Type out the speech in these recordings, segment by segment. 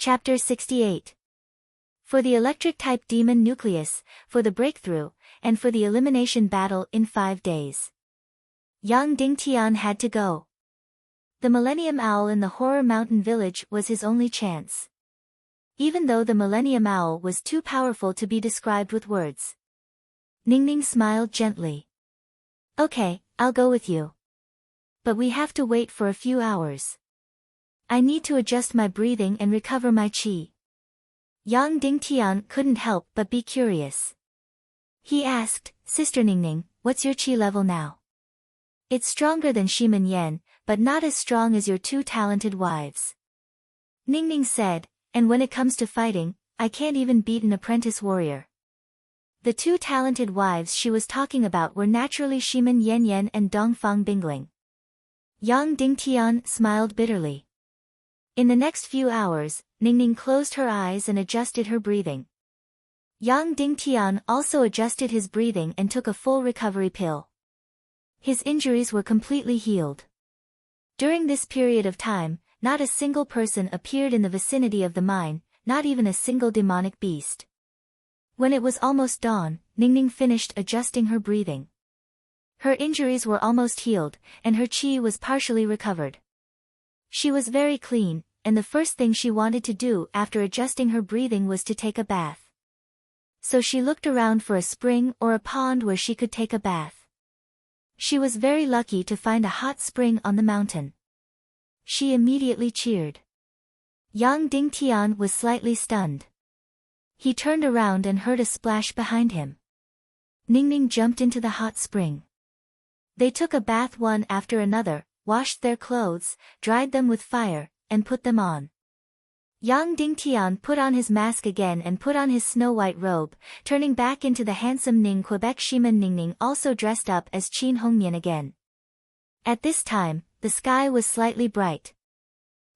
Chapter 68. For the electric-type demon nucleus, for the breakthrough, and for the elimination battle in 5 days. Yang Dingtian had to go. The Millennium Owl in the Horror Mountain Village was his only chance. Even though the Millennium Owl was too powerful to be described with words. Ningning smiled gently. Okay, I'll go with you. But we have to wait for a few hours. I need to adjust my breathing and recover my qi. Yang Dingtian couldn't help but be curious. He asked, Sister Ningning, what's your qi level now? It's stronger than Shimen Yan, but not as strong as your 2 talented wives. Ningning said, and when it comes to fighting, I can't even beat an apprentice warrior. The 2 talented wives she was talking about were naturally Shimen Yan and Dongfang Bingling. Yang Dingtian smiled bitterly. In the next few hours, Ningning closed her eyes and adjusted her breathing. Yang Dingtian also adjusted his breathing and took a full recovery pill. His injuries were completely healed. During this period of time, not a single person appeared in the vicinity of the mine, not even a single demonic beast. When it was almost dawn, Ningning finished adjusting her breathing. Her injuries were almost healed, and her qi was partially recovered. She was very clean, and the first thing she wanted to do after adjusting her breathing was to take a bath. So she looked around for a spring or a pond where she could take a bath. She was very lucky to find a hot spring on the mountain. She immediately cheered. Yang Dingtian was slightly stunned. He turned around and heard a splash behind him. Ningning jumped into the hot spring. They took a bath one after another, washed their clothes, dried them with fire, and put them on. Yang Dingtian put on his mask again and put on his snow-white robe, turning back into the handsome Ning Quebec Shimen. Ningning also dressed up as Qin Hongmian again. At this time, the sky was slightly bright.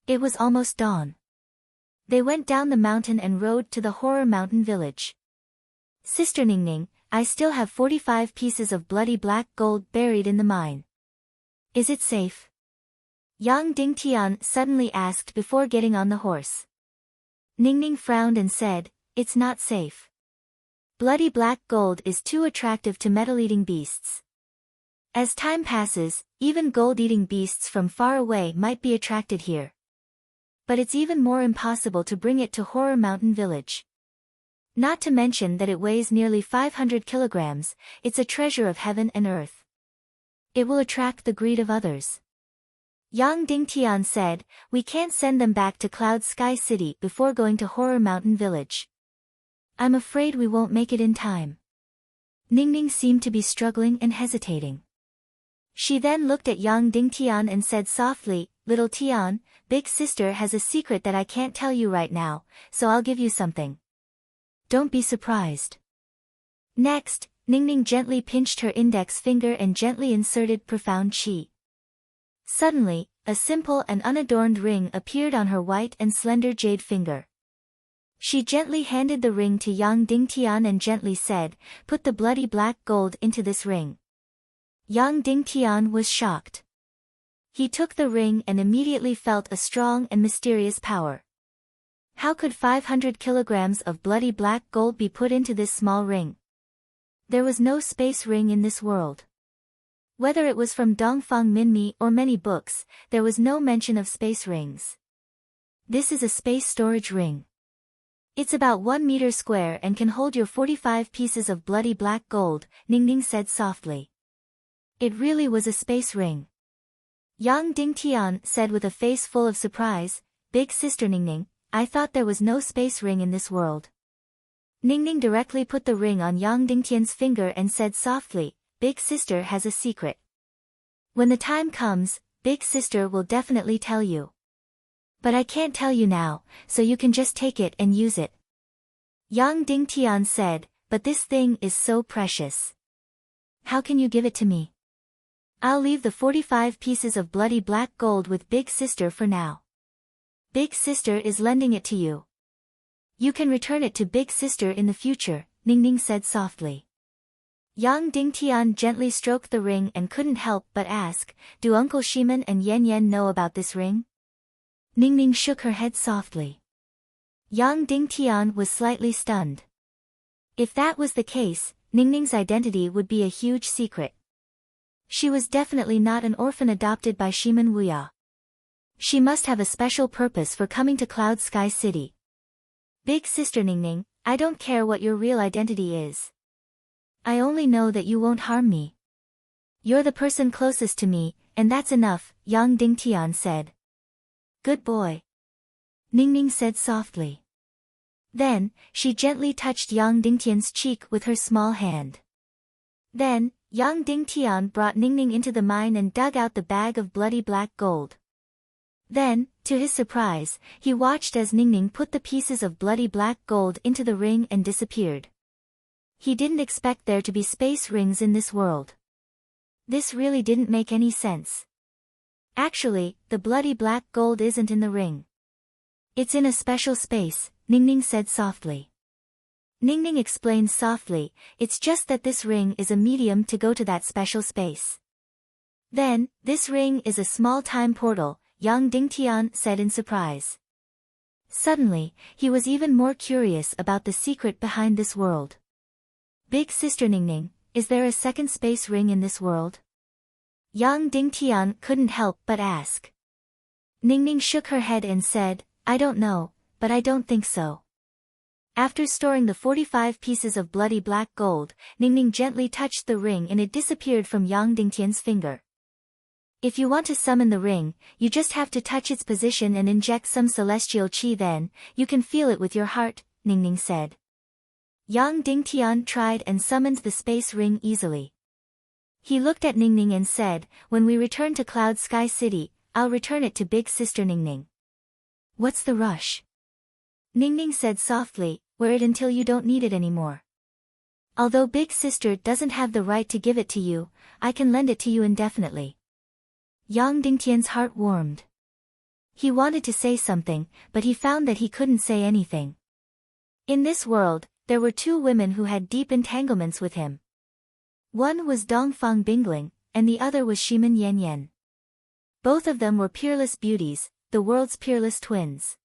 It was almost dawn. They went down the mountain and rode to the Horror Mountain Village. Sister Ningning, I still have 45 pieces of bloody black gold buried in the mine. Is it safe? Yang Dingtian suddenly asked before getting on the horse. Ningning frowned and said, It's not safe. Bloody black gold is too attractive to metal-eating beasts. As time passes, even gold-eating beasts from far away might be attracted here. But it's even more impossible to bring it to Horror Mountain Village. Not to mention that it weighs nearly 500 kilograms, it's a treasure of heaven and earth. It will attract the greed of others. Yang Dingtian said, We can't send them back to Cloud Sky City before going to Horror Mountain Village. I'm afraid we won't make it in time. Ningning seemed to be struggling and hesitating. She then looked at Yang Dingtian and said softly, Little Tian, Big Sister has a secret that I can't tell you right now, so I'll give you something. Don't be surprised. Next, Ningning gently pinched her index finger and gently inserted profound qi. Suddenly, a simple and unadorned ring appeared on her white and slender jade finger. She gently handed the ring to Yang Dingtian and gently said, Put the bloody black gold into this ring. Yang Dingtian was shocked. He took the ring and immediately felt a strong and mysterious power. How could 500 kilograms of bloody black gold be put into this small ring? There was no space ring in this world. Whether it was from Dongfang Minmi or many books, there was no mention of space rings. This is a space storage ring. It's about 1 meter square and can hold your 45 pieces of bloody black gold, Ningning said softly. It really was a space ring. Yang Dingtian said with a face full of surprise, Big Sister Ningning, I thought there was no space ring in this world. Ningning directly put the ring on Yang Dingtian's finger and said softly, Big Sister has a secret. When the time comes, Big Sister will definitely tell you. But I can't tell you now, so you can just take it and use it. Yang Dingtian said, But this thing is so precious. How can you give it to me? I'll leave the 45 pieces of bloody black gold with Big Sister for now. Big Sister is lending it to you. You can return it to Big Sister in the future, Ningning said softly. Yang Dingtian gently stroked the ring and couldn't help but ask, Do Uncle Shimen and Yan Yan know about this ring? Ningning shook her head softly. Yang Dingtian was slightly stunned. If that was the case, Ningning's identity would be a huge secret. She was definitely not an orphan adopted by Shiman Wuya. She must have a special purpose for coming to Cloud Sky City. Big sister Ningning, I don't care what your real identity is. I only know that you won't harm me. You're the person closest to me, and that's enough, Yang Dingtian said. Good boy. Ningning said softly. Then, she gently touched Yang Dingtian's cheek with her small hand. Then, Yang Dingtian brought Ningning into the mine and dug out the bag of bloody black gold. Then, to his surprise, he watched as Ningning put the pieces of bloody black gold into the ring and disappeared. He didn't expect there to be space rings in this world. This really didn't make any sense. Actually, the bloody black gold isn't in the ring. It's in a special space, Ningning said softly. Ningning explained softly, it's just that this ring is a medium to go to that special space. Then, this ring is a small time portal, Yang Dingtian said in surprise. Suddenly, he was even more curious about the secret behind this world. Big sister Ningning, is there a second space ring in this world? Yang Dingtian couldn't help but ask. Ningning shook her head and said, I don't know, but I don't think so. After storing the 45 pieces of bloody black gold, Ningning gently touched the ring and it disappeared from Yang Dingtian's finger. If you want to summon the ring, you just have to touch its position and inject some celestial qi, then you can feel it with your heart, Ningning said. Yang Dingtian tried and summoned the space ring easily. He looked at Ningning and said, when we return to Cloud Sky City, I'll return it to big sister Ningning. What's the rush? Ningning said softly, wear it until you don't need it anymore. Although big sister doesn't have the right to give it to you, I can lend it to you indefinitely. Yang Dingtian's heart warmed. He wanted to say something, but he found that he couldn't say anything. In this world, there were two women who had deep entanglements with him. One was Dongfang Bingling, and the other was Shiman Yanyan. Both of them were peerless beauties, the world's peerless twins.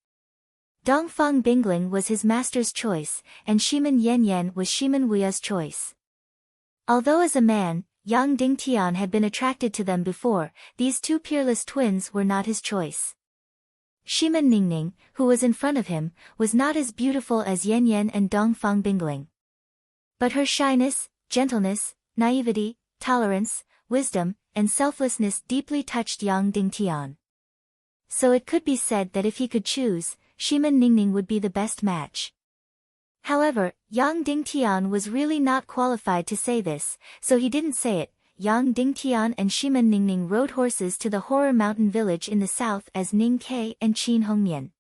Dongfang Bingling was his master's choice, and Shiman Yanyan was Shiman Wuya's choice. Although as a man, Yang Dingtian had been attracted to them before, these two peerless twins were not his choice. Shiman Ningning, who was in front of him, was not as beautiful as Yanyan and Dongfang Bingling. But her shyness, gentleness, naivety, tolerance, wisdom, and selflessness deeply touched Yang Dingtian. So it could be said that if he could choose, Shiman Ningning would be the best match. However, Yang Dingtian was really not qualified to say this, so he didn't say it. Yang Dingtian and Shiman Ningning rode horses to the Horror Mountain village in the south as Ning Ke and Qin Hongmian.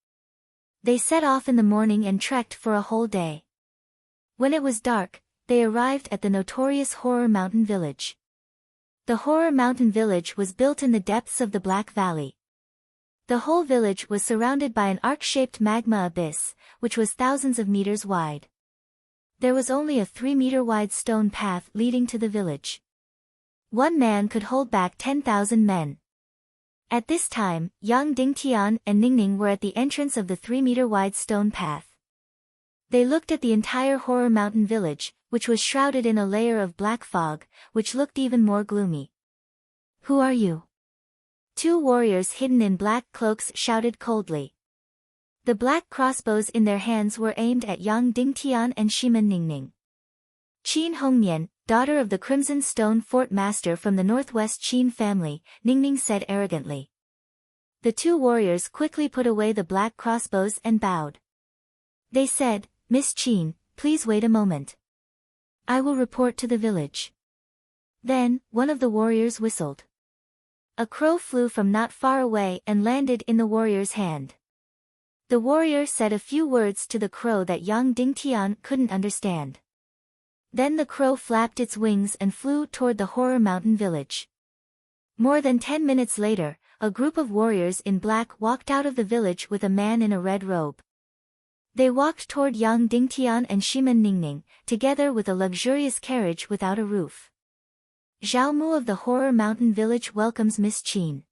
They set off in the morning and trekked for a whole day. When it was dark, they arrived at the notorious Horror Mountain village. The Horror Mountain village was built in the depths of the Black Valley. The whole village was surrounded by an arc-shaped magma abyss, which was thousands of meters wide. There was only a 3-meter-wide stone path leading to the village. One man could hold back 10,000 men. At this time, Yang Dingtian and Ningning were at the entrance of the 3-meter-wide stone path. They looked at the entire Horror Mountain village, which was shrouded in a layer of black fog, which looked even more gloomy. Who are you? Two warriors hidden in black cloaks shouted coldly. The black crossbows in their hands were aimed at Yang Dingtian and Shiman Ningning. Qin Hongmian, daughter of the Crimson Stone Fort Master from the Northwest Qin family, Ningning said arrogantly. The two warriors quickly put away the black crossbows and bowed. They said, Miss Qin, please wait a moment. I will report to the village. Then, one of the warriors whistled. A crow flew from not far away and landed in the warrior's hand. The warrior said a few words to the crow that Yang Dingtian couldn't understand. Then the crow flapped its wings and flew toward the Horror Mountain village. More than 10 minutes later, a group of warriors in black walked out of the village with a man in a red robe. They walked toward Yang Dingtian and Shiman Ningning, together with a luxurious carriage without a roof. Zhao Mu of the Horror Mountain village welcomes Miss Qin.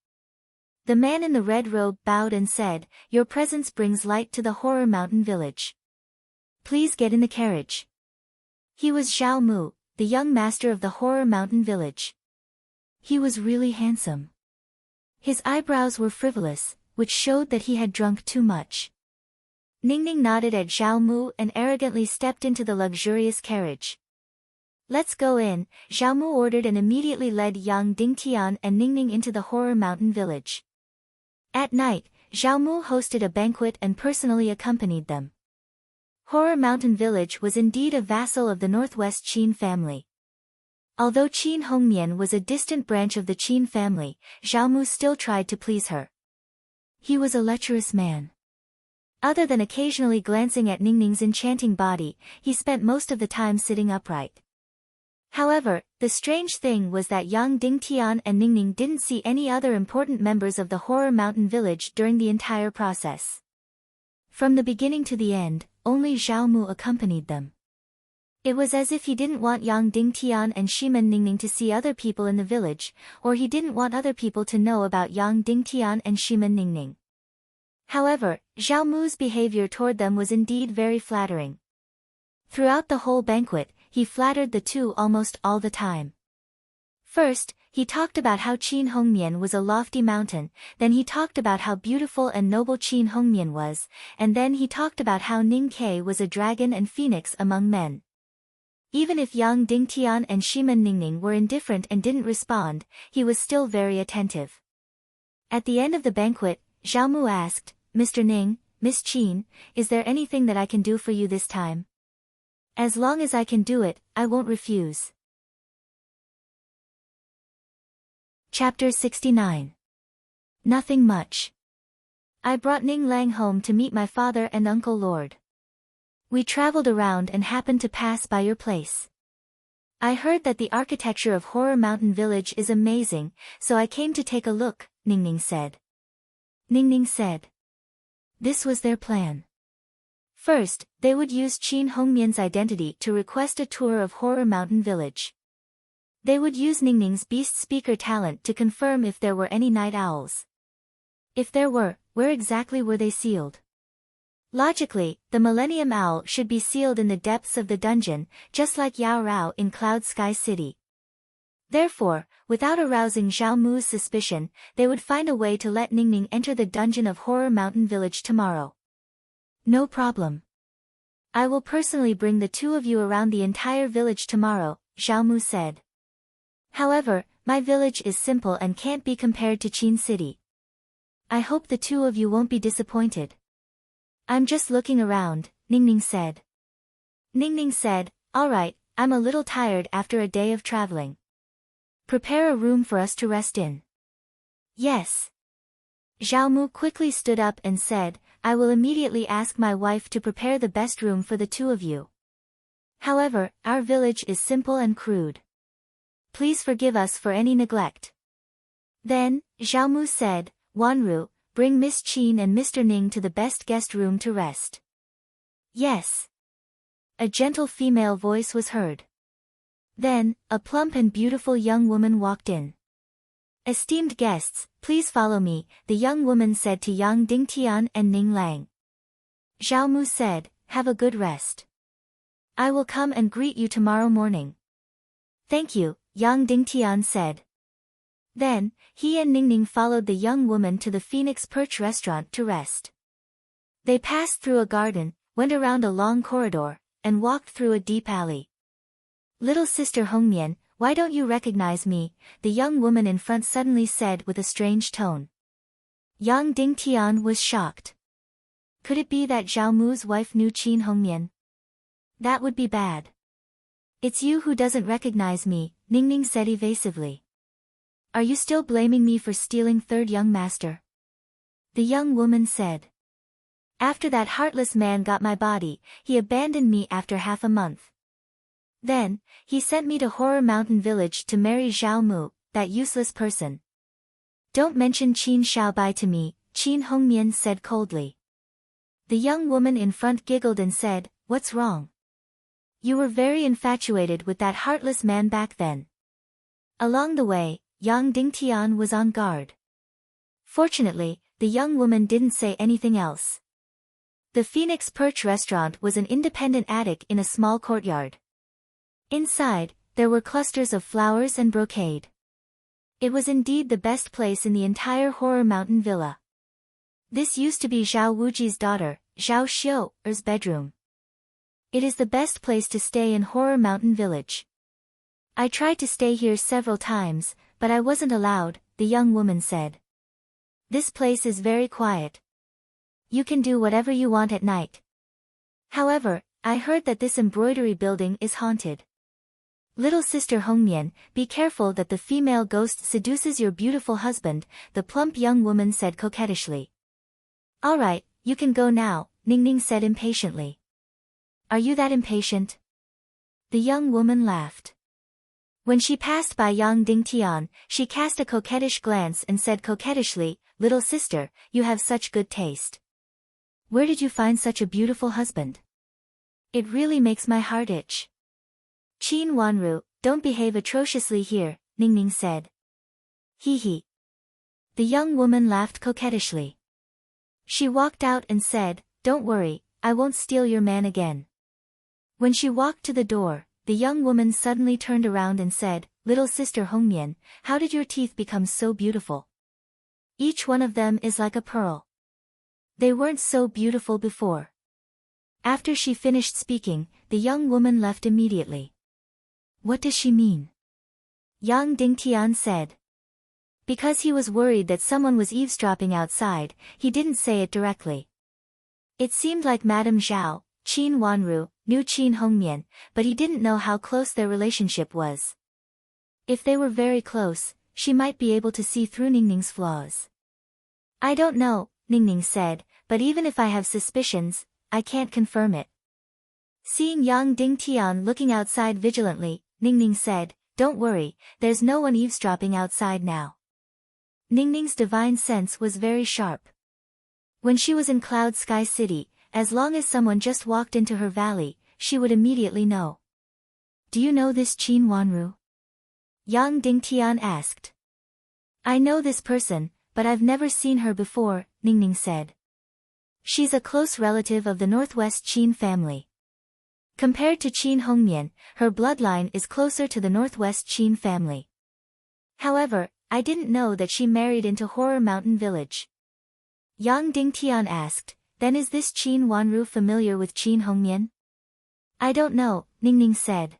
The man in the red robe bowed and said, "Your presence brings light to the Horror Mountain village. Please get in the carriage." He was Zhao Mu, the young master of the Horror Mountain village. He was really handsome. His eyebrows were frivolous, which showed that he had drunk too much. Ningning nodded at Zhao Mu and arrogantly stepped into the luxurious carriage. "Let's go in," Zhao Mu ordered, and immediately led Yang Dingtian and Ningning into the Horror Mountain village. At night, Zhao Mu hosted a banquet and personally accompanied them. Horror Mountain Village was indeed a vassal of the Northwest Qin family. Although Qin Hongmian was a distant branch of the Qin family, Zhao Mu still tried to please her. He was a lecherous man. Other than occasionally glancing at Ningning's enchanting body, he spent most of the time sitting upright. However, the strange thing was that Yang Dingtian and Ningning didn't see any other important members of the Horror Mountain village during the entire process. From the beginning to the end, only Zhao Mu accompanied them. It was as if he didn't want Yang Dingtian and Shimen Ningning to see other people in the village, or he didn't want other people to know about Yang Dingtian and Shimen Ningning. However, Zhao Mu's behavior toward them was indeed very flattering. Throughout the whole banquet, he flattered the two almost all the time. First, he talked about how Qin Hongmian was a lofty mountain, then he talked about how beautiful and noble Qin Hongmian was, and then he talked about how Ning Ke was a dragon and phoenix among men. Even if Yang Dingtian and Shimen Ningning were indifferent and didn't respond, he was still very attentive. At the end of the banquet, Zhao Mu asked, "Mr. Ning, Miss Qin, is there anything that I can do for you this time? As long as I can do it, I won't refuse." Chapter 69. Nothing much. I brought Ning Lang home to meet my father and Uncle Lord. We traveled around and happened to pass by your place. I heard that the architecture of Horror Mountain Village is amazing, so I came to take a look, Ningning said. Ningning said. This was their plan. First, they would use Qin Hongmian's identity to request a tour of Horror Mountain Village. They would use Ningning's beast speaker talent to confirm if there were any night owls. If there were, where exactly were they sealed? Logically, the Millennium Owl should be sealed in the depths of the dungeon, just like Yao Rao in Cloud Sky City. Therefore, without arousing Zhao Mu's suspicion, they would find a way to let Ningning enter the dungeon of Horror Mountain Village tomorrow. No problem. I will personally bring the two of you around the entire village tomorrow, Zhao Mu said. However, my village is simple and can't be compared to Qin City. I hope the two of you won't be disappointed. I'm just looking around, Ningning said. Ningning said, "All right, I'm a little tired after a day of traveling. Prepare a room for us to rest in." Yes. Zhao Mu quickly stood up and said, "I will immediately ask my wife to prepare the best room for the two of you. However, our village is simple and crude. Please forgive us for any neglect." Then, Zhao Mu said, "Wanru, bring Miss Qin and Mr. Ning to the best guest room to rest." Yes. A gentle female voice was heard. Then, a plump and beautiful young woman walked in. "Esteemed guests, please follow me," the young woman said to Yang Dingtian and Ning Lang. Zhao Mu said, "Have a good rest. I will come and greet you tomorrow morning." "Thank you," Yang Dingtian said. Then, he and Ningning followed the young woman to the Phoenix Perch restaurant to rest. They passed through a garden, went around a long corridor, and walked through a deep alley. "Little sister Hongmian, why don't you recognize me?" the young woman in front suddenly said with a strange tone. Yang Dingtian was shocked. Could it be that Zhao Mu's wife knew Qin Hongmian? That would be bad. "It's you who doesn't recognize me," Ningning said evasively. "Are you still blaming me for stealing third young master?" The young woman said. "After that heartless man got my body, he abandoned me after half a month. Then, he sent me to Horror Mountain Village to marry Zhao Mu, that useless person." "Don't mention Qin Xiaobai to me," Qin Hongmian said coldly. The young woman in front giggled and said, "What's wrong? You were very infatuated with that heartless man back then." Along the way, Yang Dingtian was on guard. Fortunately, the young woman didn't say anything else. The Phoenix Perch restaurant was an independent attic in a small courtyard. Inside, there were clusters of flowers and brocade. It was indeed the best place in the entire Horror Mountain villa. This used to be Zhao Wuji's daughter, Zhao Xiu's bedroom. It is the best place to stay in Horror Mountain Village. I tried to stay here several times, but I wasn't allowed, the young woman said. This place is very quiet. You can do whatever you want at night. However, I heard that this embroidery building is haunted. Little sister Hongmian, be careful that the female ghost seduces your beautiful husband, the plump young woman said coquettishly. All right, you can go now, Ningning said impatiently. Are you that impatient? The young woman laughed. When she passed by Yang Dingtian, she cast a coquettish glance and said coquettishly, Little sister, you have such good taste. Where did you find such a beautiful husband? It really makes my heart itch. Qin Wanru, don't behave atrociously here, Ningning said. Hee hee. The young woman laughed coquettishly. She walked out and said, Don't worry, I won't steal your man again. When she walked to the door, the young woman suddenly turned around and said, Little sister Hongmian, how did your teeth become so beautiful? Each one of them is like a pearl. They weren't so beautiful before. After she finished speaking, the young woman left immediately. What does she mean? Yang Dingtian said. Because he was worried that someone was eavesdropping outside, he didn't say it directly. It seemed like Madame Zhao, Qin Wanru, knew Qin Hongmian, but he didn't know how close their relationship was. If they were very close, she might be able to see through Ningning's flaws. I don't know, Ningning said, but even if I have suspicions, I can't confirm it. Seeing Yang Dingtian looking outside vigilantly, Ningning said, Don't worry, there's no one eavesdropping outside now. Ningning's divine sense was very sharp. When she was in Cloud Sky City, as long as someone just walked into her valley, she would immediately know. Do you know this Qin Wanru? Yang Dingtian asked. I know this person, but I've never seen her before, Ningning said. She's a close relative of the Northwest Qin family. Compared to Qin Hongmian, her bloodline is closer to the Northwest Qin family. However, I didn't know that she married into Horror Mountain Village. Yang Dingtian asked, Then is this Qin Wanru familiar with Qin Hongmian? I don't know, Ningning said.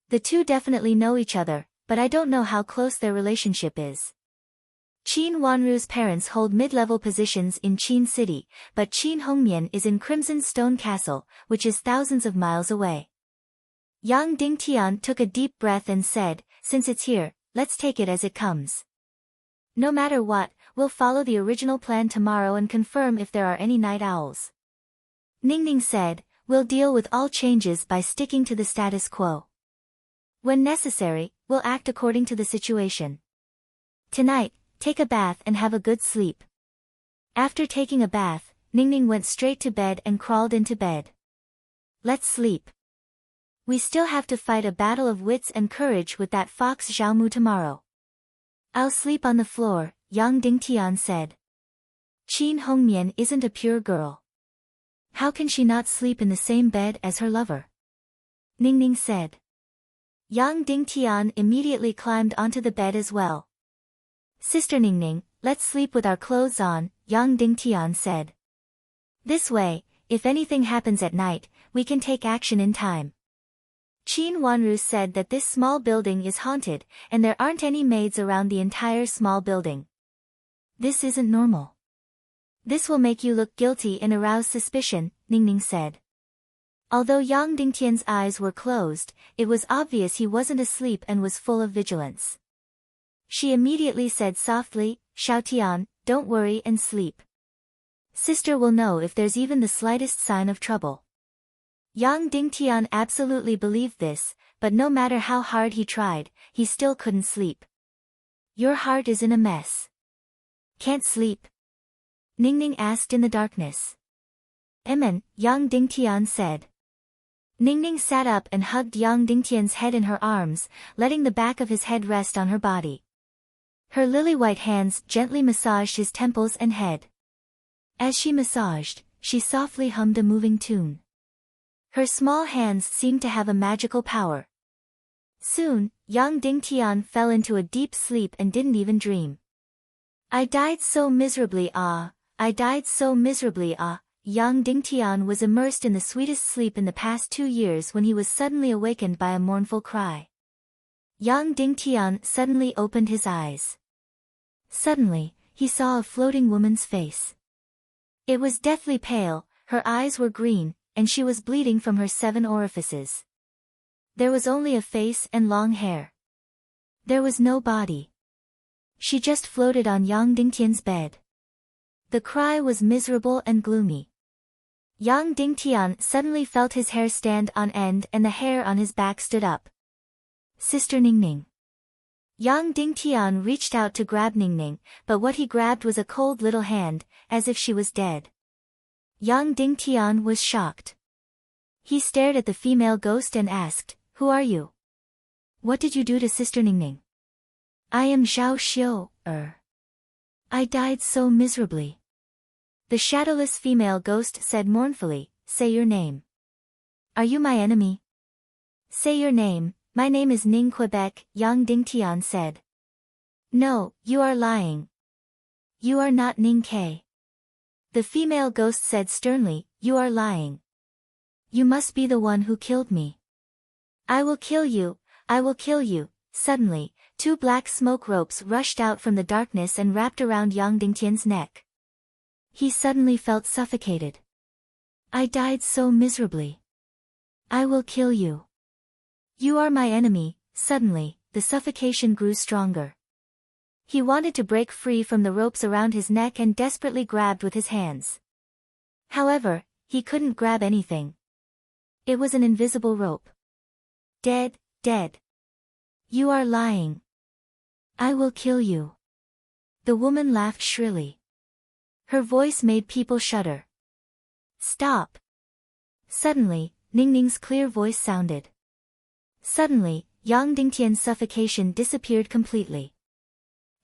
The two definitely know each other, but I don't know how close their relationship is. Qin Wanru's parents hold mid-level positions in Qin City, but Qin Hongmian is in Crimson Stone Castle, which is thousands of miles away. Yang Dingtian took a deep breath and said, Since it's here, let's take it as it comes. No matter what, we'll follow the original plan tomorrow and confirm if there are any night owls. Ningning said, We'll deal with all changes by sticking to the status quo. When necessary, we'll act according to the situation. Tonight, take a bath and have a good sleep. After taking a bath, Ningning went straight to bed and crawled into bed. Let's sleep. We still have to fight a battle of wits and courage with that fox Xiaomu tomorrow. I'll sleep on the floor, Yang Dingtian said. Qin Hongmian isn't a pure girl. How can she not sleep in the same bed as her lover? Ningning said. Yang Dingtian immediately climbed onto the bed as well. Sister Ningning, let's sleep with our clothes on, Yang Dingtian said. This way, if anything happens at night, we can take action in time. Qin Wanru said that this small building is haunted, and there aren't any maids around the entire small building. This isn't normal. This will make you look guilty and arouse suspicion, Ningning said. Although Yang Dingtian's eyes were closed, it was obvious he wasn't asleep and was full of vigilance. She immediately said softly, Xiaotian, don't worry and sleep. Sister will know if there's even the slightest sign of trouble. Yang Dingtian absolutely believed this, but no matter how hard he tried, he still couldn't sleep. Your heart is in a mess. Can't sleep? Ningning asked in the darkness. Yang Dingtian said. Ningning sat up and hugged Yang Dingtian's head in her arms, letting the back of his head rest on her body. Her lily-white hands gently massaged his temples and head. As she massaged, she softly hummed a moving tune. Her small hands seemed to have a magical power. Soon, young Ding Tian fell into a deep sleep and didn't even dream. I died so miserably, ah, I died so miserably, ah. Young Ding Tian was immersed in the sweetest sleep in the past 2 years when he was suddenly awakened by a mournful cry. Young Ding Tian suddenly opened his eyes. Suddenly, he saw a floating woman's face. It was deathly pale, her eyes were green, and she was bleeding from her 7 orifices. There was only a face and long hair. There was no body. She just floated on Yang Dingtian's bed. The cry was miserable and gloomy. Yang Dingtian suddenly felt his hair stand on end and the hair on his back stood up. Sister Ningning. Yang Dingtian reached out to grab Ningning, but what he grabbed was a cold little hand, as if she was dead. Yang Dingtian was shocked. He stared at the female ghost and asked, "Who are you? What did you do to Sister Ningning?" "I am Zhao Xiu, I died so miserably." The shadowless female ghost said mournfully, "Say your name. Are you my enemy?" "Say your name." "My name is Ning Quebec," Yang Dingtian said. "No, you are lying. You are not Ning K." The female ghost said sternly, "You are lying. You must be the one who killed me. I will kill you, I will kill you." Suddenly, 2 black smoke ropes rushed out from the darkness and wrapped around Yang Dingtian's neck. He suddenly felt suffocated. "I died so miserably. I will kill you. You are my enemy." Suddenly, the suffocation grew stronger. He wanted to break free from the ropes around his neck and desperately grabbed with his hands. However, he couldn't grab anything. It was an invisible rope. "Dead, dead. You are lying. I will kill you." The woman laughed shrilly. Her voice made people shudder. "Stop." Suddenly, Ningning's clear voice sounded. Suddenly, Yang Dingtian's suffocation disappeared completely.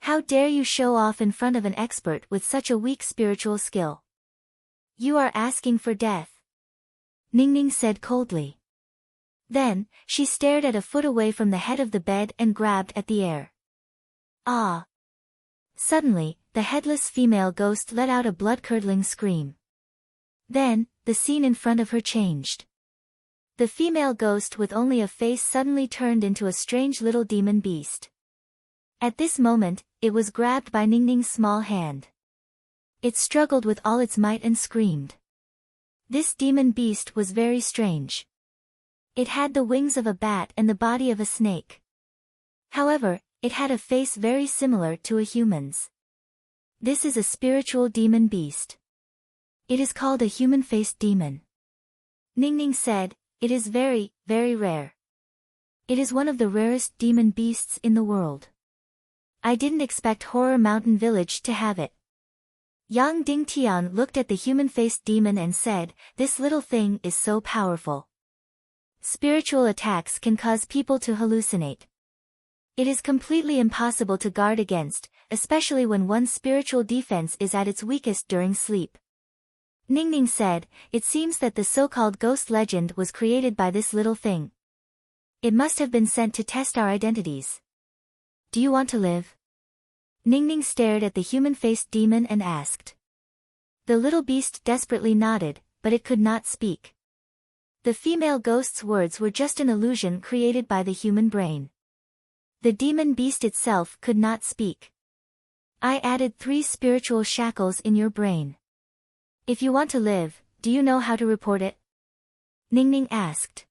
"How dare you show off in front of an expert with such a weak spiritual skill? You are asking for death," Ningning said coldly. Then, she stared at a foot away from the head of the bed and grabbed at the air. "Ah!" Suddenly, the headless female ghost let out a blood-curdling scream. Then, the scene in front of her changed. The female ghost with only a face suddenly turned into a strange little demon beast. At this moment, it was grabbed by Ningning's small hand. It struggled with all its might and screamed. This demon beast was very strange. It had the wings of a bat and the body of a snake. However, it had a face very similar to a human's. This is a spiritual demon beast. It is called a human-faced demon. Ningning said, "It is very, very rare. It is one of the rarest demon beasts in the world. I didn't expect Horror Mountain Village to have it." Yang Dingtian looked at the human-faced demon and said, "This little thing is so powerful. Spiritual attacks can cause people to hallucinate. It is completely impossible to guard against, especially when one's spiritual defense is at its weakest during sleep." Ningning said, "It seems that the so-called ghost legend was created by this little thing. It must have been sent to test our identities. Do you want to live?" Ningning stared at the human-faced demon and asked. The little beast desperately nodded, but it could not speak. The female ghost's words were just an illusion created by the human brain. The demon beast itself could not speak. "I added 3 spiritual shackles in your brain. If you want to live, do you know how to report it?" Ningning asked.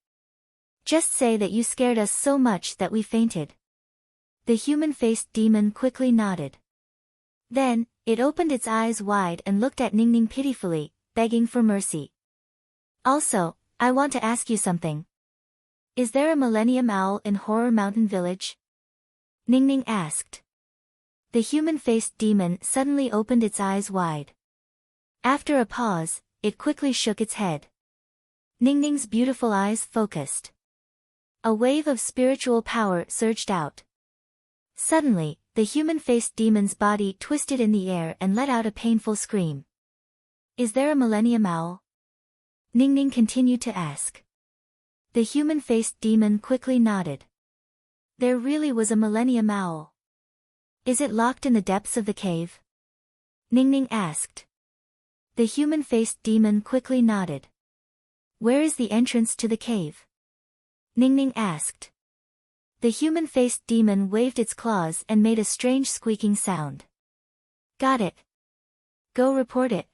"Just say that you scared us so much that we fainted." The human-faced demon quickly nodded. Then, it opened its eyes wide and looked at Ningning pitifully, begging for mercy. "Also, I want to ask you something. Is there a Millennium Owl in Horror Mountain Village?" Ningning asked. The human-faced demon suddenly opened its eyes wide. After a pause, it quickly shook its head. Ningning's beautiful eyes focused. A wave of spiritual power surged out. Suddenly, the human-faced demon's body twisted in the air and let out a painful scream. Is there a millennium owl? Ningning continued to ask. The human-faced demon quickly nodded. There really was a millennium owl. Is it locked in the depths of the cave? Ningning asked. The human-faced demon quickly nodded. Where is the entrance to the cave? Ningning asked. The human-faced demon waved its claws and made a strange squeaking sound. Got it. Go report it.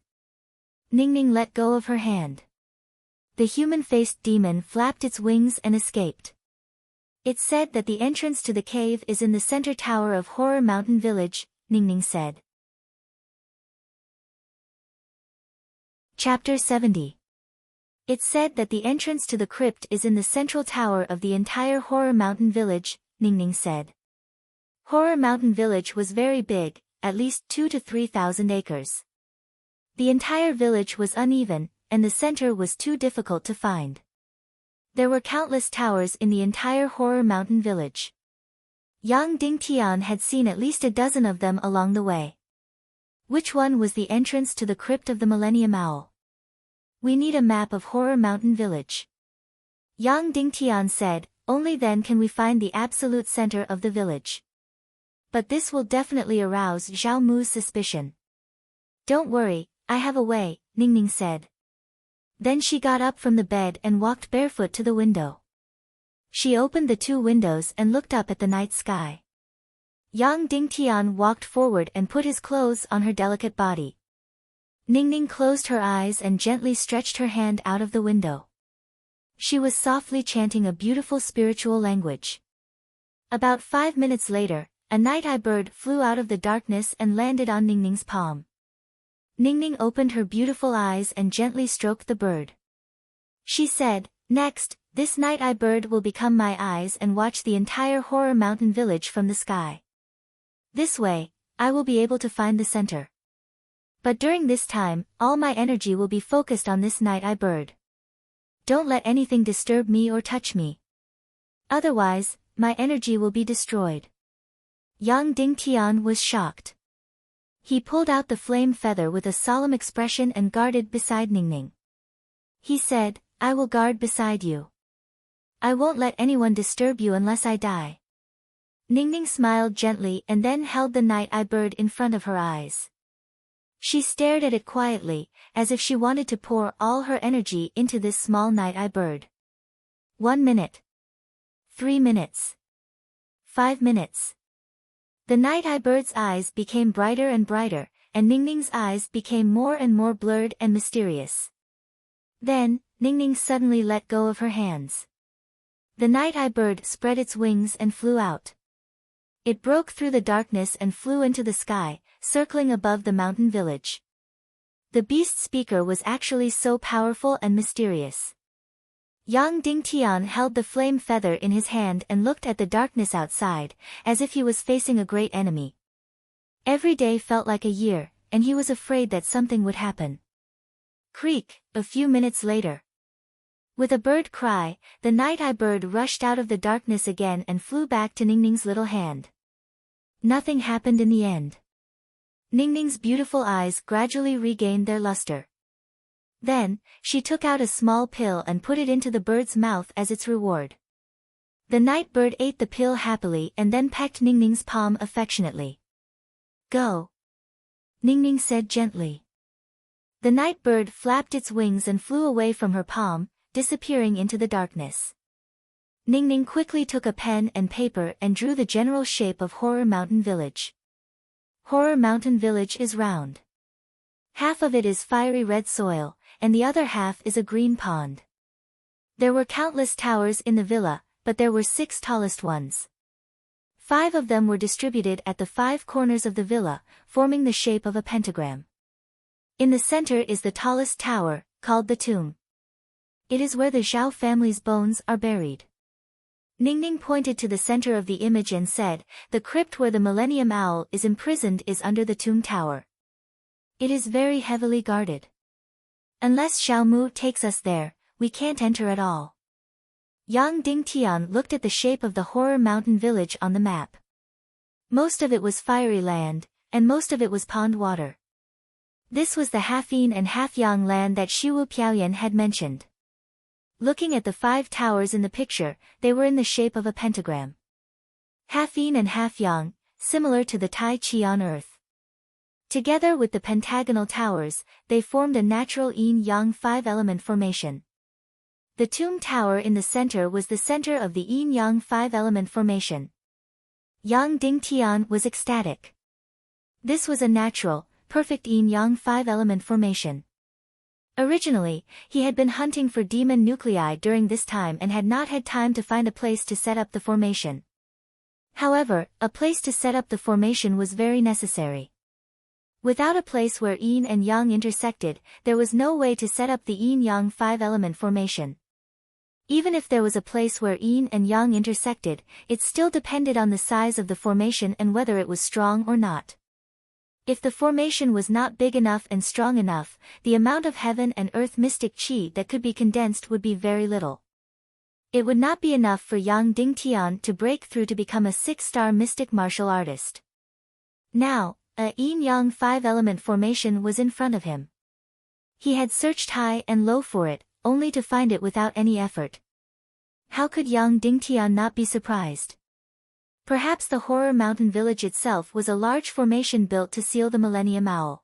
Ningning let go of her hand. The human-faced demon flapped its wings and escaped. It said that the entrance to the cave is in the center tower of Horror Mountain Village, Ningning said. Chapter 70. It said that the entrance to the crypt is in the central tower of the entire Horror Mountain Village, Ningning said. Horror Mountain Village was very big, at least 2,000 to 3,000 acres. The entire village was uneven, and the center was too difficult to find. There were countless towers in the entire Horror Mountain Village. Yang Dingtian had seen at least a dozen of them along the way. Which one was the entrance to the crypt of the Millennium Owl? We need a map of Horror Mountain Village. Yang Dingtian said, only then can we find the absolute center of the village. But this will definitely arouse Zhao Mu's suspicion. Don't worry, I have a way, Ningning said. Then she got up from the bed and walked barefoot to the window. She opened the 2 windows and looked up at the night sky. Yang Dingtian walked forward and put his clothes on her delicate body. Ningning closed her eyes and gently stretched her hand out of the window. She was softly chanting a beautiful spiritual language. About 5 minutes later, a night-eye bird flew out of the darkness and landed on Ningning's palm. Ningning opened her beautiful eyes and gently stroked the bird. She said, next, this night-eye bird will become my eyes and watch the entire Horror Mountain Village from the sky. This way, I will be able to find the center. But during this time, all my energy will be focused on this night-eye bird. Don't let anything disturb me or touch me. Otherwise, my energy will be destroyed. Yang Dingtian was shocked. He pulled out the flame feather with a solemn expression and guarded beside Ningning. He said, I will guard beside you. I won't let anyone disturb you unless I die. Ningning smiled gently and then held the night-eye bird in front of her eyes. She stared at it quietly, as if she wanted to pour all her energy into this small night-eye bird. 1 minute. 3 minutes. 5 minutes. The night-eye bird's eyes became brighter and brighter, and Ningning's eyes became more and more blurred and mysterious. Then, Ningning suddenly let go of her hands. The night-eye bird spread its wings and flew out. It broke through the darkness and flew into the sky, circling above the mountain village. The beast speaker was actually so powerful and mysterious. Yang Dingtian held the flame feather in his hand and looked at the darkness outside, as if he was facing a great enemy. Every day felt like a year, and he was afraid that something would happen. Creak, a few minutes later. With a bird cry, the night-eye bird rushed out of the darkness again and flew back to Ningning's little hand. Nothing happened in the end. Ningning's beautiful eyes gradually regained their luster. Then, she took out a small pill and put it into the bird's mouth as its reward. The night bird ate the pill happily and then pecked Ningning's palm affectionately. Go. Ningning said gently. The night bird flapped its wings and flew away from her palm, disappearing into the darkness. Ningning quickly took a pen and paper and drew the general shape of Horror Mountain Village. Horror Mountain Village is round. Half of it is fiery red soil, and the other half is a green pond. There were countless towers in the villa, but there were 6 tallest ones. 5 of them were distributed at the 5 corners of the villa, forming the shape of a pentagram. In the center is the tallest tower, called the tomb. It is where the Zhao family's bones are buried. Ningning pointed to the center of the image and said, the crypt where the Millennium Owl is imprisoned is under the tomb tower. It is very heavily guarded. Unless Zhao Mu takes us there, we can't enter at all. Yang Dingtian looked at the shape of the Horror Mountain Village on the map. Most of it was fiery land, and most of it was pond water. This was the half-yin and half-yang land that Shiwu Piaoyan had mentioned. Looking at the 5 towers in the picture, they were in the shape of a pentagram. Half-yin and half-yang, similar to the Tai Chi on Earth. Together with the pentagonal towers, they formed a natural yin-yang 5-element formation. The tomb tower in the center was the center of the yin-yang 5-element formation. Yang Dingtian was ecstatic. This was a natural, perfect yin-yang 5-element formation. Originally, he had been hunting for demon nuclei during this time and had not had time to find a place to set up the formation. However, a place to set up the formation was very necessary. Without a place where yin and yang intersected, there was no way to set up the yin-yang 5-element formation. Even if there was a place where yin and yang intersected, it still depended on the size of the formation and whether it was strong or not. If the formation was not big enough and strong enough, the amount of heaven and earth mystic qi that could be condensed would be very little. It would not be enough for Yang Dingtian to break through to become a 6-star mystic martial artist. Now, a yin-yang 5-element formation was in front of him. He had searched high and low for it, only to find it without any effort. How could Yang Dingtian not be surprised? Perhaps the Horror Mountain village itself was a large formation built to seal the Millennium Owl.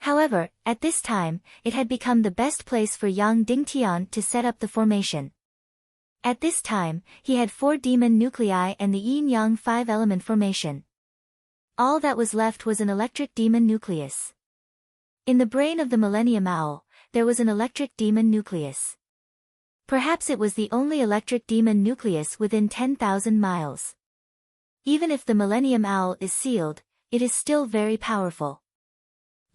However, at this time, it had become the best place for Yang Dingtian to set up the formation. At this time, he had 4 demon nuclei and the yin-yang 5-element formation. All that was left was an electric demon nucleus. In the brain of the Millennium Owl, there was an electric demon nucleus. Perhaps it was the only electric demon nucleus within 10,000 miles. Even if the Millennium Owl is sealed, it is still very powerful.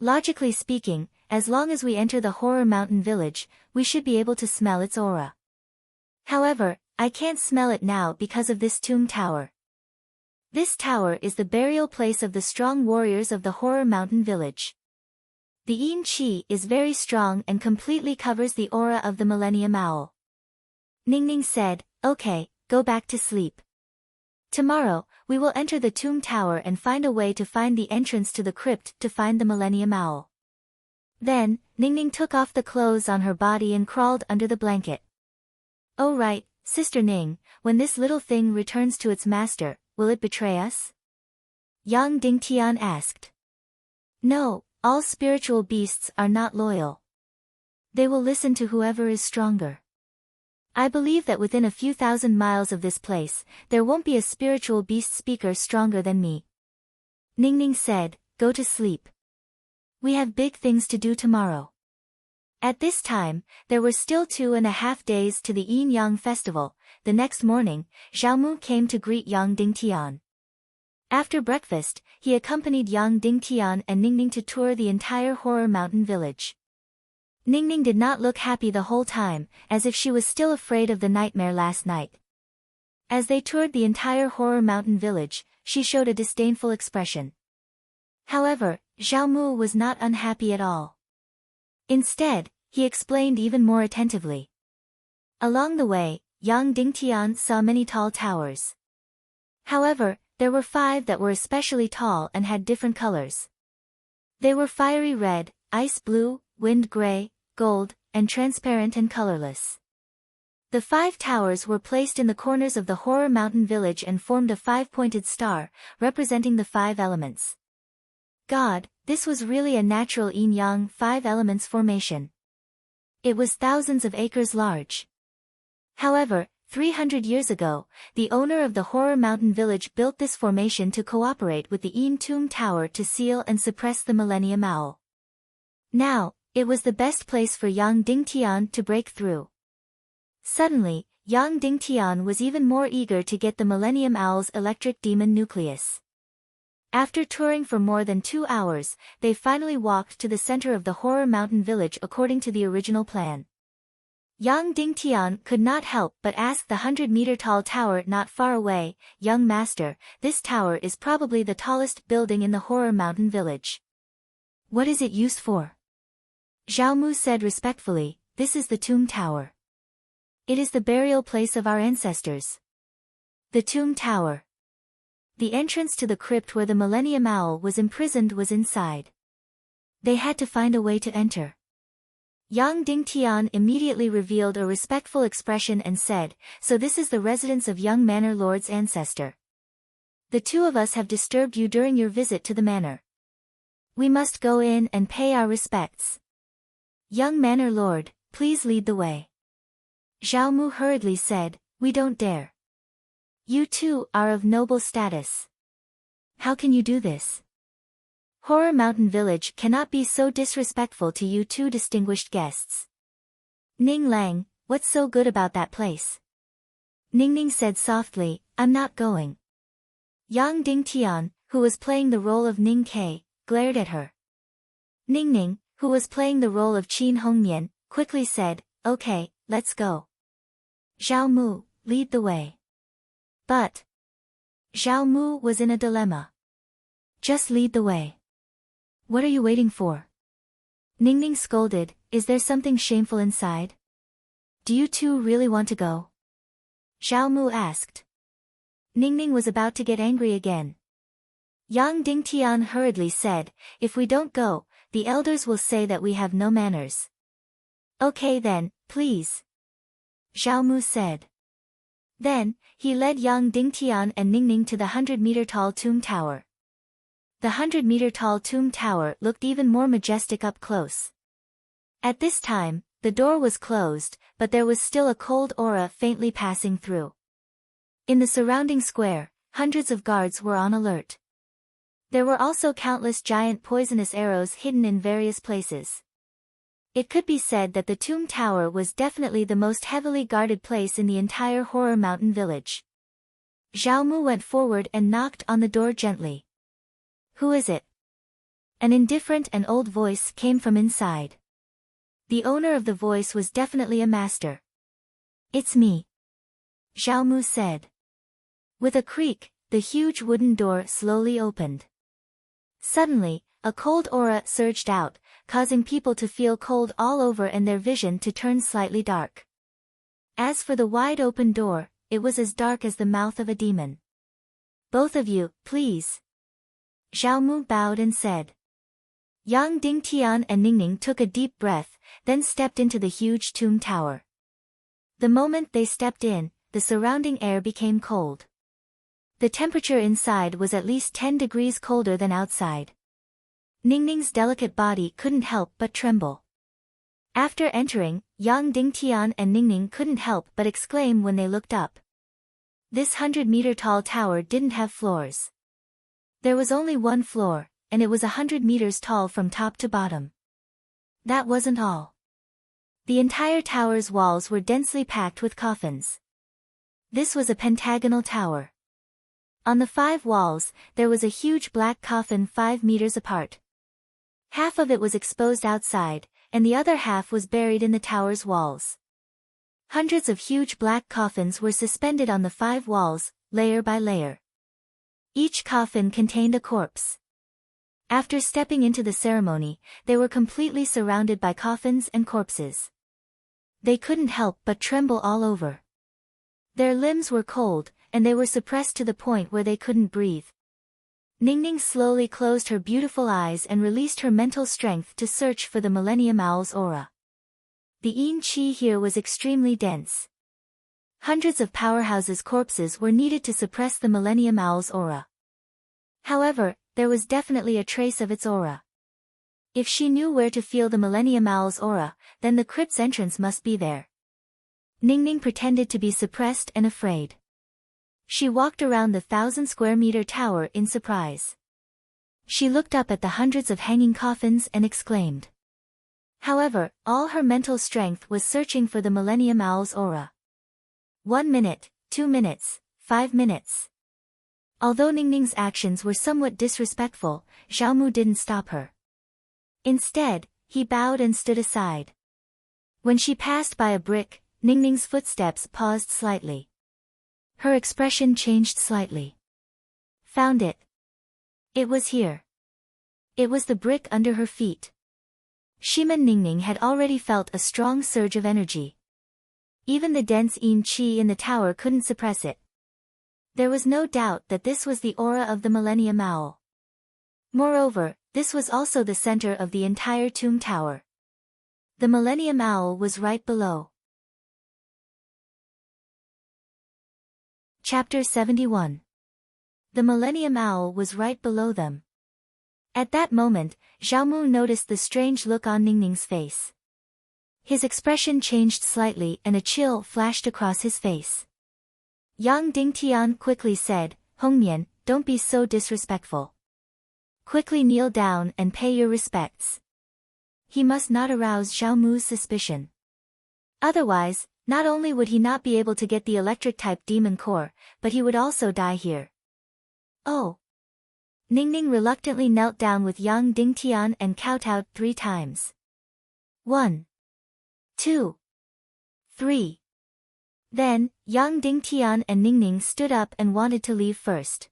Logically speaking, as long as we enter the Horror Mountain village, we should be able to smell its aura. However, I can't smell it now because of this tomb tower. This tower is the burial place of the strong warriors of the Horror Mountain village. The yin qi is very strong and completely covers the aura of the Millennium Owl. Ningning said, "Okay, go back to sleep. Tomorrow, we will enter the tomb tower and find a way to find the entrance to the crypt to find the Millennium Owl." Then, Ningning took off the clothes on her body and crawled under the blanket. "Oh right, Sister Ning, when this little thing returns to its master, will it betray us?" Yang Dingtian asked. "No, all spiritual beasts are not loyal. They will listen to whoever is stronger. I believe that within a few thousand miles of this place, there won't be a spiritual beast speaker stronger than me." Ningning said, "Go to sleep. We have big things to do tomorrow." At this time, there were still 2.5 days to the Yin-Yang festival. The next morning, Xiaomu came to greet Yang Dingtian. After breakfast, he accompanied Yang Dingtian and Ningning to tour the entire Horror Mountain village. Ningning did not look happy the whole time, as if she was still afraid of the nightmare last night. As they toured the entire Horror Mountain village, she showed a disdainful expression. However, Xiaomu was not unhappy at all. Instead, he explained even more attentively. Along the way, Yang Dingtian saw many tall towers. However, there were 5 that were especially tall and had different colors. They were fiery red, ice blue, wind gray, gold, and transparent and colorless. The 5 towers were placed in the corners of the Horror Mountain village and formed a 5-pointed star, representing the 5 elements. God, this was really a natural yin-yang 5 elements formation. It was thousands of acres large. However, 300 years ago, the owner of the Horror Mountain village built this formation to cooperate with the Yin Tomb Tower to seal and suppress the Millennium Owl. Now, it was the best place for Yang Dingtian to break through. Suddenly, Yang Dingtian was even more eager to get the Millennium Owl's electric demon nucleus. After touring for more than 2 hours, they finally walked to the center of the Horror Mountain village according to the original plan. Yang Dingtian could not help but ask the 100-meter-tall tower not far away, "Young master, this tower is probably the tallest building in the Horror Mountain village. What is it used for?" Xiaomu said respectfully, "This is the tomb tower. It is the burial place of our ancestors." The tomb tower. The entrance to the crypt where the Millennium Owl was imprisoned was inside. They had to find a way to enter. Yang Dingtian immediately revealed a respectful expression and said, "So this is the residence of young Manor Lord's ancestor. The two of us have disturbed you during your visit to the manor. We must go in and pay our respects. Young Manor Lord, please lead the way." Zhao Mu hurriedly said, "We don't dare. You two are of noble status. How can you do this? Horror Mountain Village cannot be so disrespectful to you two distinguished guests." "Ning Lang, what's so good about that place?" Ningning said softly, "I'm not going." Yang Dingtian, who was playing the role of Ning Ke, glared at her. Ningning, who was playing the role of Qin Hongmian, quickly said, "Okay, let's go." "Zhao Mu, lead the way." But Zhao Mu was in a dilemma. "Just lead the way. What are you waiting for?" Ningning scolded, "Is there something shameful inside? Do you two really want to go?" Zhao Mu asked. Ningning was about to get angry again. Yang Dingtian hurriedly said, "If we don't go, the elders will say that we have no manners." "Okay then, please," Zhao Mu said. Then, he led Yang Dingtian and Ningning to the 100-meter-tall tomb tower. The 100-meter-tall tomb tower looked even more majestic up close. At this time, the door was closed, but there was still a cold aura faintly passing through. In the surrounding square, hundreds of guards were on alert. There were also countless giant poisonous arrows hidden in various places. It could be said that the tomb tower was definitely the most heavily guarded place in the entire Horror Mountain village. Zhao Mu went forward and knocked on the door gently. "Who is it?" An indifferent and old voice came from inside. The owner of the voice was definitely a master. "It's me," Zhao Mu said. With a creak, the huge wooden door slowly opened. Suddenly, a cold aura surged out, causing people to feel cold all over and their vision to turn slightly dark. As for the wide-open door, it was as dark as the mouth of a demon. "Both of you, please." Zhao Mu bowed and said. Yang Dingtian and Ningning took a deep breath, then stepped into the huge tomb tower. The moment they stepped in, the surrounding air became cold. The temperature inside was at least 10 degrees colder than outside. Ningning's delicate body couldn't help but tremble. After entering, Yang Dingtian and Ningning couldn't help but exclaim when they looked up. This 100-meter-tall tower didn't have floors. There was only one floor, and it was 100 meters tall from top to bottom. That wasn't all. The entire tower's walls were densely packed with coffins. This was a pentagonal tower. On the 5 walls, there was a huge black coffin 5 meters apart. Half of it was exposed outside, and the other half was buried in the tower's walls. Hundreds of huge black coffins were suspended on the 5 walls, layer by layer. Each coffin contained a corpse. After stepping into the ceremony, they were completely surrounded by coffins and corpses. They couldn't help but tremble all over. Their limbs were cold, and they were suppressed to the point where they couldn't breathe. Ningning slowly closed her beautiful eyes and released her mental strength to search for the Millennium Owl's aura. The Yin Qi here was extremely dense. Hundreds of powerhouses' corpses were needed to suppress the Millennium Owl's aura. However, there was definitely a trace of its aura. If she knew where to feel the Millennium Owl's aura, then the crypt's entrance must be there. Ningning pretended to be suppressed and afraid. She walked around the 1,000-square-meter tower in surprise. She looked up at the hundreds of hanging coffins and exclaimed. However, all her mental strength was searching for the Millennium Owl's aura. 1 minute, 2 minutes, 5 minutes. Although Ningning's actions were somewhat disrespectful, Zhao Mu didn't stop her. Instead, he bowed and stood aside. When she passed by a brick, Ningning's footsteps paused slightly. Her expression changed slightly. Found it. It was here. It was the brick under her feet. Shiman Ningning had already felt a strong surge of energy. Even the dense Yin Qi in the tower couldn't suppress it. There was no doubt that this was the aura of the Millennium Owl. Moreover, this was also the center of the entire tomb tower. The Millennium Owl was right below. Chapter 71. The Millennium Owl was right below them. At that moment, Xiaomu noticed the strange look on Ningning's face. His expression changed slightly and a chill flashed across his face. Yang Dingtian quickly said, "Hongmian, don't be so disrespectful. Quickly kneel down and pay your respects." He must not arouse Xiaomu's suspicion. Otherwise, not only would he not be able to get the electric-type demon core, but he would also die here. Oh. Ningning reluctantly knelt down with Yang Dingtian and kowtowed 3 times. 1, 2, 3. Then, Yang Dingtian and Ningning stood up and wanted to leave first.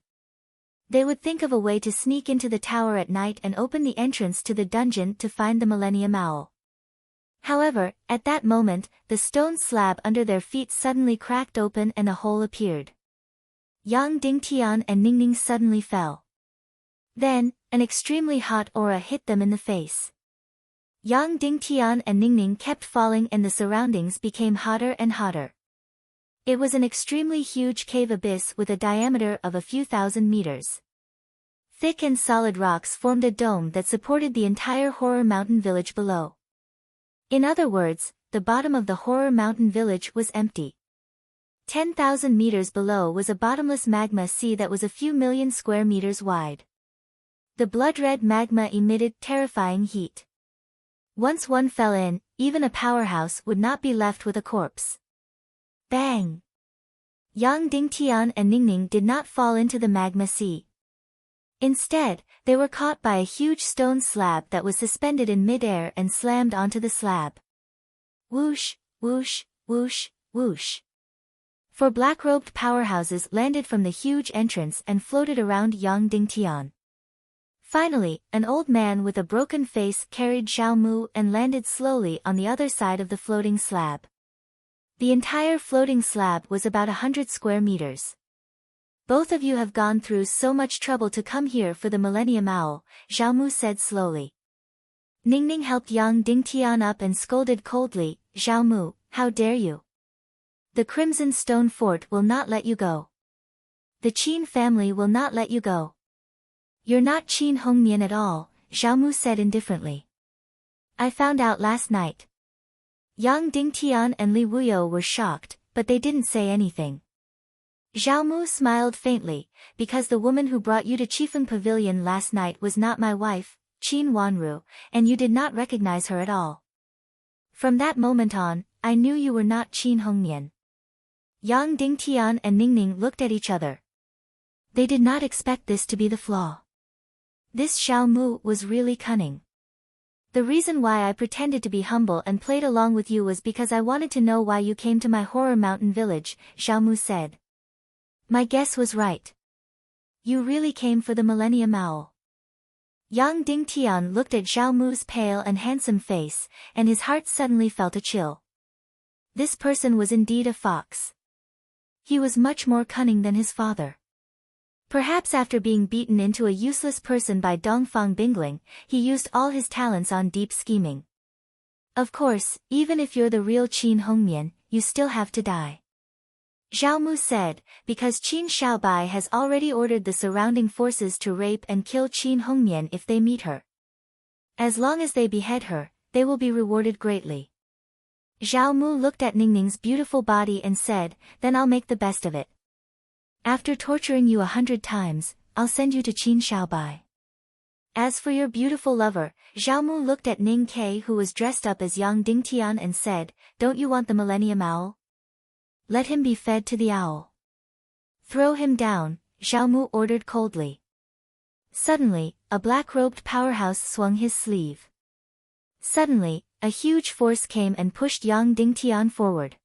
They would think of a way to sneak into the tower at night and open the entrance to the dungeon to find the Millennium Owl. However, at that moment, the stone slab under their feet suddenly cracked open and a hole appeared. Yang Dingtian and Ningning suddenly fell. Then, an extremely hot aura hit them in the face. Yang Dingtian and Ningning kept falling and the surroundings became hotter and hotter. It was an extremely huge cave abyss with a diameter of a few thousand meters. Thick and solid rocks formed a dome that supported the entire Horror Mountain village below. In other words, the bottom of the Horror Mountain village was empty. 10,000 meters below was a bottomless magma sea that was a few million square meters wide. The blood-red magma emitted terrifying heat. Once one fell in, even a powerhouse would not be left with a corpse. Bang! Yang Dingtian and Ningning did not fall into the magma sea. Instead, they were caught by a huge stone slab that was suspended in mid-air and slammed onto the slab. Whoosh, whoosh, whoosh, whoosh. 4 black-robed powerhouses landed from the huge entrance and floated around Yang Dingtian. Finally, an old man with a broken face carried Xiaomu and landed slowly on the other side of the floating slab. The entire floating slab was about 100 square meters. "Both of you have gone through so much trouble to come here for the Millennium Owl," Xiaomu said slowly. Ningning helped Yang Dingtian up and scolded coldly, "Xiaomu, how dare you? The Crimson Stone Fort will not let you go. The Qin family will not let you go. You're not Qin Hongmian at all," Xiaomu said indifferently. "I found out last night." Yang Dingtian and Li Wuyo were shocked, but they didn't say anything. Xiaomu smiled faintly, "Because the woman who brought you to Qifeng Pavilion last night was not my wife, Qin Wanru, and you did not recognize her at all. From that moment on, I knew you were not Qin Hongmian." Yang Dingtian and Ningning looked at each other. They did not expect this to be the flaw. This Xiaomu was really cunning. "The reason why I pretended to be humble and played along with you was because I wanted to know why you came to my Horror Mountain village," Xiaomu said. "My guess was right. You really came for the Millennium Owl." Yang Dingtian looked at Xiaomu's pale and handsome face, and his heart suddenly felt a chill. This person was indeed a fox. He was much more cunning than his father. Perhaps after being beaten into a useless person by Dongfang Bingling, he used all his talents on deep scheming. "Of course, even if you're the real Qin Hongmian, you still have to die," Xiaomu said, "because Qin Xiaobai has already ordered the surrounding forces to rape and kill Qin Hongmian if they meet her. As long as they behead her, they will be rewarded greatly." Xiaomu looked at Ningning's beautiful body and said, "Then I'll make the best of it. After torturing you 100 times, I'll send you to Qin Xiaobai. As for your beautiful lover," Xiaomu looked at Ning Ke who was dressed up as Yang Dingtian and said, "Don't you want the Millennium Owl? Let him be fed to the owl." "Throw him down," Xiaomu ordered coldly. Suddenly, a black-robed powerhouse swung his sleeve. Suddenly, a huge force came and pushed Yang Dingtian forward.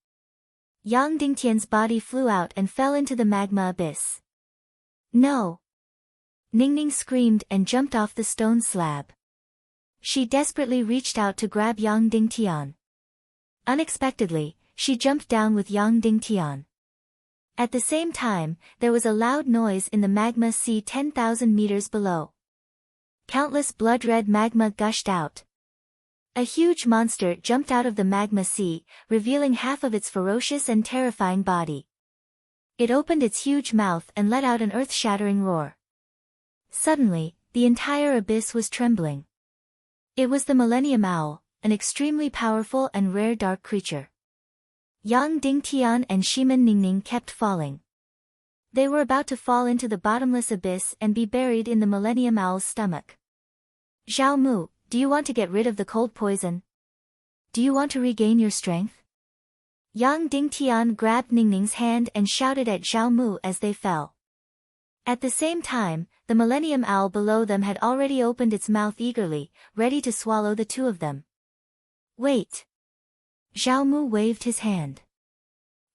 Yang Dingtian's body flew out and fell into the magma abyss. "No!" Ningning screamed and jumped off the stone slab. She desperately reached out to grab Yang Dingtian. Unexpectedly, she jumped down with Yang Dingtian. At the same time, there was a loud noise in the magma sea 10,000 meters below. Countless blood-red magma gushed out. A huge monster jumped out of the magma sea, revealing half of its ferocious and terrifying body. It opened its huge mouth and let out an earth-shattering roar. Suddenly, the entire abyss was trembling. It was the Millennium Owl, an extremely powerful and rare dark creature. Yang Dingtian and Shimen Ningning kept falling. They were about to fall into the bottomless abyss and be buried in the Millennium Owl's stomach. Zhao Mu, do you want to get rid of the cold poison? Do you want to regain your strength? Yang Dingtian grabbed Ningning's hand and shouted at Zhao Mu as they fell. At the same time, the Millennium Owl below them had already opened its mouth eagerly, ready to swallow the two of them. Wait! Zhao Mu waved his hand.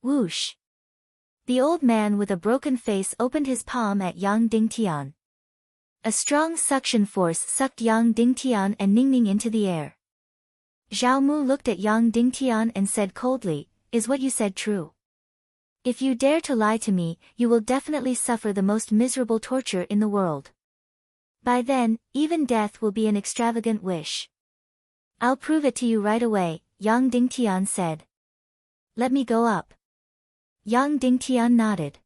Whoosh! The old man with a broken face opened his palm at Yang Dingtian. A strong suction force sucked Yang Dingtian and Ningning into the air. Zhao Mu looked at Yang Dingtian and said coldly, "Is what you said true? If you dare to lie to me, you will definitely suffer the most miserable torture in the world. By then, even death will be an extravagant wish." "I'll prove it to you right away," Yang Dingtian said. "Let me go up." Yang Dingtian nodded.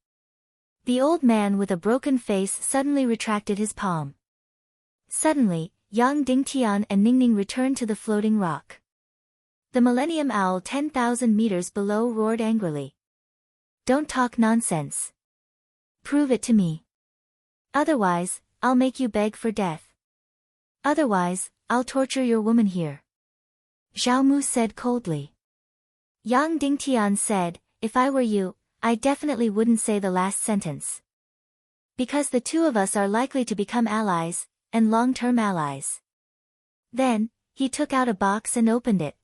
The old man with a broken face suddenly retracted his palm. Suddenly, Yang Dingtian and Ningning returned to the floating rock. The Millennium Owl 10,000 meters below roared angrily. "Don't talk nonsense. Prove it to me. Otherwise, I'll make you beg for death. Otherwise, I'll torture your woman here." Zhao Mu said coldly. Yang Dingtian said, "If I were you, I definitely wouldn't say the last sentence. Because the two of us are likely to become allies, and long-term allies." Then, he took out a box and opened it.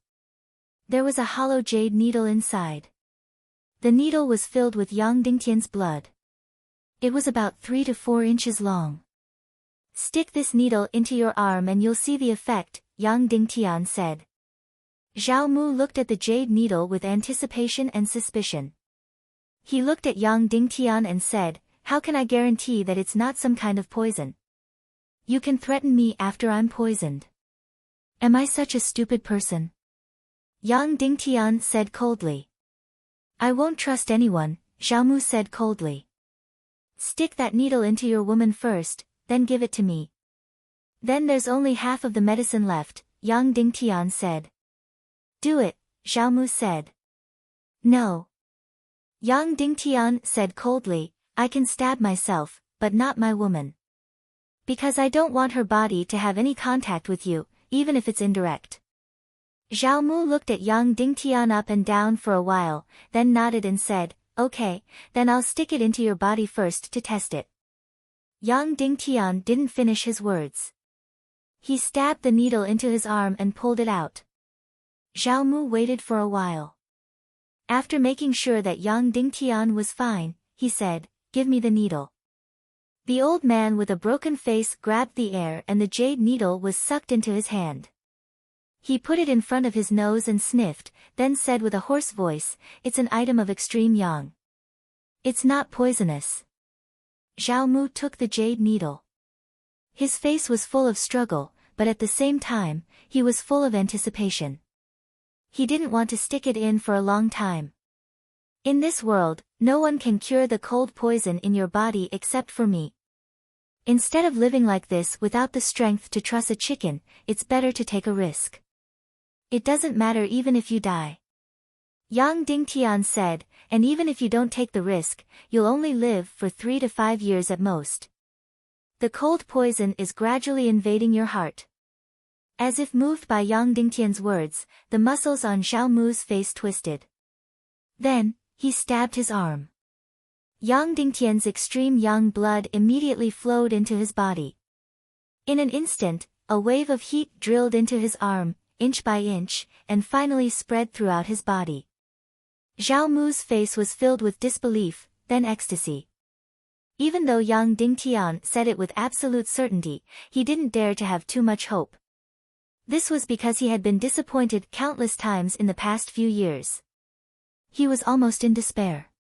There was a hollow jade needle inside. The needle was filled with Yang Dingtian's blood. It was about 3 to 4 inches long. "Stick this needle into your arm and you'll see the effect," Yang Dingtian said. Zhao Mu looked at the jade needle with anticipation and suspicion. He looked at Yang Dingtian and said, "How can I guarantee that it's not some kind of poison? You can threaten me after I'm poisoned. Am I such a stupid person?" Yang Dingtian said coldly. "I won't trust anyone," Zhao Mu said coldly. "Stick that needle into your woman first, then give it to me. Then there's only half of the medicine left," Yang Dingtian said. "Do it," Zhao Mu said. "No." Yang Dingtian said coldly, "I can stab myself, but not my woman. Because I don't want her body to have any contact with you, even if it's indirect." Zhao Mu looked at Yang Dingtian up and down for a while, then nodded and said, "Okay, then I'll stick it into your body first to test it." Yang Dingtian didn't finish his words. He stabbed the needle into his arm and pulled it out. Zhao Mu waited for a while. After making sure that Yang Dingtian was fine, he said, "Give me the needle." The old man with a broken face grabbed the air and the jade needle was sucked into his hand. He put it in front of his nose and sniffed, then said with a hoarse voice, "It's an item of extreme yang. It's not poisonous." Zhao Mu took the jade needle. His face was full of struggle, but at the same time, he was full of anticipation. He didn't want to stick it in for a long time. In this world, no one can cure the cold poison in your body except for me. Instead of living like this without the strength to truss a chicken, it's better to take a risk. It doesn't matter even if you die. Yang Dingtian said, "And even if you don't take the risk, you'll only live for 3 to 5 years at most. The cold poison is gradually invading your heart." As if moved by Yang Dingtian's words, the muscles on Zhao Mu's face twisted. Then, he stabbed his arm. Yang Dingtian's extreme yang blood immediately flowed into his body. In an instant, a wave of heat drilled into his arm, inch by inch, and finally spread throughout his body. Zhao Mu's face was filled with disbelief, then ecstasy. Even though Yang Dingtian said it with absolute certainty, he didn't dare to have too much hope. This was because he had been disappointed countless times in the past few years. He was almost in despair.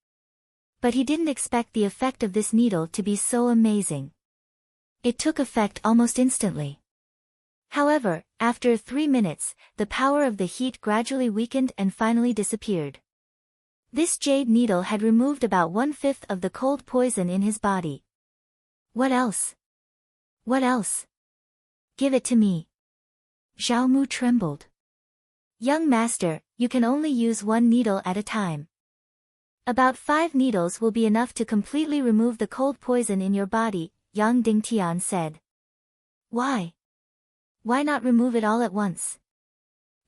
But he didn't expect the effect of this needle to be so amazing. It took effect almost instantly. However, after 3 minutes, the power of the heat gradually weakened and finally disappeared. This jade needle had removed about 1/5 of the cold poison in his body. What else? What else? Give it to me. Zhao Mu trembled. Young master, you can only use 1 needle at a time. About 5 needles will be enough to completely remove the cold poison in your body, Yang Dingtian said. Why? Why not remove it all at once?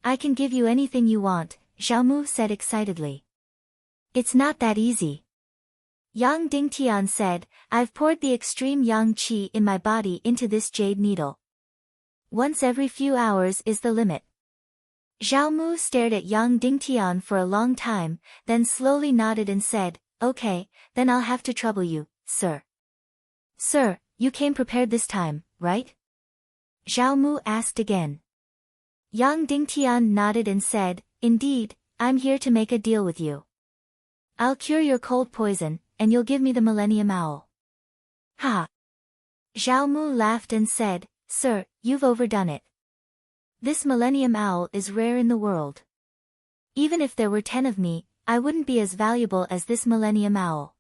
I can give you anything you want, Zhao Mu said excitedly. It's not that easy. Yang Dingtian said, I've poured the extreme yang qi in my body into this jade needle. Once every few hours is the limit. Zhao Mu stared at Yang Dingtian for a long time, then slowly nodded and said, Okay, then I'll have to trouble you, sir. Sir, you came prepared this time, right? Zhao Mu asked again. Yang Dingtian nodded and said, Indeed, I'm here to make a deal with you. I'll cure your cold poison, and you'll give me the Millennium Owl. Ha! Zhao Mu laughed and said, Sir, you've overdone it. This Millennium Owl is rare in the world. Even if there were 10 of me, I wouldn't be as valuable as this Millennium Owl.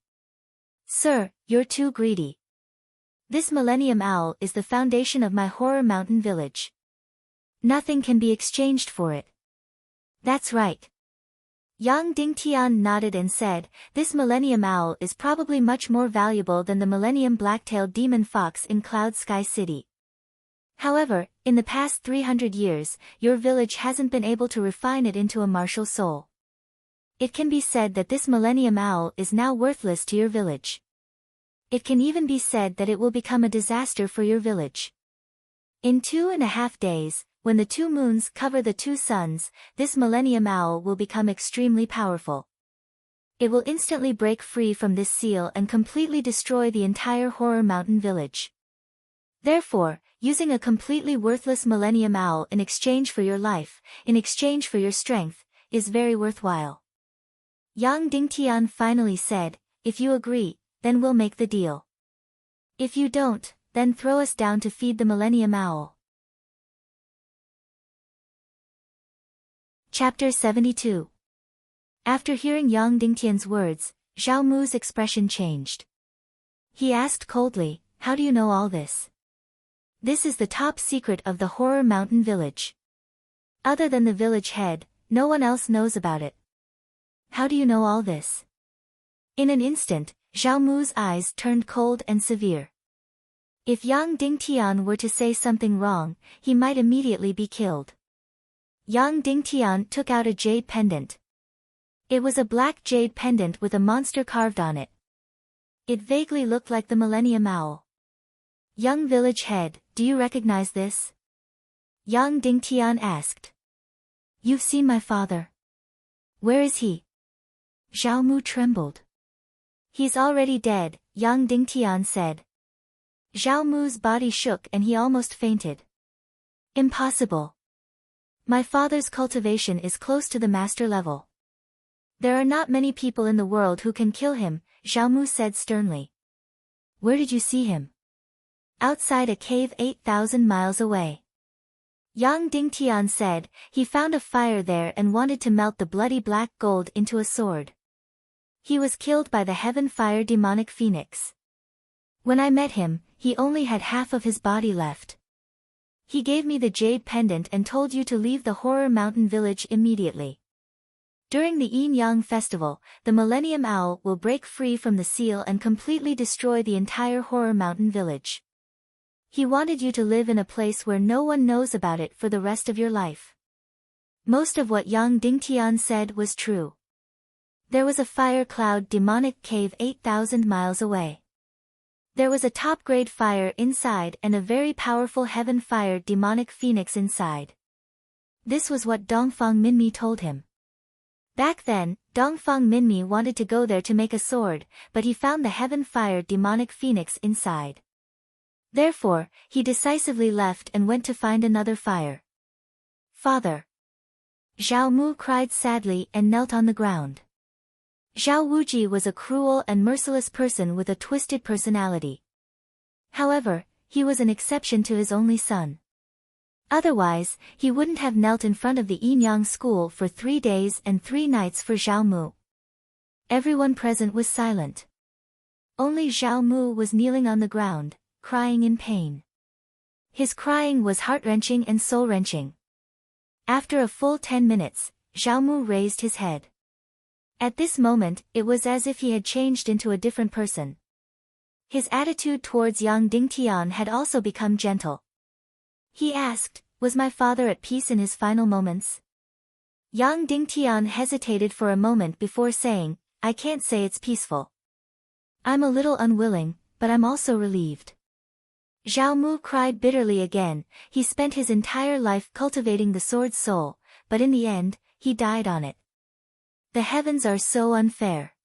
Sir, you're too greedy. This Millennium Owl is the foundation of my Horror Mountain village. Nothing can be exchanged for it. That's right. Yang Dingtian nodded and said, This Millennium Owl is probably much more valuable than the Millennium Black-tailed Demon Fox in Cloud Sky City. However, in the past 300 years, your village hasn't been able to refine it into a martial soul. It can be said that this Millennium Owl is now worthless to your village. It can even be said that it will become a disaster for your village. In 2.5 days, when the 2 moons cover the 2 suns, this Millennium Owl will become extremely powerful. It will instantly break free from this seal and completely destroy the entire Horror Mountain village. Therefore, using a completely worthless Millennium Owl in exchange for your life, in exchange for your strength, is very worthwhile. Yang Dingtian finally said, If you agree, then we'll make the deal. If you don't, then throw us down to feed the Millennium Owl. Chapter 72. After hearing Yang Dingtian's words, Zhao Mu's expression changed. He asked coldly, How do you know all this? This is the top secret of the Horror Mountain village. Other than the village head, no one else knows about it. How do you know all this? In an instant, Zhao Mu's eyes turned cold and severe. If Yang Dingtian were to say something wrong, he might immediately be killed. Yang Dingtian took out a jade pendant. It was a black jade pendant with a monster carved on it. It vaguely looked like the Millennium Owl. Young village head, do you recognize this? Yang Dingtian asked. You've seen my father. Where is he? Zhao Mu trembled. He's already dead, Yang Dingtian said. Zhao Mu's body shook and he almost fainted. Impossible. My father's cultivation is close to the master level. There are not many people in the world who can kill him, Zhao Mu said sternly. Where did you see him? Outside a cave 8,000 miles away. Yang Dingtian said, he found a fire there and wanted to melt the bloody black gold into a sword. He was killed by the heaven fire demonic phoenix. When I met him, he only had half of his body left. He gave me the jade pendant and told you to leave the Horror Mountain village immediately. During the Yin Yang festival, the Millennium Owl will break free from the seal and completely destroy the entire Horror Mountain village. He wanted you to live in a place where no one knows about it for the rest of your life. Most of what Yang Dingtian said was true. There was a fire cloud demonic cave 8,000 miles away. There was a top-grade fire inside and a very powerful heaven fire demonic phoenix inside. This was what Dongfang Minmi told him. Back then, Dongfang Minmi wanted to go there to make a sword, but he found the heaven fire demonic phoenix inside. Therefore, he decisively left and went to find another fire. Father! Zhao Mu cried sadly and knelt on the ground. Zhao Wuji was a cruel and merciless person with a twisted personality. However, he was an exception to his only son. Otherwise, he wouldn't have knelt in front of the Yinyang school for 3 days and 3 nights for Zhao Mu. Everyone present was silent. Only Zhao Mu was kneeling on the ground, crying in pain. His crying was heart-wrenching and soul-wrenching. After a full 10 minutes, Zhao Mu raised his head. At this moment, it was as if he had changed into a different person. His attitude towards young Ding Tian had also become gentle. He asked, "Was my father at peace in his final moments?" Young Ding Tian hesitated for a moment before saying, "I can't say it's peaceful. I'm a little unwilling, but I'm also relieved." Zhao Mu cried bitterly again. He spent his entire life cultivating the sword's soul, but in the end, he died on it. The heavens are so unfair.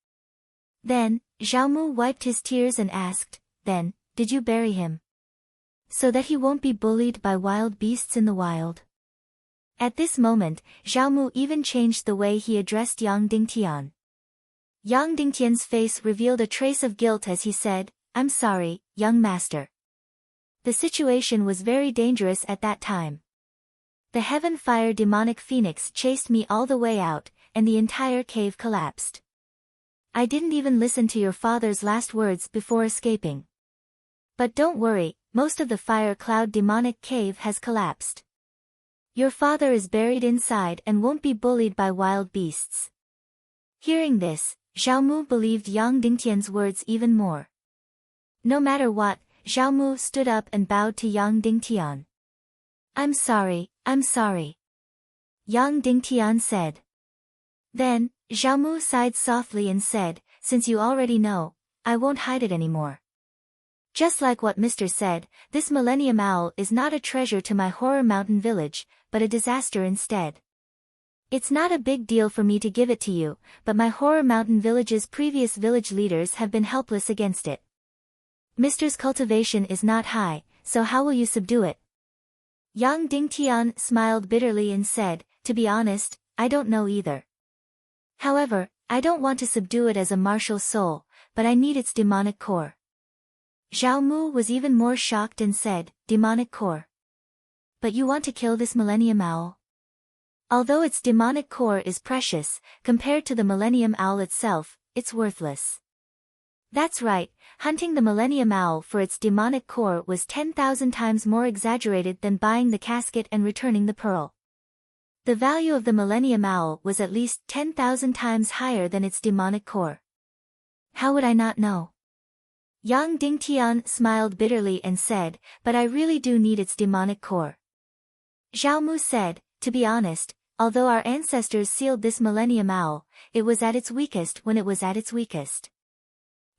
Then, Zhao Mu wiped his tears and asked, "Then, did you bury him? So that he won't be bullied by wild beasts in the wild?" At this moment, Zhao Mu even changed the way he addressed Yang Dingtian. Yang Dingtian's face revealed a trace of guilt as he said, "I'm sorry, young master. The situation was very dangerous at that time. The heaven fire demonic phoenix chased me all the way out, and the entire cave collapsed. I didn't even listen to your father's last words before escaping. But don't worry, most of the fire cloud demonic cave has collapsed. Your father is buried inside and won't be bullied by wild beasts." Hearing this, Zhao Mu believed Yang Dingtian's words even more. No matter what, Zhao Mu stood up and bowed to Yang Dingtian. I'm sorry. Yang Dingtian said. Then, Zhao Mu sighed softly and said, "Since you already know, I won't hide it anymore. Just like what Mr. said, this Millennium Owl is not a treasure to my Horror Mountain village, but a disaster instead. It's not a big deal for me to give it to you, but my Horror Mountain village's previous village leaders have been helpless against it. Mr.'s cultivation is not high, so how will you subdue it?" Yang Dingtian smiled bitterly and said, "To be honest, I don't know either. However, I don't want to subdue it as a martial soul, but I need its demonic core." Zhao Mu was even more shocked and said, "Demonic core? But you want to kill this Millennium Owl?" Although its demonic core is precious, compared to the Millennium Owl itself, it's worthless. That's right, hunting the Millennium Owl for its demonic core was 10,000 times more exaggerated than buying the casket and returning the pearl. The value of the Millennium Owl was at least 10,000 times higher than its demonic core. How would I not know? Yang Dingtian smiled bitterly and said, "But I really do need its demonic core." Zhao Mu said, "To be honest, although our ancestors sealed this Millennium Owl, it was at its weakest when it was at its weakest.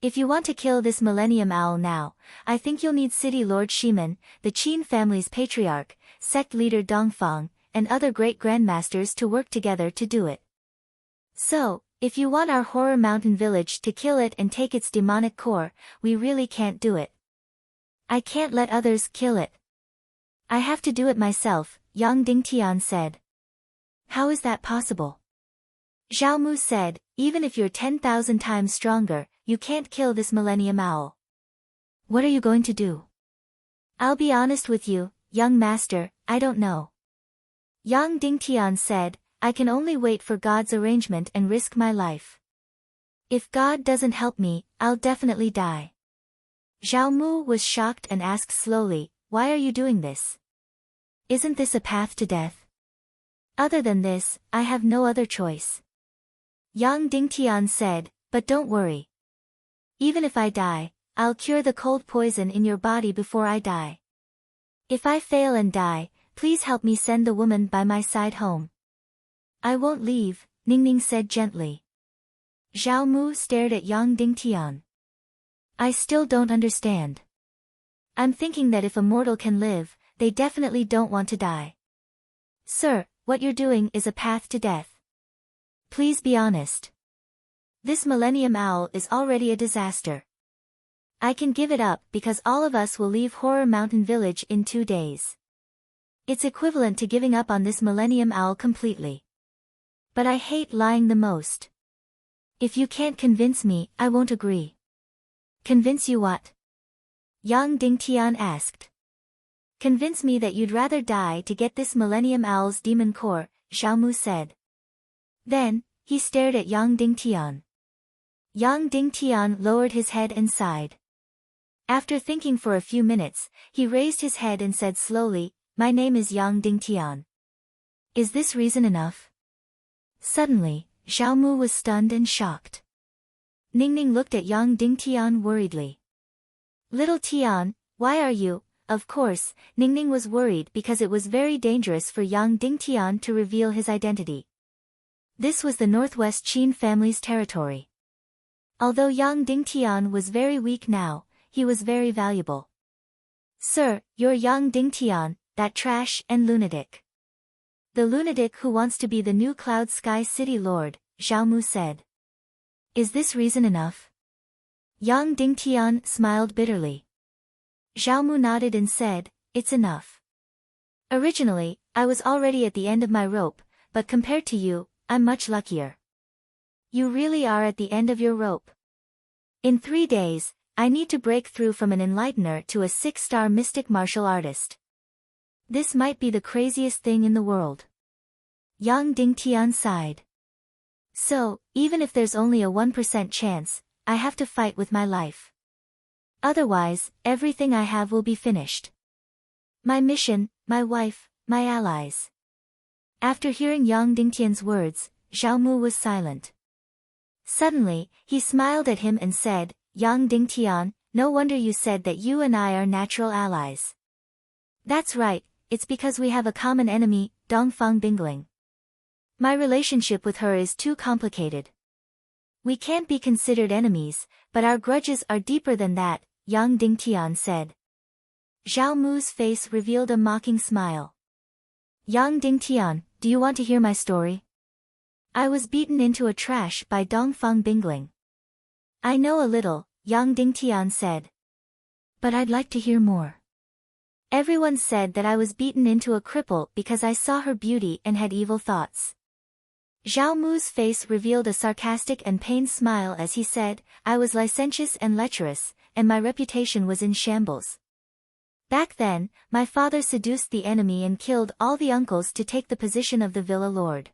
If you want to kill this Millennium Owl now, I think you'll need City Lord Shimen, the Qin family's patriarch, sect leader Dongfang, and other great grandmasters to work together to do it. So, if you want our Horror Mountain village to kill it and take its demonic core, we really can't do it. I can't let others kill it. I have to do it myself," Yang Dingtian said. "How is that possible?" Zhao Mu said, "Even if you're 10,000 times stronger, you can't kill this Millennium Owl. What are you going to do?" "I'll be honest with you, young master, I don't know." Yang Dingtian said, "I can only wait for God's arrangement and risk my life. If God doesn't help me, I'll definitely die." Zhao Mu was shocked and asked slowly, "Why are you doing this? Isn't this a path to death?" "Other than this, I have no other choice." Yang Dingtian said, "But don't worry. Even if I die, I'll cure the cold poison in your body before I die. If I fail and die, please help me send the woman by my side home." "I won't leave," Ningning said gently. Zhao Mu stared at Yang Dingtian. "I still don't understand. I'm thinking that if a mortal can live, they definitely don't want to die. Sir, what you're doing is a path to death. Please be honest. This Millennium Owl is already a disaster. I can give it up because all of us will leave Horror Mountain Village in 2 days. It's equivalent to giving up on this Millennium Owl completely. But I hate lying the most. If you can't convince me, I won't agree. Convince you what? Yang Dingtian asked. Convince me that you'd rather die to get this Millennium Owl's demon core, Xiaomu said. Then, he stared at Yang Dingtian. Yang Dingtian lowered his head and sighed. After thinking for a few minutes, he raised his head and said slowly, My name is Yang Dingtian. Is this reason enough? Suddenly, Xiaomu was stunned and shocked. Ningning looked at Yang Dingtian worriedly. Little Tian, why are you? Of course, Ningning was worried because it was very dangerous for Yang Dingtian to reveal his identity. This was the Northwest Qin family's territory. Although Yang Dingtian was very weak now, he was very valuable. Sir, you're Yang Dingtian, that trash and lunatic. The lunatic who wants to be the new Cloud Sky City Lord, Xiaomu said. Is this reason enough? Yang Dingtian smiled bitterly. Xiaomu nodded and said, It's enough. Originally, I was already at the end of my rope, but compared to you, I'm much luckier. You really are at the end of your rope. In 3 days, I need to break through from an enlightener to a 6-star mystic martial artist. This might be the craziest thing in the world. Yang Dingtian sighed. So, even if there's only a 1% chance, I have to fight with my life. Otherwise, everything I have will be finished. My mission, my wife, my allies. After hearing Yang Dingtian's words, Xiaomu was silent. Suddenly, he smiled at him and said, Yang Dingtian, no wonder you said that you and I are natural allies. That's right, it's because we have a common enemy, Dongfang Bingling. My relationship with her is too complicated. We can't be considered enemies, but our grudges are deeper than that, Yang Dingtian said. Zhao Mu's face revealed a mocking smile. Yang Dingtian, do you want to hear my story? I was beaten into a trash by Dongfang Bingling. I know a little, Yang Dingtian said. But I'd like to hear more. Everyone said that I was beaten into a cripple because I saw her beauty and had evil thoughts. Zhao Mu's face revealed a sarcastic and pained smile as he said, I was licentious and lecherous, and my reputation was in shambles. Back then, my father seduced the enemy and killed all the uncles to take the position of the Villa Lord.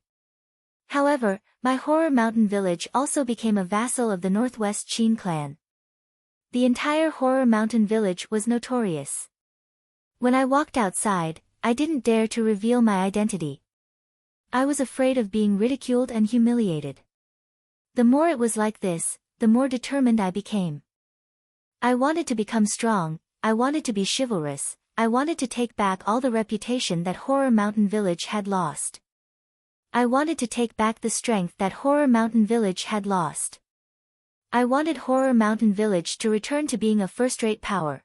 However, my Horror Mountain village also became a vassal of the Northwest Qin clan. The entire Horror Mountain village was notorious. When I walked outside, I didn't dare to reveal my identity. I was afraid of being ridiculed and humiliated. The more it was like this, the more determined I became. I wanted to become strong, I wanted to be chivalrous, I wanted to take back all the reputation that Horror Mountain Village had lost. I wanted to take back the strength that Horror Mountain Village had lost. I wanted Horror Mountain Village to return to being a first-rate power.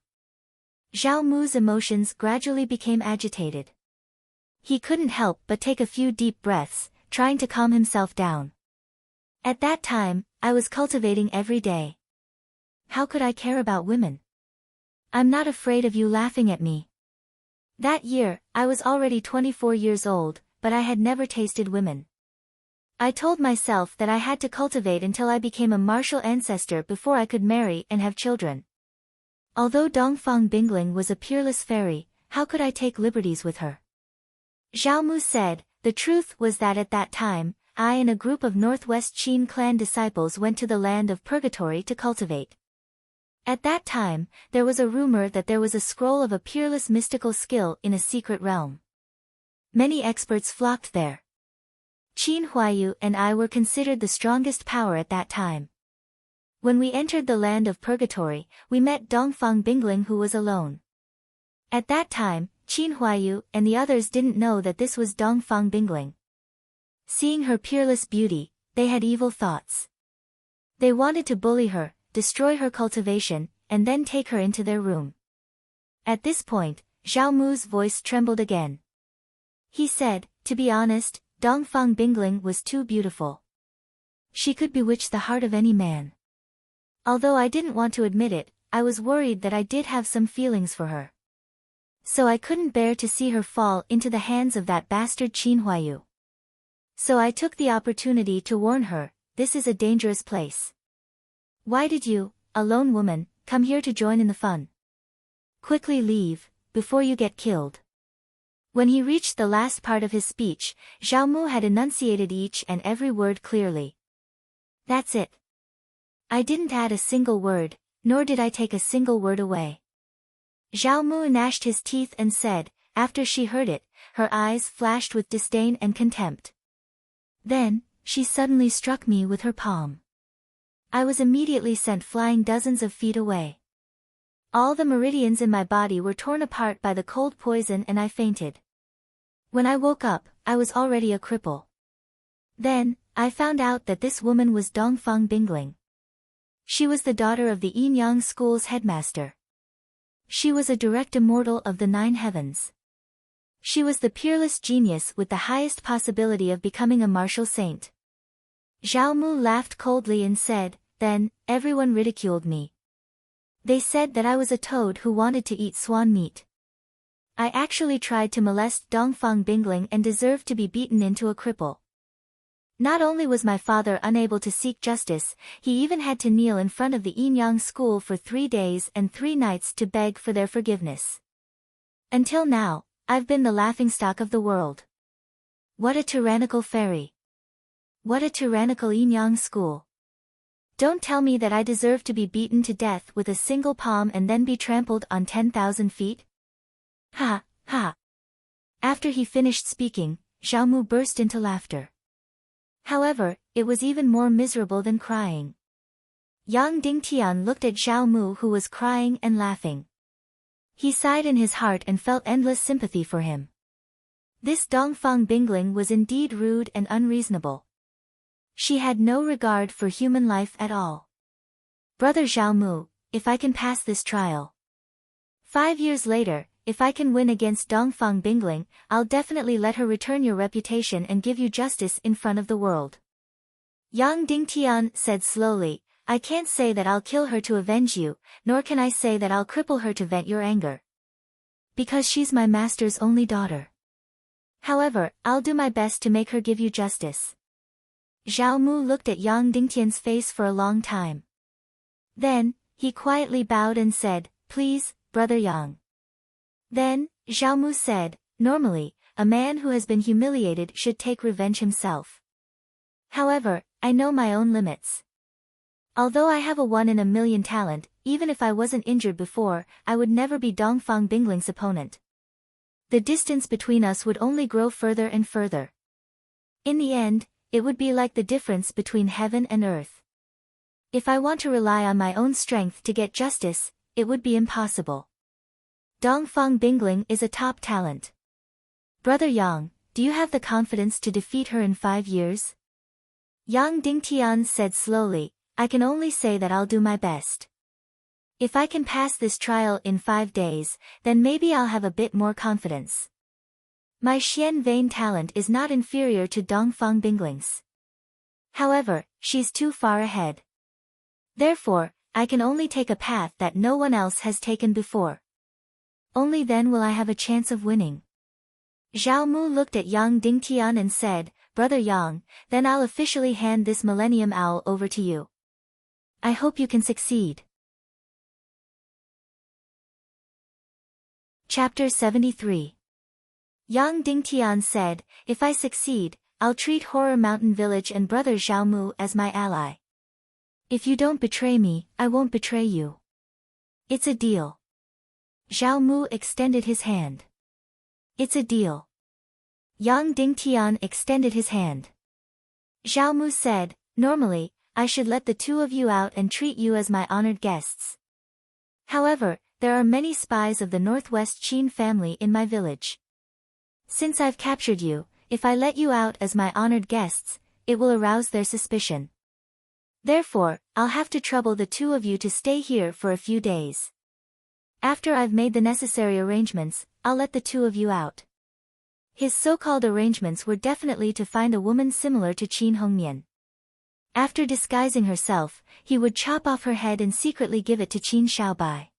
Zhao Mu's emotions gradually became agitated. He couldn't help but take a few deep breaths, trying to calm himself down. At that time, I was cultivating every day. How could I care about women? I'm not afraid of you laughing at me. That year, I was already 24 years old, but I had never tasted women. I told myself that I had to cultivate until I became a martial ancestor before I could marry and have children. Although Dongfang Bingling was a peerless fairy, how could I take liberties with her? Zhao Mu said, the truth was that at that time, I and a group of Northwest Qin clan disciples went to the land of Purgatory to cultivate. At that time, there was a rumor that there was a scroll of a peerless mystical skill in a secret realm. Many experts flocked there. Qin Huayu and I were considered the strongest power at that time. When we entered the land of Purgatory, we met Dongfang Bingling who was alone. At that time, Qin Huayu and the others didn't know that this was Dongfang Bingling. Seeing her peerless beauty, they had evil thoughts. They wanted to bully her, destroy her cultivation, and then take her into their room. At this point, Zhao Mu's voice trembled again. He said, to be honest, Dongfang Bingling was too beautiful. She could bewitch the heart of any man. Although I didn't want to admit it, I was worried that I did have some feelings for her. So I couldn't bear to see her fall into the hands of that bastard Qin Huayu. So I took the opportunity to warn her, this is a dangerous place. Why did you, a lone woman, come here to join in the fun? Quickly leave, before you get killed. When he reached the last part of his speech, Zhao Mu had enunciated each and every word clearly. That's it. I didn't add a single word, nor did I take a single word away. Zhao Mu gnashed his teeth and said, after she heard it, her eyes flashed with disdain and contempt. Then, she suddenly struck me with her palm. I was immediately sent flying dozens of feet away. All the meridians in my body were torn apart by the cold poison and I fainted. When I woke up, I was already a cripple. Then, I found out that this woman was Dongfang Bingling. She was the daughter of the Yinyang school's headmaster. She was a direct immortal of the 9 heavens. She was the peerless genius with the highest possibility of becoming a martial saint. Zhao Mu laughed coldly and said, then, everyone ridiculed me. They said that I was a toad who wanted to eat swan meat. I actually tried to molest Dongfang Bingling and deserved to be beaten into a cripple. Not only was my father unable to seek justice, he even had to kneel in front of the Yinyang school for 3 days and 3 nights to beg for their forgiveness. Until now, I've been the laughingstock of the world. What a tyrannical fairy. What a tyrannical Yinyang school. Don't tell me that I deserve to be beaten to death with a single palm and then be trampled on 10,000 feet? Ha, ha. After he finished speaking, Zhao Mu burst into laughter. However, it was even more miserable than crying. Yang Dingtian looked at Zhao Mu who was crying and laughing. He sighed in his heart and felt endless sympathy for him. This Dongfang Bingling was indeed rude and unreasonable. She had no regard for human life at all. Brother Zhao Mu, if I can pass this trial. 5 years later, if I can win against Dongfang Bingling, I'll definitely let her return your reputation and give you justice in front of the world. Yang Dingtian said slowly, I can't say that I'll kill her to avenge you, nor can I say that I'll cripple her to vent your anger. Because she's my master's only daughter. However, I'll do my best to make her give you justice. Zhao Mu looked at Yang Dingtian's face for a long time. Then, he quietly bowed and said, please, Brother Yang. Then, Zhao Mu said, normally, a man who has been humiliated should take revenge himself. However, I know my own limits. Although I have a 1 in a million talent, even if I wasn't injured before, I would never be Dongfang Bingling's opponent. The distance between us would only grow further and further. In the end, it would be like the difference between heaven and earth. If I want to rely on my own strength to get justice, it would be impossible. Dongfang Bingling is a top talent. Brother Yang, do you have the confidence to defeat her in 5 years? Yang Dingtian said slowly, I can only say that I'll do my best. If I can pass this trial in 5 days, then maybe I'll have a bit more confidence. My Xian Vein talent is not inferior to Dongfang Bingling's. However, she's too far ahead. Therefore, I can only take a path that no one else has taken before. Only then will I have a chance of winning. Zhao Mu looked at Yang Dingtian and said, Brother Yang, then I'll officially hand this Millennium Owl over to you. I hope you can succeed. Chapter 73. Yang Dingtian said, if I succeed, I'll treat Horror Mountain Village and Brother Zhao Mu as my ally. If you don't betray me, I won't betray you. It's a deal. Zhao Mu extended his hand. It's a deal. Yang Dingtian extended his hand. Zhao Mu said, normally, I should let the 2 of you out and treat you as my honored guests. However, there are many spies of the Northwest Qin family in my village. Since I've captured you, if I let you out as my honored guests, it will arouse their suspicion. Therefore, I'll have to trouble the 2 of you to stay here for a few days. After I've made the necessary arrangements, I'll let the 2 of you out. His so-called arrangements were definitely to find a woman similar to Qin Hongmian. After disguising herself, he would chop off her head and secretly give it to Qin Xiaobai.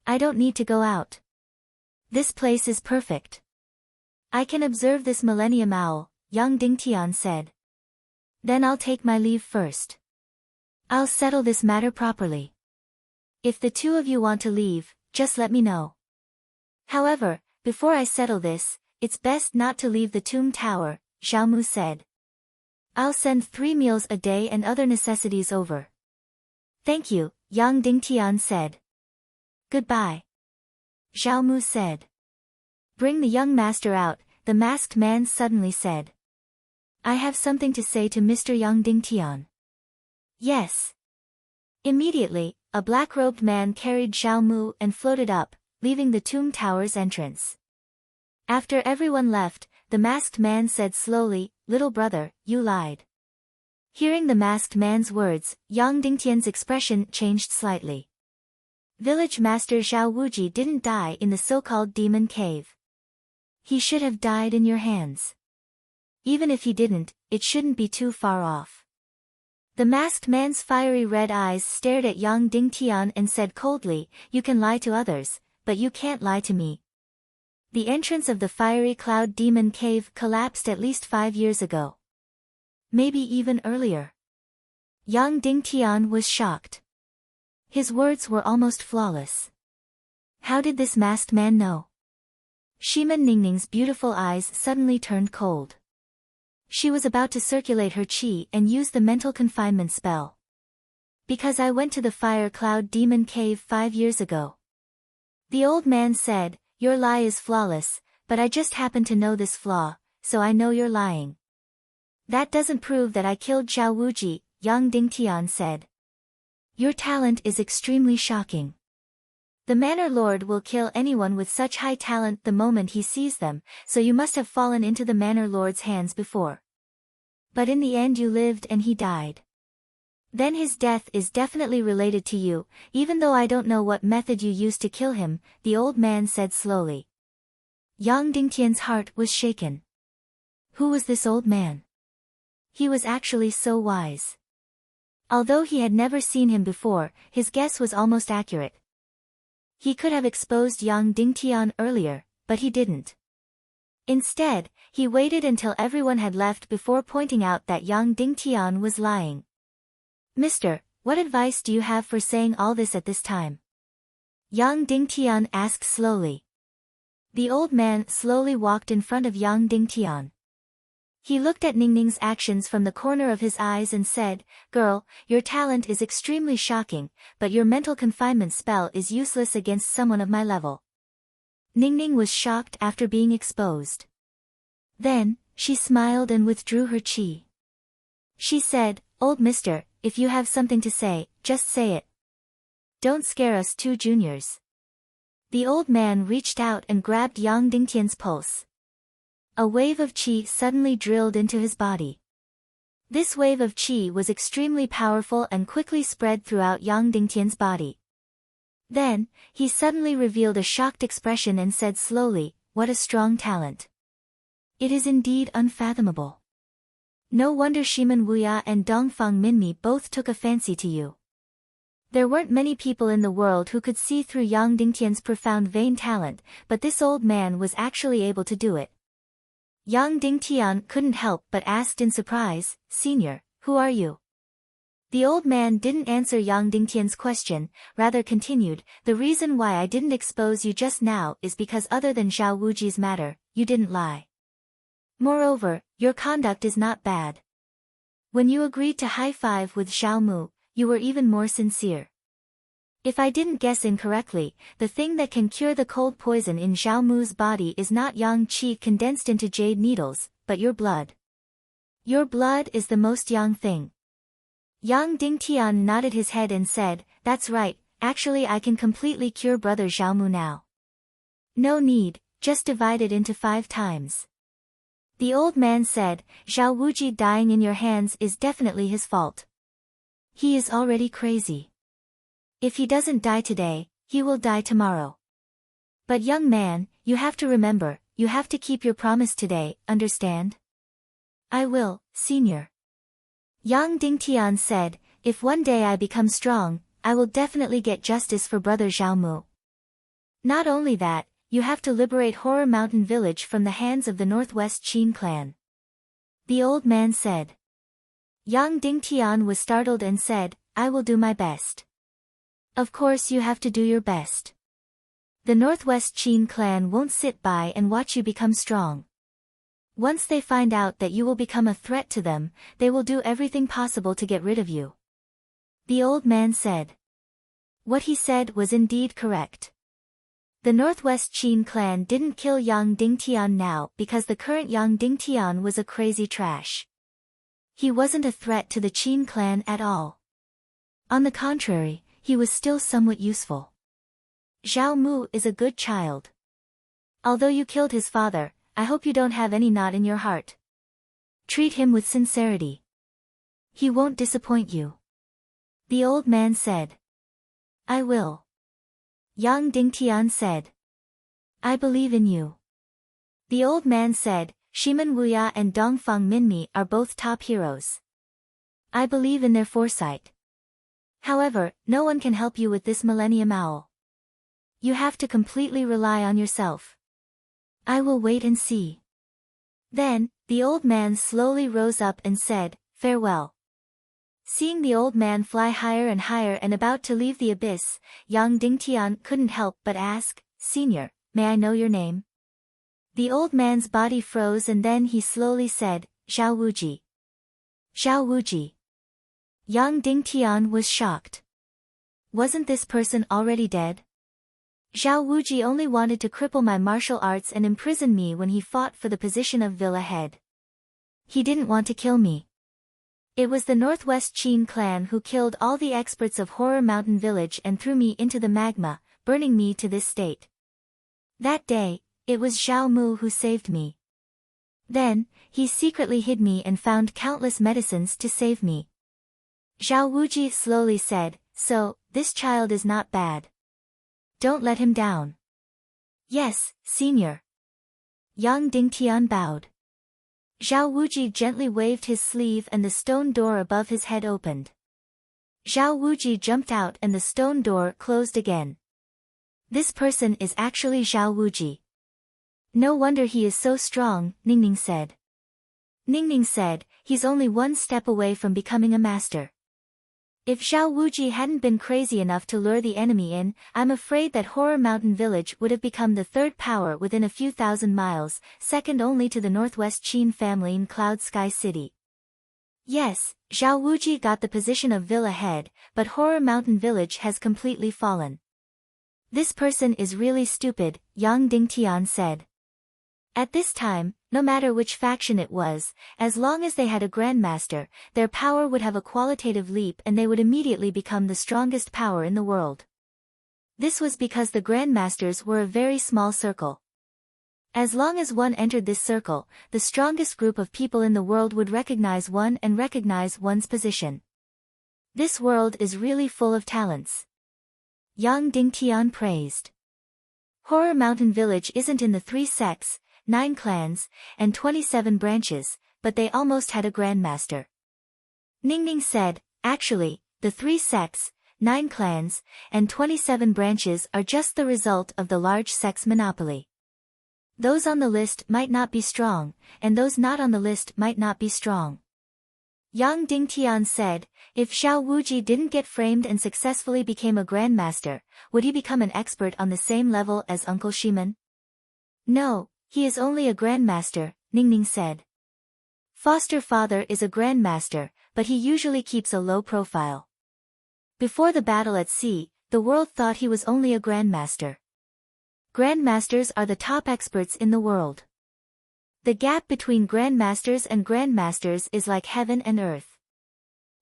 I don't need to go out. This place is perfect. I can observe this Millennium Owl, Yang Dingtian said. Then I'll take my leave first. I'll settle this matter properly. If the two of you want to leave, just let me know. However, before I settle this, it's best not to leave the tomb tower, Zhao Mu said. I'll send 3 meals a day and other necessities over. Thank you, Yang Dingtian said. Goodbye. Zhao Mu said. Bring the young master out, the masked man suddenly said. I have something to say to Mr. Yang Dingtian. Yes. Immediately, a black-robed man carried Zhao Mu and floated up, leaving the tomb tower's entrance. After everyone left, the masked man said slowly, Little brother, you lied. Hearing the masked man's words, Yang Dingtian's expression changed slightly. Village master Zhao Wuji didn't die in the so-called demon cave. He should have died in your hands. Even if he didn't, it shouldn't be too far off. The masked man's fiery red eyes stared at Yang Dingtian and said coldly, You can lie to others, but you can't lie to me. The entrance of the fiery cloud demon cave collapsed at least 5 years ago. Maybe even earlier. Yang Dingtian was shocked. His words were almost flawless. How did this masked man know? Shiman Ningning's beautiful eyes suddenly turned cold. She was about to circulate her qi and use the mental confinement spell. Because I went to the fire cloud demon cave 5 years ago. The old man said, Your lie is flawless, but I just happen to know this flaw, so I know you're lying. That doesn't prove that I killed Zhao Wuji, Yang Dingtian said. Your talent is extremely shocking. The Manor Lord will kill anyone with such high talent the moment he sees them, so you must have fallen into the Manor Lord's hands before. But in the end you lived and he died. Then his death is definitely related to you, even though I don't know what method you used to kill him, the old man said slowly. Yang Dingtian's heart was shaken. Who was this old man? He was actually so wise. Although he had never seen him before, his guess was almost accurate. He could have exposed Yang Dingtian earlier, but he didn't. Instead, he waited until everyone had left before pointing out that Yang Dingtian was lying. Mister, what advice do you have for saying all this at this time? Yang Dingtian asked slowly. The old man slowly walked in front of Yang Dingtian. He looked at Ningning's actions from the corner of his eyes and said, Girl, your talent is extremely shocking, but your mental confinement spell is useless against someone of my level. Ningning was shocked after being exposed. Then, she smiled and withdrew her qi. She said, Old mister, if you have something to say, just say it. Don't scare us two juniors. The old man reached out and grabbed Yang Dingtian's pulse. A wave of qi suddenly drilled into his body. This wave of qi was extremely powerful and quickly spread throughout Yang Dingtian's body. Then, he suddenly revealed a shocked expression and said slowly, What a strong talent. It is indeed unfathomable. No wonder Shiman Wuya and Dongfang Minmi both took a fancy to you. There weren't many people in the world who could see through Yang Dingtian's profound vain talent, but this old man was actually able to do it. Yang Dingtian couldn't help but asked in surprise, Senior, who are you? The old man didn't answer Yang Dingtian's question, rather continued, The reason why I didn't expose you just now is because other than Zhao Wuji's matter, you didn't lie. Moreover, your conduct is not bad. When you agreed to high-five with Zhao Mu, you were even more sincere. If I didn't guess incorrectly, the thing that can cure the cold poison in Zhao Mu's body is not yang qi condensed into jade needles, but your blood. Your blood is the most yang thing. Yang Dingtian nodded his head and said, That's right, actually I can completely cure brother Zhao Mu now. No need, just divide it into 5 times. The old man said, Zhao Wuji dying in your hands is definitely his fault. He is already crazy. If he doesn't die today, he will die tomorrow. But young man, you have to remember, you have to keep your promise today, understand? I will, senior. Yang Dingtian said, If one day I become strong, I will definitely get justice for brother Zhao Mu. Not only that, you have to liberate Horror Mountain Village from the hands of the Northwest Qin clan. The old man said. Yang Dingtian was startled and said, I will do my best. Of course you have to do your best. The Northwest Qin clan won't sit by and watch you become strong. Once they find out that you will become a threat to them, they will do everything possible to get rid of you. The old man said. What he said was indeed correct. The Northwest Qin clan didn't kill Yang Dingtian now because the current Yang Dingtian was a crazy trash. He wasn't a threat to the Qin clan at all. On the contrary, he was still somewhat useful. Zhao Mu is a good child. Although you killed his father, I hope you don't have any knot in your heart. Treat him with sincerity. He won't disappoint you. The old man said. I will. Yang Dingtian said. I believe in you. The old man said, Shiman Wuya and Dongfang Minmi are both top heroes. I believe in their foresight. However, no one can help you with this Millennium Owl. You have to completely rely on yourself. I will wait and see. Then, the old man slowly rose up and said, Farewell. Seeing the old man fly higher and higher and about to leave the abyss, Yang Dingtian couldn't help but ask, Senior, may I know your name? The old man's body froze and then he slowly said, Zhao Wuji. Zhao Wuji. Yang Dingtian was shocked. Wasn't this person already dead? Zhao Wuji only wanted to cripple my martial arts and imprison me when he fought for the position of villa head. He didn't want to kill me. It was the Northwest Qin clan who killed all the experts of Horror Mountain Village and threw me into the magma, burning me to this state. That day, it was Zhao Mu who saved me. Then, he secretly hid me and found countless medicines to save me. Zhao Wuji slowly said, So, this child is not bad. Don't let him down. Yes, Senior. Yang Dingtian bowed. Zhao Wuji gently waved his sleeve and the stone door above his head opened. Zhao Wuji jumped out and the stone door closed again. This person is actually Zhao Wuji. No wonder he is so strong, Ningning said. Ningning said, he's only one step away from becoming a master. If Zhao Wuji hadn't been crazy enough to lure the enemy in, I'm afraid that Horror Mountain Village would have become the third power within a few thousand miles, second only to the Northwest Qin family in Cloud Sky City. Yes, Zhao Wuji got the position of villa head, but Horror Mountain Village has completely fallen. This person is really stupid, Yang Dingtian said. At this time, no matter which faction it was, as long as they had a grandmaster, their power would have a qualitative leap and they would immediately become the strongest power in the world. This was because the grandmasters were a very small circle. As long as one entered this circle, the strongest group of people in the world would recognize one and recognize one's position. This world is really full of talents. Yang Dingtian praised. Horror Mountain Village isn't in the 3 sects, 9 clans, and 27 branches, but they almost had a grandmaster. Ningning said, actually, the 3 sects, 9 clans, and 27 branches are just the result of the large sects monopoly. Those on the list might not be strong, and those not on the list might not be strong. Yang Dingtian said, if Zhao Wuji didn't get framed and successfully became a grandmaster, would he become an expert on the same level as Uncle Shiman? No. He is only a grandmaster, Ningning said. Foster father is a grandmaster, but he usually keeps a low profile. Before the battle at sea, the world thought he was only a grandmaster. Grandmasters are the top experts in the world. The gap between grandmasters and grandmasters is like heaven and earth.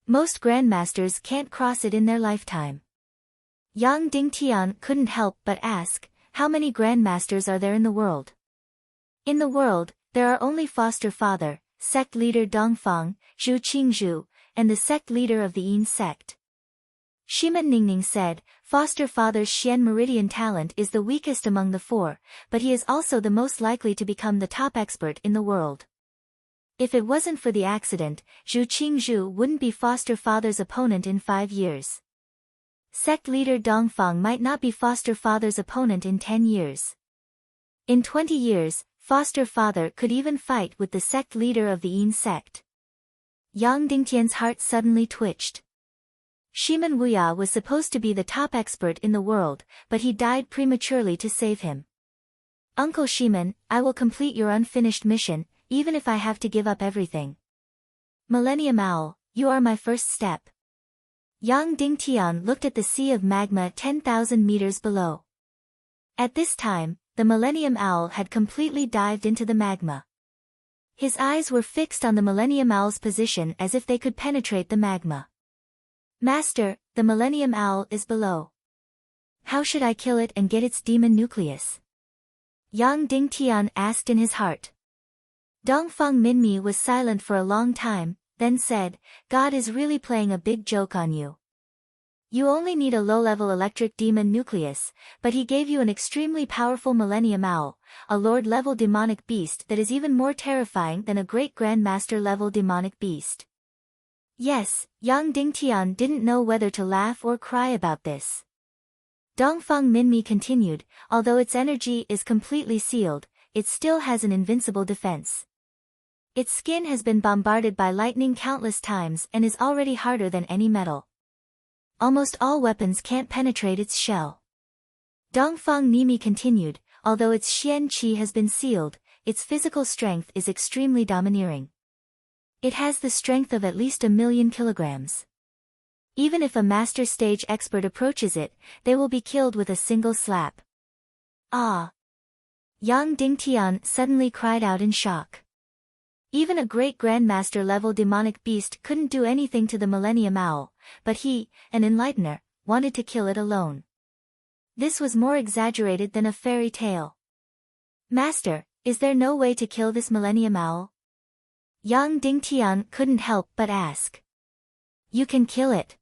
Most grandmasters can't cross it in their lifetime. Yang Dingtian couldn't help but ask, how many grandmasters are there in the world? In the world, there are only foster father, sect leader Dongfang, Zhu Qingzhu, and the sect leader of the Yin sect. Shiman Ningning said, foster father's Xian meridian talent is the weakest among the 4, but he is also the most likely to become the top expert in the world. If it wasn't for the accident, Zhu Qingzhu wouldn't be foster father's opponent in 5 years. Sect leader Dongfang might not be foster father's opponent in 10 years. In 20 years, foster father could even fight with the sect leader of the Yin sect. Yang Dingtian's heart suddenly twitched. Shiman Wuya was supposed to be the top expert in the world, but he died prematurely to save him. Uncle Shiman, I will complete your unfinished mission, even if I have to give up everything. Millennium Owl, you are my first step. Yang Dingtian looked at the sea of magma 10,000 meters below. At this time, the Millennium Owl had completely dived into the magma. His eyes were fixed on the Millennium Owl's position as if they could penetrate the magma. Master, the Millennium Owl is below. How should I kill it and get its demon nucleus? Yang Dingtian asked in his heart. Dongfang Minmi was silent for a long time, then said, God is really playing a big joke on you. You only need a low-level electric demon nucleus, but he gave you an extremely powerful Millennium Owl, a Lord-level demonic beast that is even more terrifying than a Great Grandmaster-level demonic beast. Yes, Yang Dingtian didn't know whether to laugh or cry about this. Dongfang Minmi continued, although its energy is completely sealed, it still has an invincible defense. Its skin has been bombarded by lightning countless times and is already harder than any metal. Almost all weapons can't penetrate its shell. Dongfang Minmi continued, although its Xian Qi has been sealed, its physical strength is extremely domineering. It has the strength of at least 1,000,000 kilograms. Even if a master stage expert approaches it, they will be killed with a single slap. Ah! Yang Dingtian suddenly cried out in shock. Even a great grandmaster-level demonic beast couldn't do anything to the Millennium Owl, but he, an enlightener, wanted to kill it alone. This was more exaggerated than a fairy tale. Master, is there no way to kill this Millennium Owl? Yang Dingtian couldn't help but ask. You can kill it.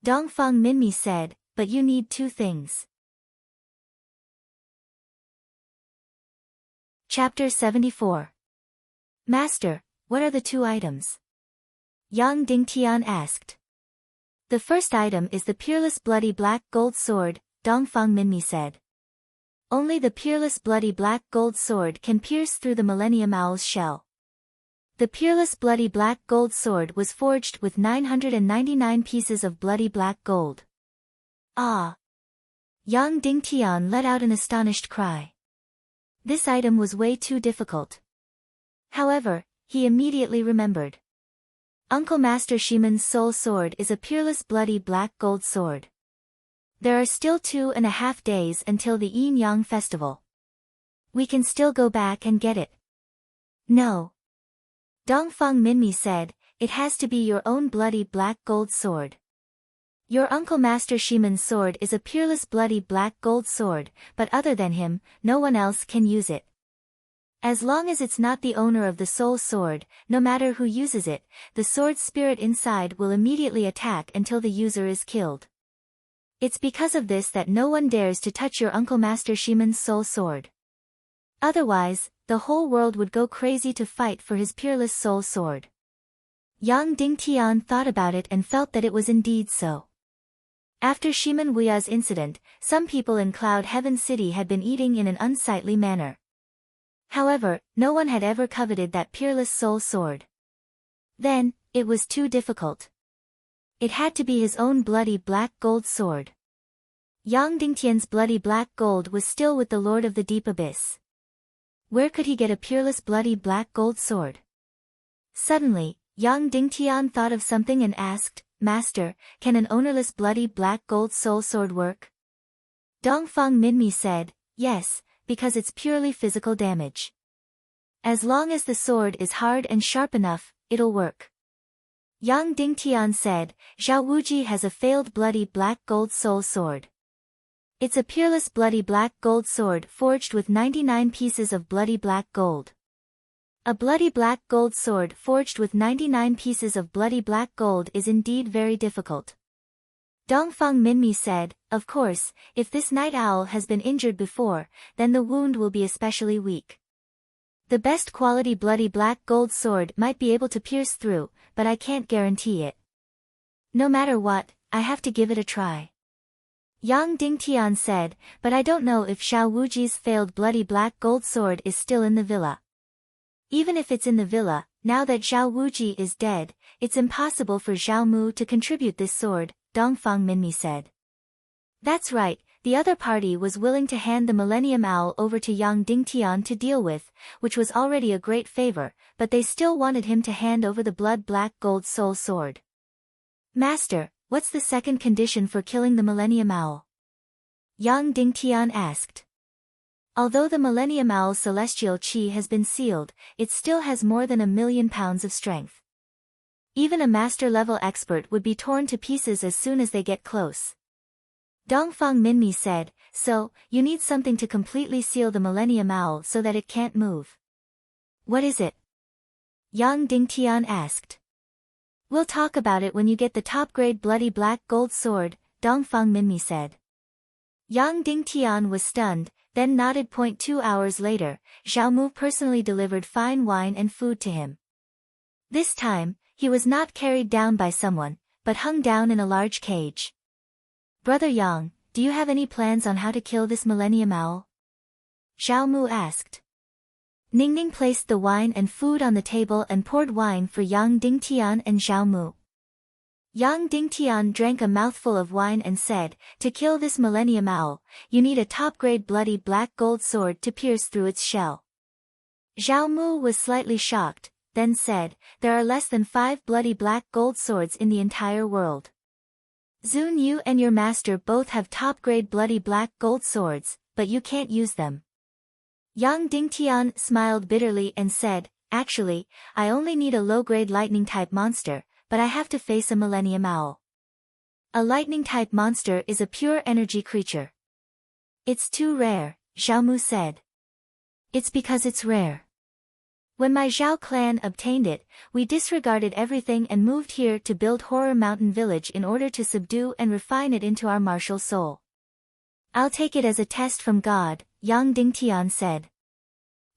Dongfang Minmi said, but you need 2 things. Chapter 74. Master, what are the 2 items? Yang Dingtian asked. The first item is the peerless bloody black gold sword, Dongfang Minmi said. Only the peerless bloody black gold sword can pierce through the Millennium Owl's shell. The peerless bloody black gold sword was forged with 999 pieces of bloody black gold. Ah! Yang Dingtian let out an astonished cry. This item was way too difficult. However, he immediately remembered. Uncle Master Shiman's soul sword is a peerless bloody black gold sword. There are still 2.5 days until the Yin-Yang festival. We can still go back and get it. No. Dongfang Minmi said, it has to be your own bloody black gold sword. Your Uncle Master Shiman's sword is a peerless bloody black gold sword, but other than him, no one else can use it. As long as it's not the owner of the soul sword, no matter who uses it, the sword's spirit inside will immediately attack until the user is killed. It's because of this that no one dares to touch your Uncle Master Shiman's soul sword. Otherwise, the whole world would go crazy to fight for his peerless soul sword. Yang Dingtian thought about it and felt that it was indeed so. After Shiman Wuya's incident, some people in Cloud Heaven City had been eating in an unsightly manner. However, no one had ever coveted that peerless soul sword. Then, it was too difficult. It had to be his own bloody black gold sword. Yang Dingtian's bloody black gold was still with the Lord of the Deep Abyss. Where could he get a peerless bloody black gold sword? Suddenly, Yang Dingtian thought of something and asked, Master, can an ownerless bloody black gold soul sword work? Dongfang Minmi said, yes, because it's purely physical damage. As long as the sword is hard and sharp enough, it'll work. Yang Dingtian said, Zhao Wuji has a failed bloody black gold soul sword. It's a peerless bloody black gold sword forged with 99 pieces of bloody black gold. A bloody black gold sword forged with 99 pieces of bloody black gold is indeed very difficult. Dongfang Minmi said, of course, if this night owl has been injured before, then the wound will be especially weak. The best quality bloody black gold sword might be able to pierce through, but I can't guarantee it. No matter what, I have to give it a try. Yang Dingtian said, but I don't know if Zhao Wuji's failed bloody black gold sword is still in the villa. Even if it's in the villa, now that Zhao Wuji is dead, it's impossible for Zhao Mu to contribute this sword, Dongfang Minmi said. That's right, the other party was willing to hand the Millennium Owl over to Yang Dingtian to deal with, which was already a great favor, but they still wanted him to hand over the blood black gold soul sword. Master, what's the second condition for killing the Millennium Owl? Yang Dingtian asked. Although the Millennium Owl's celestial qi has been sealed, it still has more than 1,000,000 pounds of strength. Even a master-level expert would be torn to pieces as soon as they get close. Dongfang Minmi said, so, you need something to completely seal the Millennium Owl so that it can't move. What is it? Yang Dingtian asked. We'll talk about it when you get the top-grade bloody black gold sword, Dongfang Minmi said. Yang Dingtian was stunned, then nodded. 2 hours later, Zhao Mu personally delivered fine wine and food to him. This time, he was not carried down by someone, but hung down in a large cage. Brother Yang, do you have any plans on how to kill this Millennium Owl? Zhao Mu asked. Ningning placed the wine and food on the table and poured wine for Yang Dingtian and Zhao Mu. Yang Dingtian drank a mouthful of wine and said, to kill this Millennium Owl, you need a top-grade bloody black gold sword to pierce through its shell. Zhao Mu was slightly shocked, then said, there are less than 5 bloody black gold swords in the entire world. Zun Yu and your master both have top-grade bloody black gold swords, but you can't use them. Yang Dingtian smiled bitterly and said, actually, I only need a low-grade lightning-type monster, but I have to face a Millennium Owl. A lightning-type monster is a pure energy creature. It's too rare, Zhao Mu said. It's because it's rare. When my Zhao clan obtained it, we disregarded everything and moved here to build Horror Mountain Village in order to subdue and refine it into our martial soul. I'll take it as a test from God, Yang Dingtian said.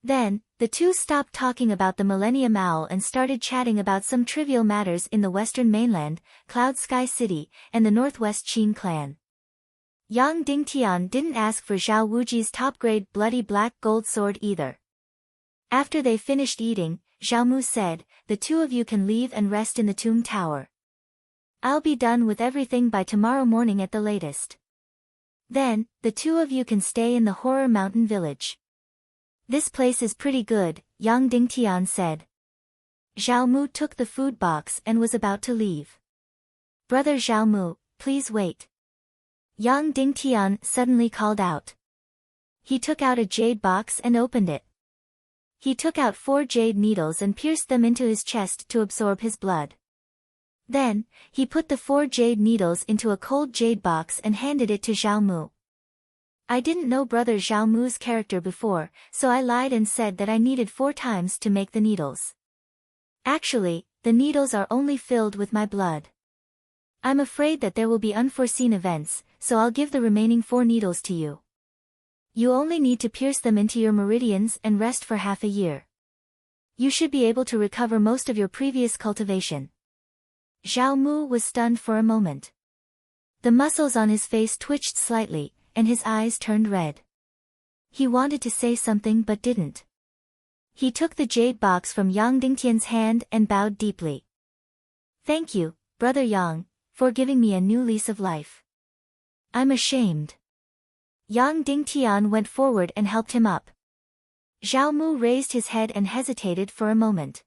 Then, the two stopped talking about the Millennium Owl and started chatting about some trivial matters in the western mainland, Cloud Sky City, and the northwest Qin clan. Yang Dingtian didn't ask for Zhao Wuji's top-grade bloody black gold sword either. After they finished eating, Zhao Mu said, the two of you can leave and rest in the tomb tower. I'll be done with everything by tomorrow morning at the latest. Then, the two of you can stay in the Horror Mountain Village. This place is pretty good, Yang Dingtian said. Zhao Mu took the food box and was about to leave. Brother Zhao Mu, please wait. Yang Dingtian suddenly called out. He took out a jade box and opened it. He took out 4 jade needles and pierced them into his chest to absorb his blood. Then, he put the 4 jade needles into a cold jade box and handed it to Zhao Mu. I didn't know Brother Zhao Mu's character before, so I lied and said that I needed 4 times to make the needles. Actually, the needles are only filled with my blood. I'm afraid that there will be unforeseen events, so I'll give the remaining 4 needles to you. You only need to pierce them into your meridians and rest for half a year. You should be able to recover most of your previous cultivation. Zhao Mu was stunned for a moment. The muscles on his face twitched slightly, and his eyes turned red. He wanted to say something but didn't. He took the jade box from Yang Dingtian's hand and bowed deeply. Thank you, Brother Yang, for giving me a new lease of life. I'm ashamed. Yang Dingtian went forward and helped him up. Zhao Mu raised his head and hesitated for a moment.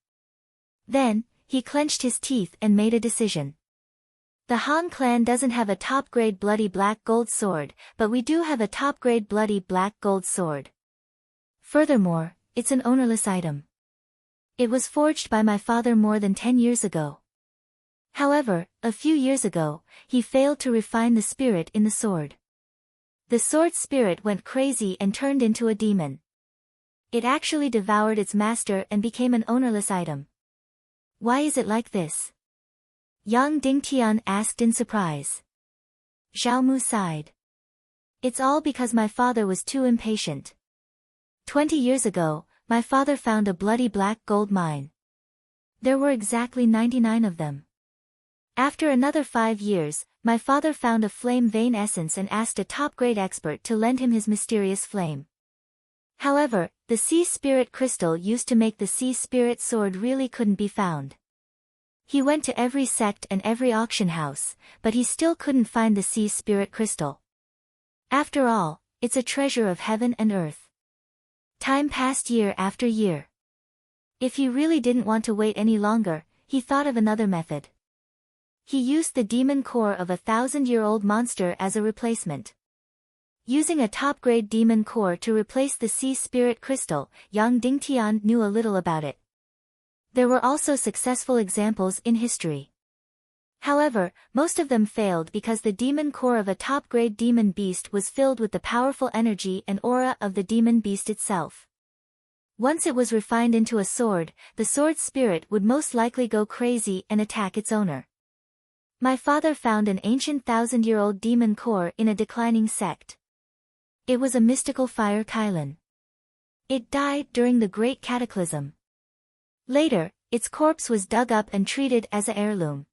Then, he clenched his teeth and made a decision. The Han clan doesn't have a top-grade bloody black gold sword, but we do have a top-grade bloody black gold sword. Furthermore, it's an ownerless item. It was forged by my father more than 10 years ago. However, a few years ago, he failed to refine the spirit in the sword. The sword's spirit went crazy and turned into a demon. It actually devoured its master and became an ownerless item. Why is it like this? Yang Dingtian asked in surprise. Zhao Mu sighed. It's all because my father was too impatient. 20 years ago, my father found a bloody black gold mine. There were exactly 99 of them. After another 5 years, my father found a flame vein essence and asked a top-grade expert to lend him his mysterious flame. However, the sea spirit crystal used to make the sea spirit sword really couldn't be found. He went to every sect and every auction house, but he still couldn't find the sea spirit crystal. After all, it's a treasure of heaven and earth. Time passed year after year. If he really didn't want to wait any longer, he thought of another method. He used the demon core of a 1,000-year-old monster as a replacement. Using a top-grade demon core to replace the sea spirit crystal, Yang Dingtian knew a little about it. There were also successful examples in history. However, most of them failed because the demon core of a top-grade demon beast was filled with the powerful energy and aura of the demon beast itself. Once it was refined into a sword, the sword spirit would most likely go crazy and attack its owner. My father found an ancient 1,000-year-old demon core in a declining sect. It was a mystical fire Kylin. It died during the Great Cataclysm. Later, its corpse was dug up and treated as an heirloom.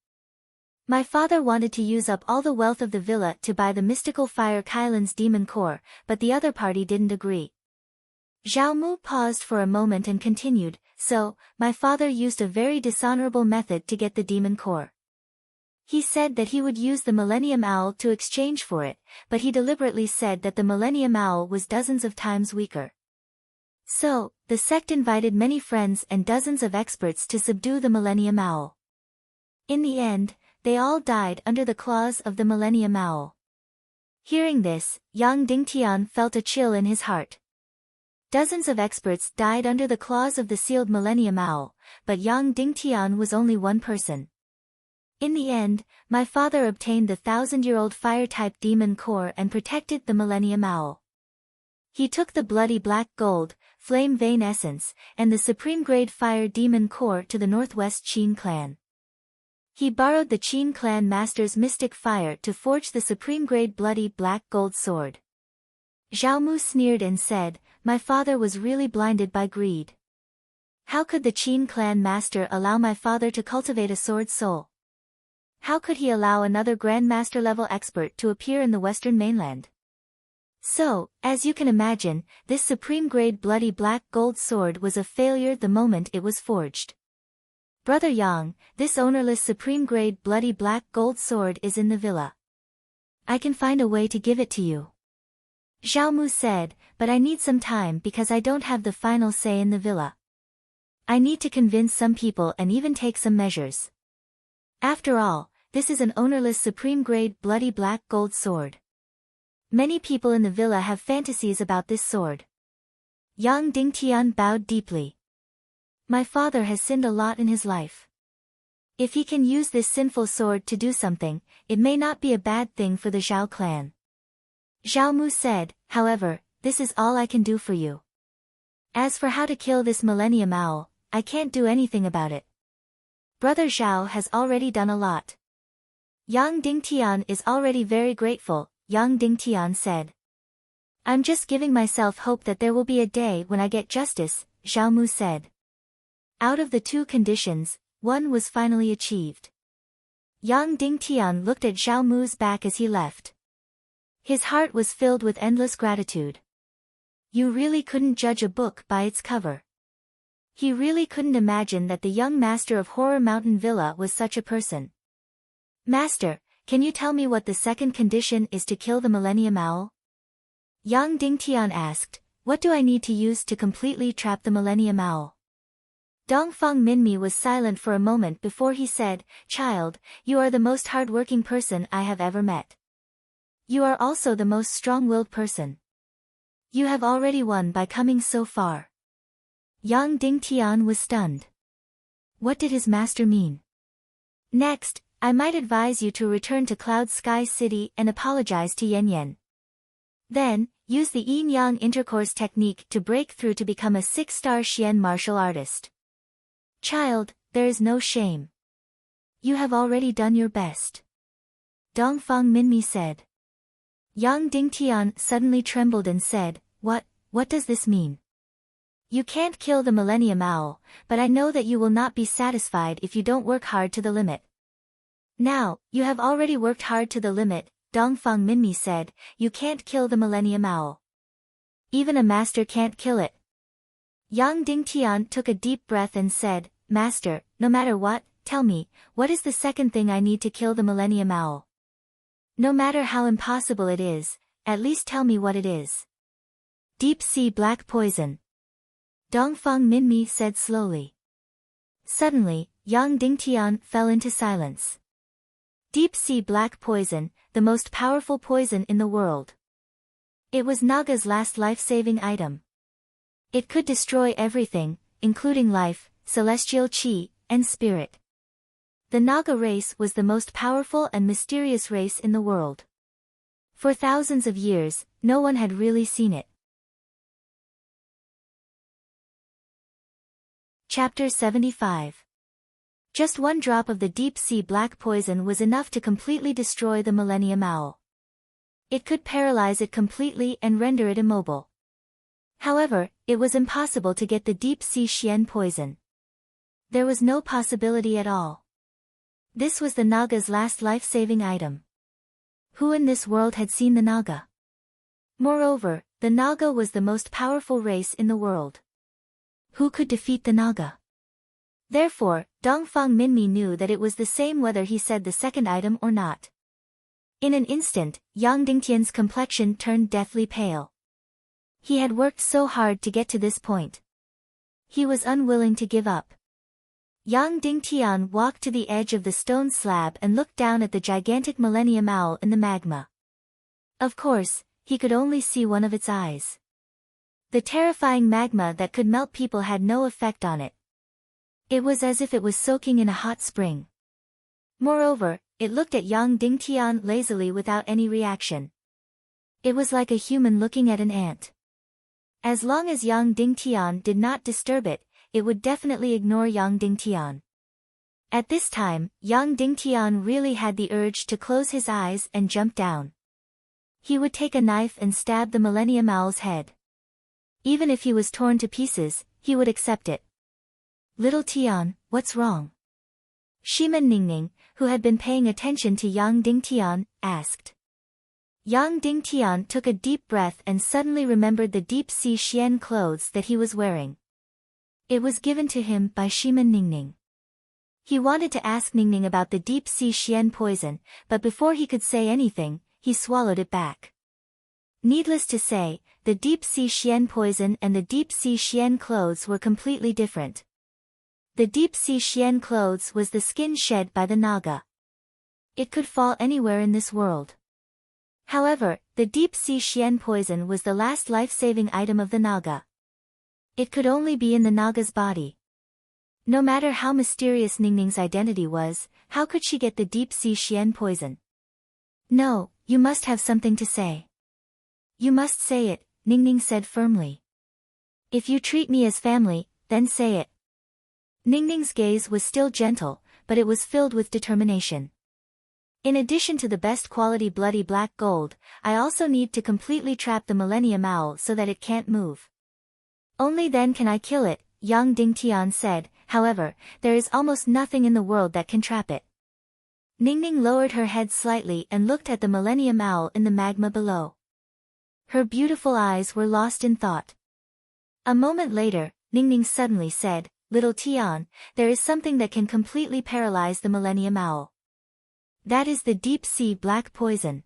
My father wanted to use up all the wealth of the villa to buy the mystical fire Kylin's demon core, but the other party didn't agree. Zhao Mu paused for a moment and continued, so, my father used a very dishonorable method to get the demon core. He said that he would use the Millennium Owl to exchange for it, but he deliberately said that the Millennium Owl was dozens of times weaker. So, the sect invited many friends and dozens of experts to subdue the Millennium Owl. In the end, they all died under the claws of the Millennium Owl. Hearing this, Yang Dingtian felt a chill in his heart. Dozens of experts died under the claws of the sealed Millennium Owl, but Yang Dingtian was only one person. In the end, my father obtained the 1,000-year-old fire-type demon core and protected the Millennium Owl. He took the bloody black gold, flame vein essence, and the supreme-grade fire demon core to the northwest Qin clan. He borrowed the Qin clan master's mystic fire to forge the supreme-grade bloody black gold sword. Zhao Mu sneered and said, my father was really blinded by greed. How could the Qin clan master allow my father to cultivate a sword soul? How could he allow another grandmaster-level expert to appear in the western mainland? So, as you can imagine, this supreme-grade bloody black gold sword was a failure the moment it was forged. Brother Yang, this ownerless supreme-grade bloody black gold sword is in the villa. I can find a way to give it to you. Zhao Mu said, but I need some time because I don't have the final say in the villa. I need to convince some people and even take some measures. After all, this is an ownerless supreme-grade bloody black gold sword. Many people in the villa have fantasies about this sword. Yang Dingtian bowed deeply. My father has sinned a lot in his life. If he can use this sinful sword to do something, it may not be a bad thing for the Zhao clan. Zhao Mu said, however, this is all I can do for you. As for how to kill this Millennium Owl, I can't do anything about it. Brother Zhao has already done a lot. Yang Dingtian is already very grateful, Yang Dingtian said. I'm just giving myself hope that there will be a day when I get justice, Zhao Mu said. Out of the two conditions, one was finally achieved. Yang Dingtian looked at Zhao Mu's back as he left. His heart was filled with endless gratitude. You really couldn't judge a book by its cover. He really couldn't imagine that the young master of Horror Mountain Villa was such a person. Master, can you tell me what the second condition is to kill the Millennium Owl? Yang Dingtian asked, what do I need to use to completely trap the Millennium Owl? Dongfang Minmi was silent for a moment before he said, child, you are the most hard-working person I have ever met. You are also the most strong-willed person. You have already won by coming so far. Yang Dingtian was stunned. What did his master mean? Next, I might advise you to return to Cloud Sky City and apologize to Yen Yen. Then, use the yin-yang intercourse technique to break through to become a 6-star Xian martial artist. Child, there is no shame. You have already done your best. Dongfang Minmi said. Yang Dingtian suddenly trembled and said, what does this mean? You can't kill the Millennium Owl, but I know that you will not be satisfied if you don't work hard to the limit. Now, you have already worked hard to the limit, Dongfang Minmi said, you can't kill the Millennium Owl. Even a master can't kill it. Yang Dingtian took a deep breath and said, Master, no matter what, tell me, what is the second thing I need to kill the Millennium Owl? No matter how impossible it is, at least tell me what it is. Deep sea black poison. Dongfang Minmi said slowly. Suddenly, Yang Dingtian fell into silence. Deep sea black poison, the most powerful poison in the world. It was Naga's last life-saving item. It could destroy everything, including life, celestial chi, and spirit. The Naga race was the most powerful and mysterious race in the world. For thousands of years, no one had really seen it. Chapter 75. Just one drop of the deep-sea black poison was enough to completely destroy the Millennium Owl. It could paralyze it completely and render it immobile. However, it was impossible to get the deep-sea Xian poison. There was no possibility at all. This was the Naga's last life-saving item. Who in this world had seen the Naga? Moreover, the Naga was the most powerful race in the world. Who could defeat the Naga? Therefore, Dongfang Minmi knew that it was the same whether he said the second item or not. In an instant, Yang Dingtian's complexion turned deathly pale. He had worked so hard to get to this point. He was unwilling to give up. Yang Dingtian walked to the edge of the stone slab and looked down at the gigantic Millennium Owl in the magma. Of course, he could only see one of its eyes. The terrifying magma that could melt people had no effect on it. It was as if it was soaking in a hot spring. Moreover, it looked at Yang Dingtian lazily without any reaction. It was like a human looking at an ant. As long as Yang Dingtian did not disturb it, it would definitely ignore Yang Dingtian. At this time, Yang Dingtian really had the urge to close his eyes and jump down. He would take a knife and stab the Millennium Owl's head. Even if he was torn to pieces, he would accept it. Little Tian, what's wrong? Shiman Ningning, who had been paying attention to Yang Dingtian, asked. Yang Dingtian took a deep breath and suddenly remembered the deep-sea Xian clothes that he was wearing. It was given to him by Shiman Ningning. He wanted to ask Ningning about the deep-sea Xian poison, but before he could say anything, he swallowed it back. Needless to say, the deep-sea Xian poison and the deep-sea Xian clothes were completely different. The deep-sea Xian clothes was the skin shed by the Naga. It could fall anywhere in this world. However, the deep-sea Xian poison was the last life-saving item of the Naga. It could only be in the Naga's body. No matter how mysterious Ningning's identity was, how could she get the deep-sea Xian poison? No, you must have something to say. You must say it, Ningning said firmly. If you treat me as family, then say it. Ningning's gaze was still gentle, but it was filled with determination. In addition to the best quality bloody black gold, I also need to completely trap the Millennium Owl so that it can't move. Only then can I kill it, Yang Dingtian said. However, there is almost nothing in the world that can trap it. Ningning lowered her head slightly and looked at the Millennium Owl in the magma below. Her beautiful eyes were lost in thought. A moment later, Ningning suddenly said, Little Tian, there is something that can completely paralyze the Millennium Owl. That is the deep-sea black poison.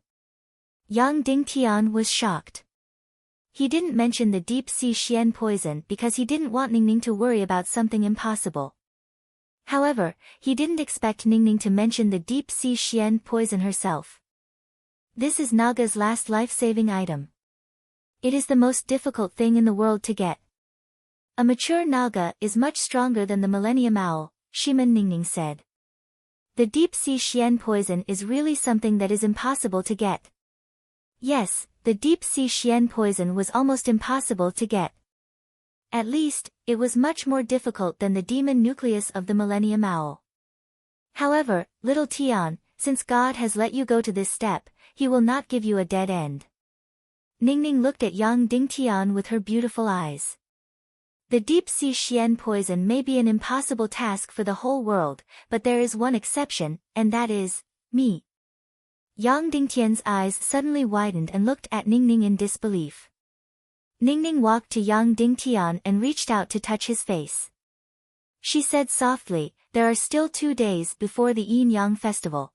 Yang Dingtian was shocked. He didn't mention the deep-sea Xian poison because he didn't want Ningning to worry about something impossible. However, he didn't expect Ningning to mention the deep-sea Xian poison herself. This is Naga's last life-saving item. It is the most difficult thing in the world to get. A mature Naga is much stronger than the Millennium Owl, Shiman Ningning said. The deep-sea Xian poison is really something that is impossible to get. Yes, the deep-sea Xian poison was almost impossible to get. At least, it was much more difficult than the demon nucleus of the Millennium Owl. However, little Tian, since God has let you go to this step, he will not give you a dead end. Ningning looked at Yang Dingtian with her beautiful eyes. The deep-sea Xian poison may be an impossible task for the whole world, but there is one exception, and that is, me. Yang Dingtian's eyes suddenly widened and looked at Ningning in disbelief. Ningning walked to Yang Dingtian and reached out to touch his face. She said softly, there are still 2 days before the Yin-Yang festival.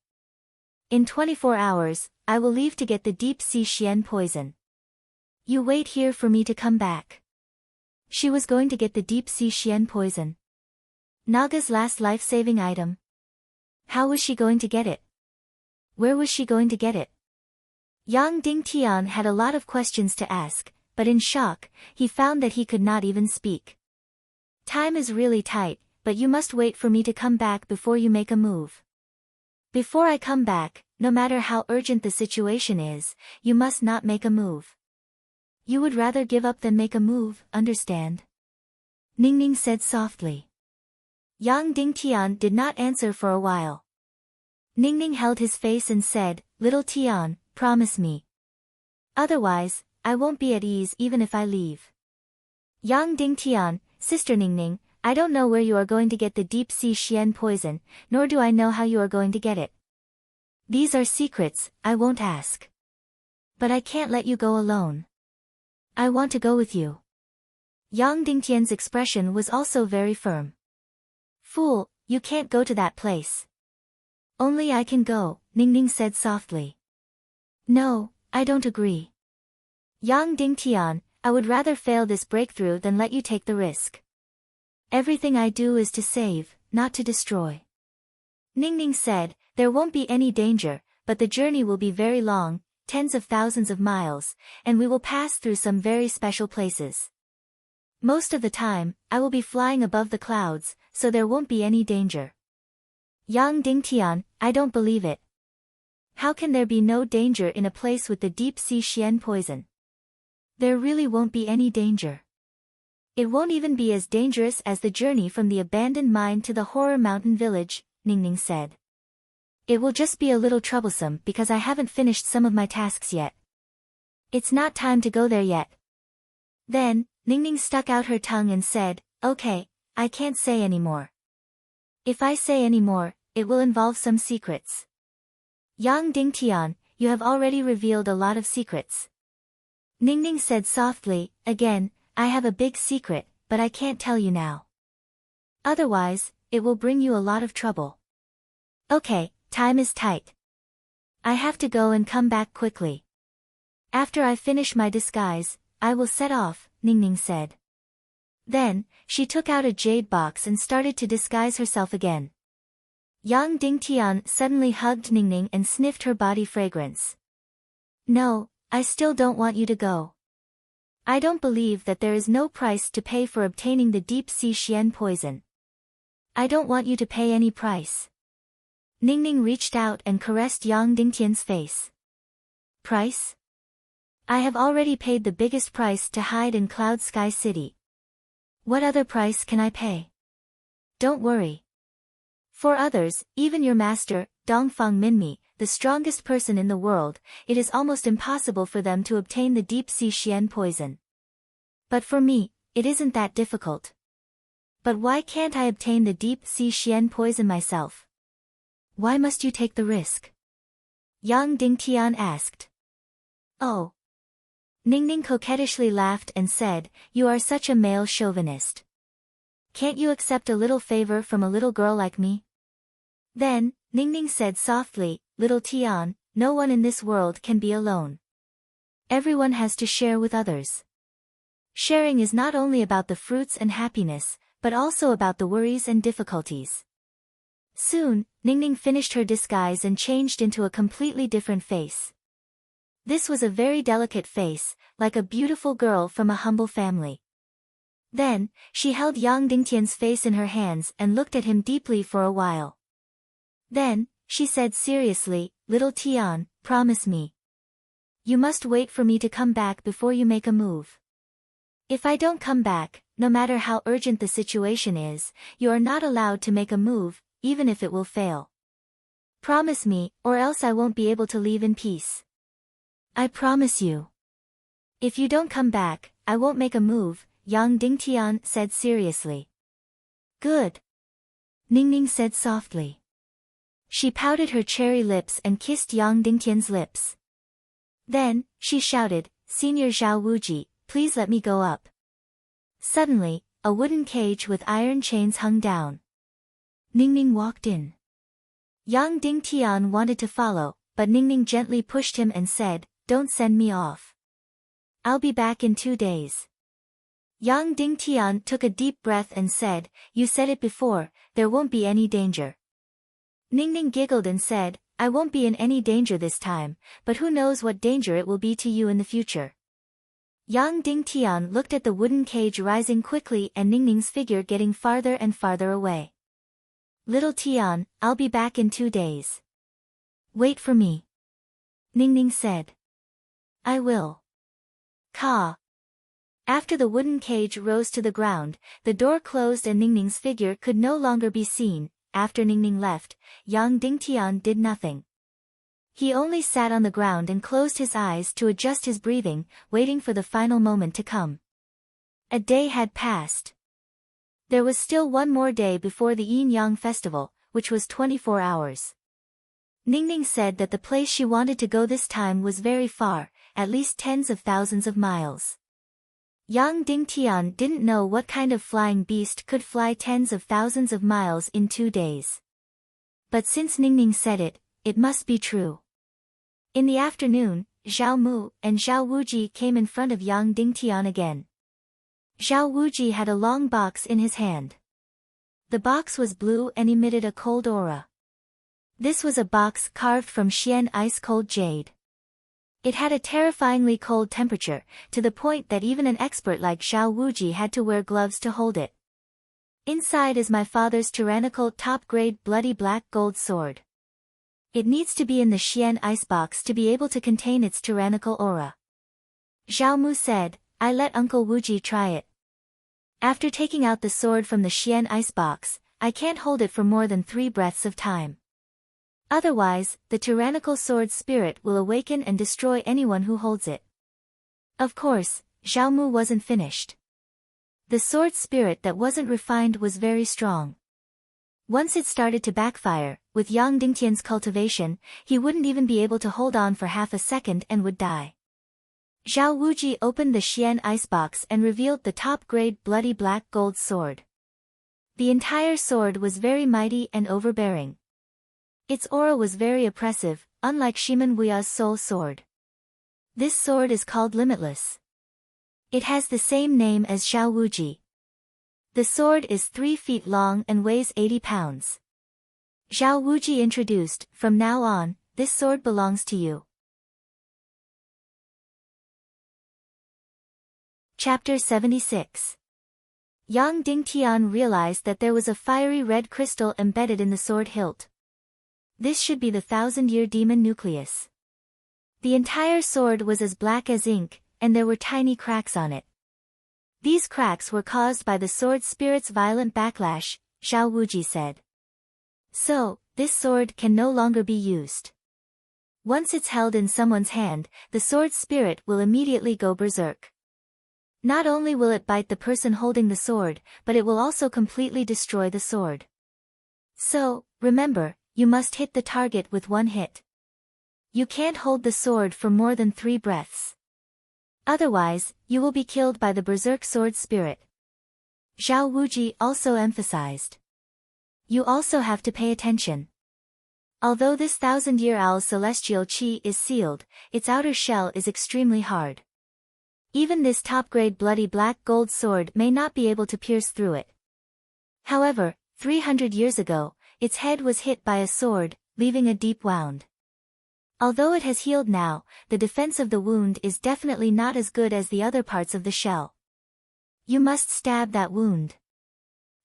In 24 hours, I will leave to get the deep sea Xian poison. You wait here for me to come back. She was going to get the deep sea Xian poison. Naga's last life-saving item. How was she going to get it? Where was she going to get it? Yang Dingtian had a lot of questions to ask, but in shock, he found that he could not even speak. Time is really tight, but you must wait for me to come back before you make a move. Before I come back, no matter how urgent the situation is, you must not make a move. You would rather give up than make a move, understand? Ningning said softly. Yang Dingtian did not answer for a while. Ningning held his face and said, Little Tian, promise me. Otherwise, I won't be at ease even if I leave. Yang Dingtian, Sister Ningning, I don't know where you are going to get the deep sea Xian poison, nor do I know how you are going to get it. These are secrets, I won't ask. But I can't let you go alone. I want to go with you. Yang Dingtian's expression was also very firm. Fool, you can't go to that place. Only I can go, Ningning said softly. No, I don't agree. Yang Dingtian, I would rather fail this breakthrough than let you take the risk. Everything I do is to save, not to destroy. Ningning said, there won't be any danger, but the journey will be very long, tens of thousands of miles, and we will pass through some very special places. Most of the time, I will be flying above the clouds, so there won't be any danger. Yang Dingtian, I don't believe it. How can there be no danger in a place with the deep sea Xian poison? There really won't be any danger. It won't even be as dangerous as the journey from the abandoned mine to the horror mountain village, Ningning said. It will just be a little troublesome because I haven't finished some of my tasks yet. It's not time to go there yet. Then, Ningning stuck out her tongue and said, okay, I can't say any more. If I say any more, it will involve some secrets. Yang Dingtian, you have already revealed a lot of secrets. Ningning said softly, again, I have a big secret, but I can't tell you now. Otherwise, it will bring you a lot of trouble. Okay, time is tight. I have to go and come back quickly. After I finish my disguise, I will set off, Ningning said. Then, she took out a jade box and started to disguise herself again. Yang Dingtian suddenly hugged Ningning and sniffed her body fragrance. No, I still don't want you to go. I don't believe that there is no price to pay for obtaining the deep sea Xian poison. I don't want you to pay any price. Ningning reached out and caressed Yang Dingtian's face. Price? I have already paid the biggest price to hide in Cloud Sky City. What other price can I pay? Don't worry. For others, even your master, Dongfang Minmi, the strongest person in the world, it is almost impossible for them to obtain the deep sea Xian poison. But for me, it isn't that difficult. But why can't I obtain the deep sea Xian poison myself? Why must you take the risk? Yang Dingtian asked. Oh. Ningning coquettishly laughed and said, you are such a male chauvinist. Can't you accept a little favor from a little girl like me? Then, Ningning said softly, Little Tian, no one in this world can be alone. Everyone has to share with others. Sharing is not only about the fruits and happiness, but also about the worries and difficulties. Soon, Ningning finished her disguise and changed into a completely different face. This was a very delicate face, like a beautiful girl from a humble family. Then, she held Yang Dingtian's face in her hands and looked at him deeply for a while. Then, she said seriously, Little Tian, promise me. You must wait for me to come back before you make a move. If I don't come back, no matter how urgent the situation is, you are not allowed to make a move, even if it will fail. Promise me, or else I won't be able to leave in peace. I promise you. If you don't come back, I won't make a move, Yang Dingtian said seriously. Good. Ningning said softly. She pouted her cherry lips and kissed Yang Dingtian's lips. Then, she shouted, Senior Zhao Wuji, please let me go up. Suddenly, a wooden cage with iron chains hung down. Ningning walked in. Yang Dingtian wanted to follow, but Ningning gently pushed him and said, "Don't send me off. I'll be back in 2 days." Yang Dingtian took a deep breath and said, "You said it before, there won't be any danger." Ningning giggled and said, "I won't be in any danger this time, but who knows what danger it will be to you in the future." Yang Dingtian looked at the wooden cage rising quickly and Ningning's figure getting farther and farther away. "Little Tian, I'll be back in 2 days. Wait for me," Ningning said. "I will." Ka. After the wooden cage rose to the ground, the door closed and Ningning's figure could no longer be seen. After Ningning left, Yang Dingtian did nothing. He only sat on the ground and closed his eyes to adjust his breathing, waiting for the final moment to come. A day had passed. There was still one more day before the Yin-Yang festival, which was 24 hours. Ningning said that the place she wanted to go this time was very far, at least tens of thousands of miles. Yang Dingtian didn't know what kind of flying beast could fly tens of thousands of miles in 2 days. But since Ningning said it, it must be true. In the afternoon, Zhao Mu and Zhao Wuji came in front of Yang Dingtian again. Zhao Wuji had a long box in his hand. The box was blue and emitted a cold aura. This was a box carved from Xian ice-cold jade. It had a terrifyingly cold temperature, to the point that even an expert like Zhao Wuji had to wear gloves to hold it. "Inside is my father's tyrannical top-grade bloody black gold sword. It needs to be in the Xian icebox to be able to contain its tyrannical aura." Zhao Mu said, "I let Uncle Wuji try it. After taking out the sword from the Xian icebox, I can't hold it for more than 3 breaths of time. Otherwise, the tyrannical sword spirit will awaken and destroy anyone who holds it." Of course, Zhao Mu wasn't finished. The sword spirit that wasn't refined was very strong. Once it started to backfire, with Yang Dingtian's cultivation, he wouldn't even be able to hold on for half a second and would die. Zhao Wuji opened the Xian icebox and revealed the top-grade bloody black gold sword. The entire sword was very mighty and overbearing. Its aura was very oppressive, unlike Shiman Wuya's soul sword. This sword is called Limitless. It has the same name as Zhao Wuji. The sword is 3 feet long and weighs 80 pounds. Zhao Wuji introduced, "From now on, this sword belongs to you." Chapter 76. Yang Dingtian realized that there was a fiery red crystal embedded in the sword hilt. This should be the 1,000-year demon nucleus. The entire sword was as black as ink, and there were tiny cracks on it. These cracks were caused by the sword spirit's violent backlash, Zhao Wuji said. So, this sword can no longer be used. Once it's held in someone's hand, the sword spirit will immediately go berserk. Not only will it bite the person holding the sword, but it will also completely destroy the sword. So, remember, you must hit the target with 1 hit. You can't hold the sword for more than 3 breaths. Otherwise, you will be killed by the berserk sword spirit. Zhao Wuji also emphasized. You also have to pay attention. Although this 1,000-year owl's celestial chi is sealed, its outer shell is extremely hard. Even this top-grade bloody black gold sword may not be able to pierce through it. However, 300 years ago, its head was hit by a sword, leaving a deep wound. Although it has healed now, the defense of the wound is definitely not as good as the other parts of the shell. You must stab that wound.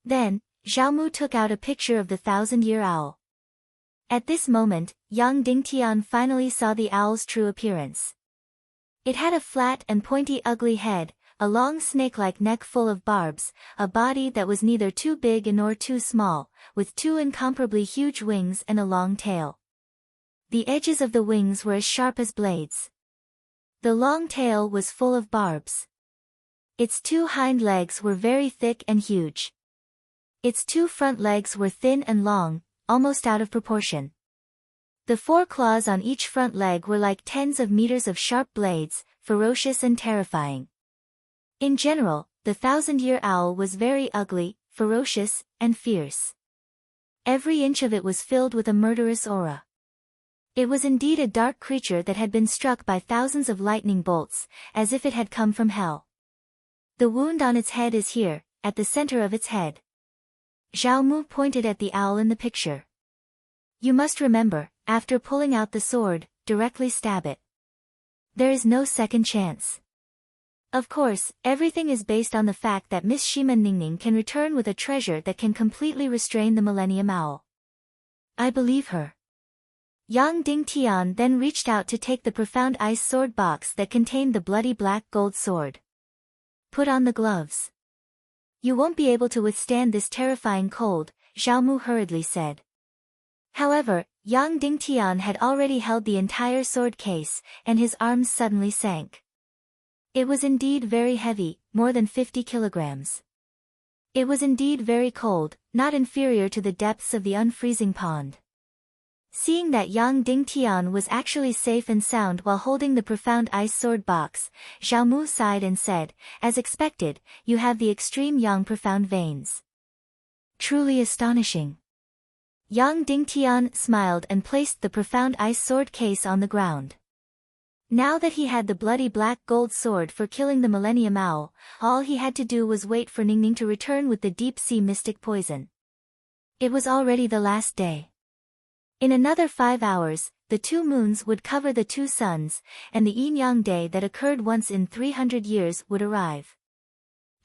Then, Zhao Mu took out a picture of the 1,000-year owl. At this moment, Yang Dingtian finally saw the owl's true appearance. It had a flat and pointy ugly head, a long snake-like neck full of barbs, a body that was neither too big nor too small, with 2 incomparably huge wings and a long tail. The edges of the wings were as sharp as blades. The long tail was full of barbs. Its 2 hind legs were very thick and huge. Its 2 front legs were thin and long, almost out of proportion. The 4 claws on each front leg were like tens of meters of sharp blades, ferocious and terrifying. In general, the 1,000-year owl was very ugly, ferocious, and fierce. Every inch of it was filled with a murderous aura. It was indeed a dark creature that had been struck by thousands of lightning bolts, as if it had come from hell. The wound on its head is here, at the center of its head. Zhao Mu pointed at the owl in the picture. You must remember, after pulling out the sword, directly stab it. There is no second chance. Of course, everything is based on the fact that Miss Shima Ningning can return with a treasure that can completely restrain the Millennium Owl. I believe her. Yang Dingtian then reached out to take the profound ice sword box that contained the bloody black gold sword. Put on the gloves. You won't be able to withstand this terrifying cold, Zhao Mu hurriedly said. However, Yang Dingtian had already held the entire sword case, and his arms suddenly sank. It was indeed very heavy, more than 50 kilograms. It was indeed very cold, not inferior to the depths of the unfreezing pond. Seeing that Yang Dingtian was actually safe and sound while holding the profound ice sword box, Zhao Mu sighed and said, as expected, you have the extreme Yang profound veins. Truly astonishing. Yang Dingtian smiled and placed the profound ice sword case on the ground. Now that he had the bloody black gold sword for killing the Millennium Owl, all he had to do was wait for Ningning to return with the deep-sea mystic poison. It was already the last day. In another 5 hours, the 2 moons would cover the 2 suns, and the yin-yang day that occurred once in 300 years would arrive.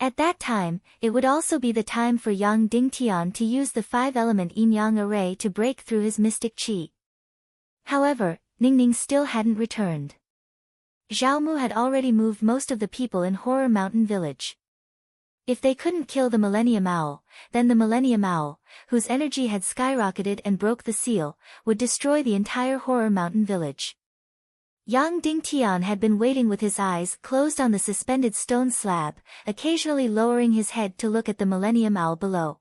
At that time, it would also be the time for Yang Dingtian to use the 5-element yin-yang array to break through his mystic qi. However, Ningning still hadn't returned. Zhao Mu had already moved most of the people in Horror Mountain Village. If they couldn't kill the Millennium Owl, then the Millennium Owl, whose energy had skyrocketed and broke the seal, would destroy the entire Horror Mountain Village. Yang Dingtian had been waiting with his eyes closed on the suspended stone slab, occasionally lowering his head to look at the Millennium Owl below.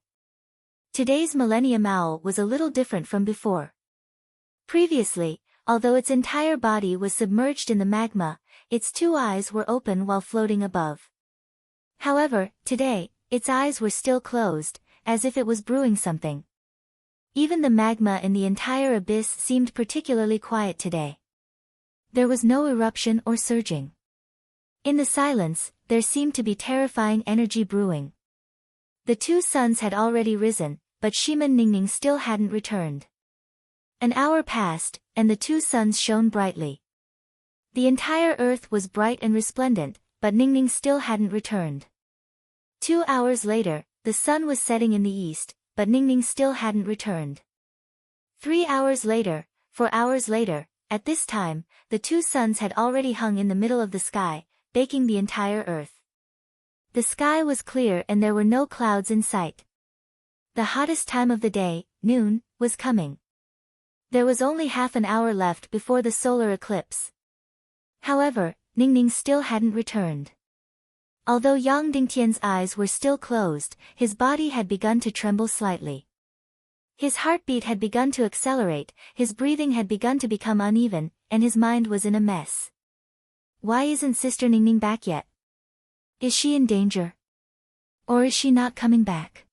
Today's Millennium Owl was a little different from before. Previously, although its entire body was submerged in the magma, its 2 eyes were open while floating above. However, today, its eyes were still closed, as if it was brewing something. Even the magma in the entire abyss seemed particularly quiet today. There was no eruption or surging. In the silence, there seemed to be terrifying energy brewing. The 2 suns had already risen, but Shima Ningning still hadn't returned. An hour passed, and the 2 suns shone brightly. The entire earth was bright and resplendent, but Ningning still hadn't returned. 2 hours later, the sun was setting in the east, but Ningning still hadn't returned. 3 hours later, 4 hours later, at this time, the 2 suns had already hung in the middle of the sky, baking the entire earth. The sky was clear and there were no clouds in sight. The hottest time of the day, noon, was coming. There was only half an hour left before the solar eclipse. However, Ningning still hadn't returned. Although Yang Dingtian's eyes were still closed, his body had begun to tremble slightly. His heartbeat had begun to accelerate, his breathing had begun to become uneven, and his mind was in a mess. Why isn't Sister Ningning back yet? Is she in danger? Or is she not coming back?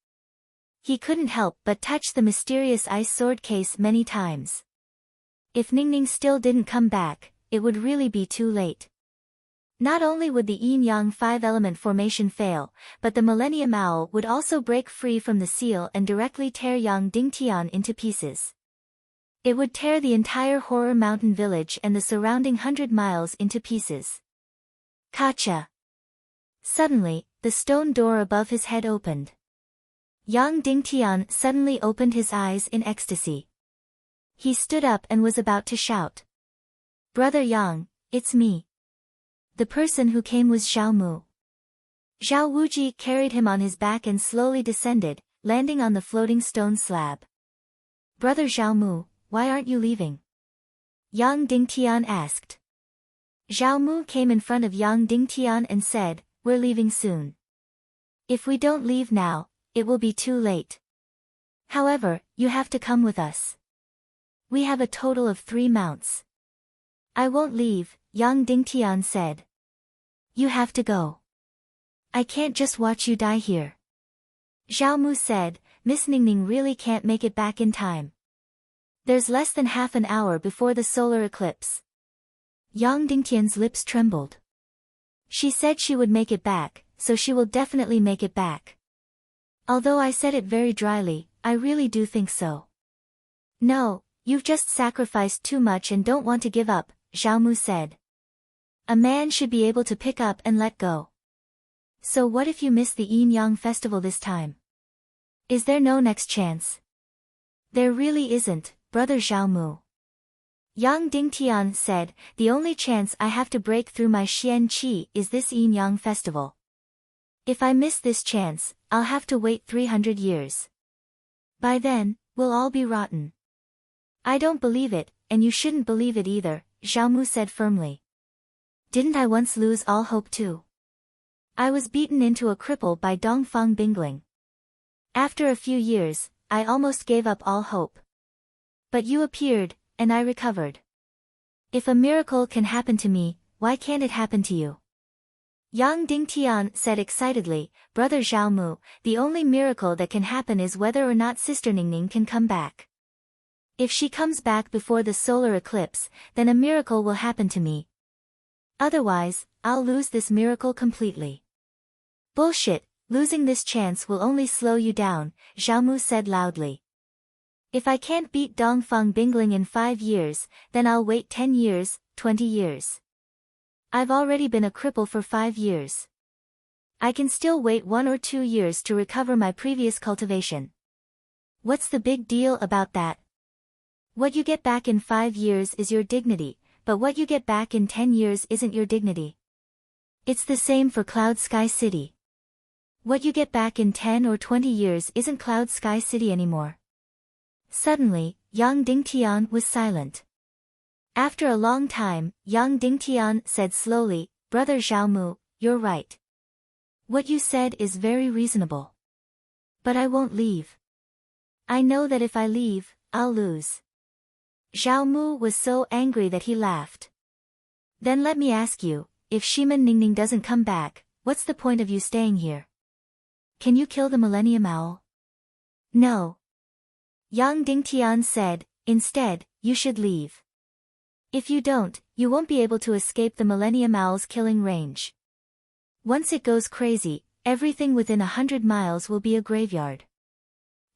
He couldn't help but touch the mysterious ice sword case many times. If Ningning still didn't come back, it would really be too late. Not only would the yin-yang 5-element formation fail, but the Millennium Owl would also break free from the seal and directly tear Yang Dingtian into pieces. It would tear the entire Horror Mountain Village and the surrounding 100 miles into pieces. Kacha! Suddenly, the stone door above his head opened. Yang Dingtian suddenly opened his eyes in ecstasy. He stood up and was about to shout. Brother Yang, it's me. The person who came was Zhao Mu. Zhao Wuji carried him on his back and slowly descended, landing on the floating stone slab. Brother Zhao Mu, why aren't you leaving? Yang Dingtian asked. Zhao Mu came in front of Yang Dingtian and said, we're leaving soon. If we don't leave now, it will be too late. However, you have to come with us. We have a total of 3 mounts. I won't leave, Yang Dingtian said. You have to go. I can't just watch you die here. Zhao Mu said, Miss Ningning really can't make it back in time. There's less than half an hour before the solar eclipse. Yang Dingtian's lips trembled. She said she would make it back, so she will definitely make it back. Although I said it very dryly, I really do think so. No, you've just sacrificed too much and don't want to give up, Zhao Mu said. A man should be able to pick up and let go. So what if you miss the Yin-Yang festival this time? Is there no next chance? There really isn't, brother Zhao Mu. Yang Dingtian said, the only chance I have to break through my Xian Qi is this Yin-Yang festival. If I miss this chance, I'll have to wait 300 years. By then, we'll all be rotten. I don't believe it, and you shouldn't believe it either, Zhao Mu said firmly. Didn't I once lose all hope too? I was beaten into a cripple by Dongfang Bingling. After a few years, I almost gave up all hope. But you appeared, and I recovered. If a miracle can happen to me, why can't it happen to you? Yang Dingtian said excitedly, Brother Zhao Mu, the only miracle that can happen is whether or not Sister Ningning can come back. If she comes back before the solar eclipse, then a miracle will happen to me. Otherwise, I'll lose this miracle completely. Bullshit, losing this chance will only slow you down, Zhao Mu said loudly. If I can't beat Dongfang Bingling in 5 years, then I'll wait 10 years, 20 years. I've already been a cripple for 5 years. I can still wait 1 or 2 years to recover my previous cultivation. What's the big deal about that? What you get back in 5 years is your dignity, but what you get back in 10 years isn't your dignity. It's the same for Cloud Sky City. What you get back in 10 or 20 years isn't Cloud Sky City anymore. Suddenly, Yang Dingtian was silent. After a long time, Yang Dingtian said slowly, Brother Zhao Mu, you're right. What you said is very reasonable. But I won't leave. I know that if I leave, I'll lose. Zhao Mu was so angry that he laughed. Then let me ask you, if Shiman Ningning doesn't come back, what's the point of you staying here? Can you kill the Millennium Owl? No. Yang Dingtian said, instead, you should leave. If you don't, you won't be able to escape the Millennium Owl's killing range. Once it goes crazy, everything within 100 miles will be a graveyard.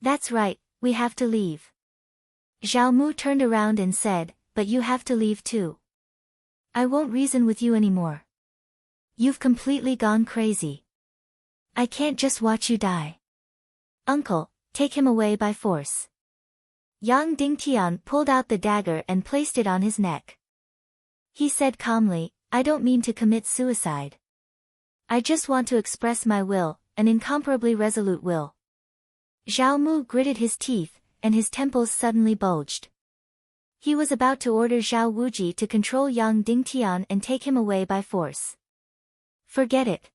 That's right, we have to leave. Zhao Mu turned around and said, but you have to leave too. I won't reason with you anymore. You've completely gone crazy. I can't just watch you die. Uncle, take him away by force. Yang Dingtian pulled out the dagger and placed it on his neck. He said calmly, I don't mean to commit suicide. I just want to express my will, an incomparably resolute will. Zhao Mu gritted his teeth, and his temples suddenly bulged. He was about to order Zhao Wuji to control Yang Dingtian and take him away by force. Forget it.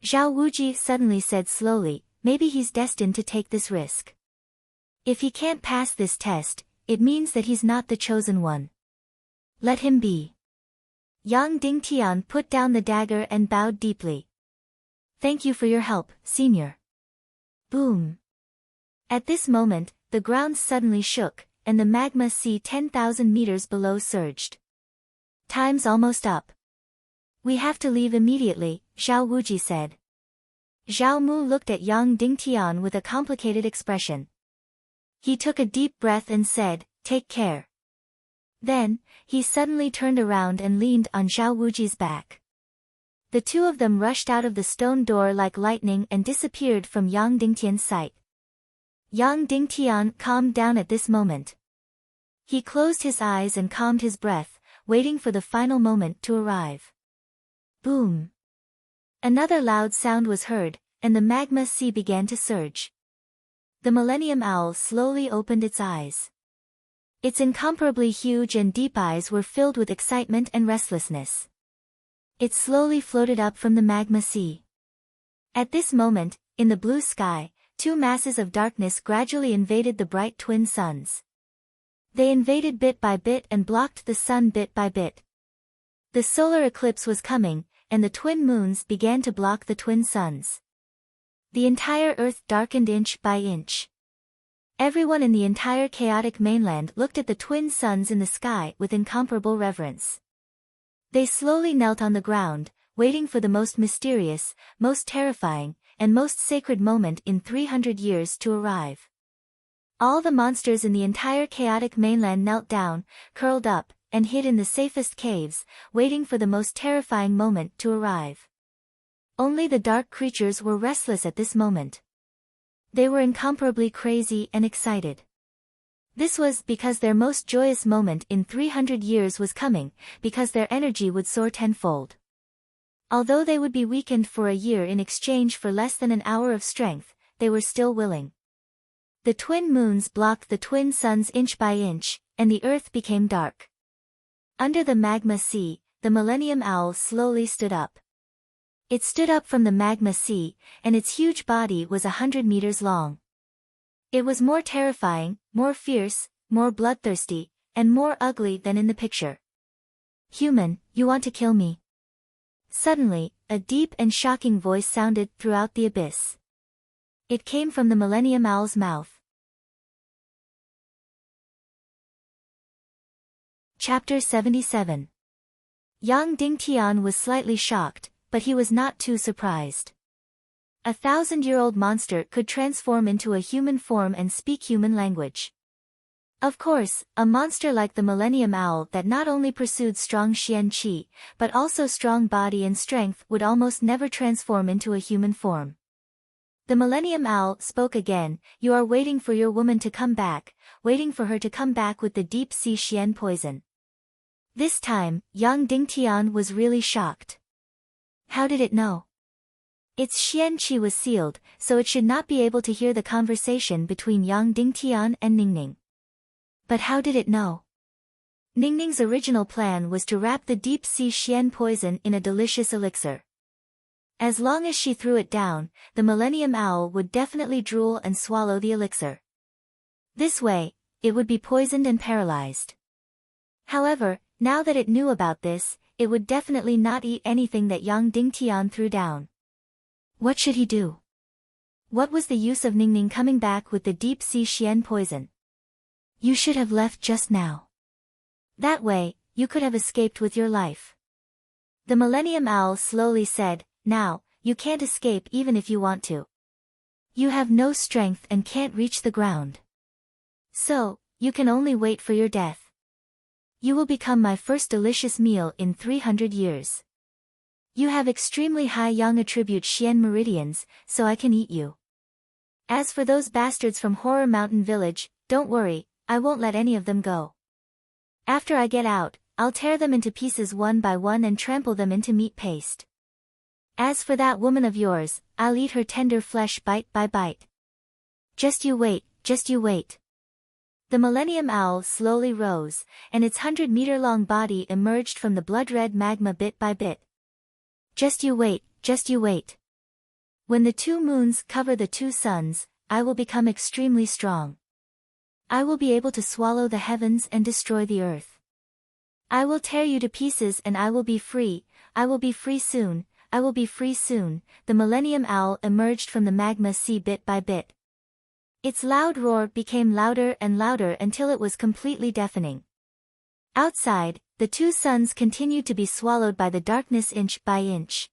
Zhao Wuji suddenly said slowly, maybe he's destined to take this risk. If he can't pass this test, it means that he's not the chosen one. Let him be. Yang Dingtian put down the dagger and bowed deeply. Thank you for your help, Senior. Boom. At this moment, the ground suddenly shook, and the magma sea 10,000 meters below surged. Time's almost up. We have to leave immediately, Zhao Wuji said. Zhao Mu looked at Yang Dingtian with a complicated expression. He took a deep breath and said, take care. Then, he suddenly turned around and leaned on Zhao Wuji's back. The two of them rushed out of the stone door like lightning and disappeared from Yang Dingtian's sight. Yang Dingtian calmed down at this moment. He closed his eyes and calmed his breath, waiting for the final moment to arrive. Boom. Another loud sound was heard, and the magma sea began to surge. The Millennium Owl slowly opened its eyes. Its incomparably huge and deep eyes were filled with excitement and restlessness. It slowly floated up from the magma sea. At this moment, in the blue sky, two masses of darkness gradually invaded the bright twin suns. They invaded bit by bit and blocked the sun bit by bit. The solar eclipse was coming, and the twin moons began to block the twin suns. The entire earth darkened inch by inch. Everyone in the entire chaotic mainland looked at the twin suns in the sky with incomparable reverence. They slowly knelt on the ground, waiting for the most mysterious, most terrifying, and most sacred moment in 300 years to arrive. All the monsters in the entire chaotic mainland knelt down, curled up, and hid in the safest caves, waiting for the most terrifying moment to arrive. Only the dark creatures were restless at this moment. They were incomparably crazy and excited. This was because their most joyous moment in 300 years was coming, because their energy would soar tenfold. Although they would be weakened for a year in exchange for less than an hour of strength, they were still willing. The twin moons blocked the twin suns inch by inch, and the earth became dark. Under the magma sea, the Millennium Owl slowly stood up. It stood up from the magma sea, and its huge body was 100 meters long. It was more terrifying, more fierce, more bloodthirsty, and more ugly than in the picture. "Human, you want to kill me?" Suddenly, a deep and shocking voice sounded throughout the abyss. It came from the Millennium Owl's mouth. Chapter 77. Yang Dingtian was slightly shocked, but he was not too surprised. A 1,000-year-old monster could transform into a human form and speak human language. Of course, a monster like the Millennium Owl that not only pursued strong Xian Qi, but also strong body and strength would almost never transform into a human form. The Millennium Owl spoke again. "You are waiting for your woman to come back, waiting for her to come back with the deep sea Xian poison." This time, Yang Dingtian was really shocked. How did it know? Its Xian Qi was sealed, so it should not be able to hear the conversation between Yang Dingtian and Ningning. But how did it know? Ningning's original plan was to wrap the deep sea Xian poison in a delicious elixir. As long as she threw it down, the Millennium Owl would definitely drool and swallow the elixir. This way, it would be poisoned and paralyzed. However, now that it knew about this, it would definitely not eat anything that Yang Dingtian threw down. What should he do? What was the use of Ningning coming back with the deep sea Xian poison? "You should have left just now. That way, you could have escaped with your life." The Millennium Owl slowly said, "Now, you can't escape even if you want to. You have no strength and can't reach the ground. So, you can only wait for your death. You will become my first delicious meal in 300 years. You have extremely high Yang attribute Xian meridians, so I can eat you. As for those bastards from Horror Mountain Village, don't worry, I won't let any of them go. After I get out, I'll tear them into pieces one by one and trample them into meat paste. As for that woman of yours, I'll eat her tender flesh bite by bite. Just you wait, just you wait." The Millennium Owl slowly rose, and its 100-meter-long body emerged from the blood-red magma bit by bit. "Just you wait, just you wait. When the two moons cover the two suns, I will become extremely strong. I will be able to swallow the heavens and destroy the earth. I will tear you to pieces and I will be free. I will be free soon, I will be free soon." The Millennium Owl emerged from the magma sea bit by bit. Its loud roar became louder and louder until it was completely deafening. Outside, the two suns continued to be swallowed by the darkness inch by inch.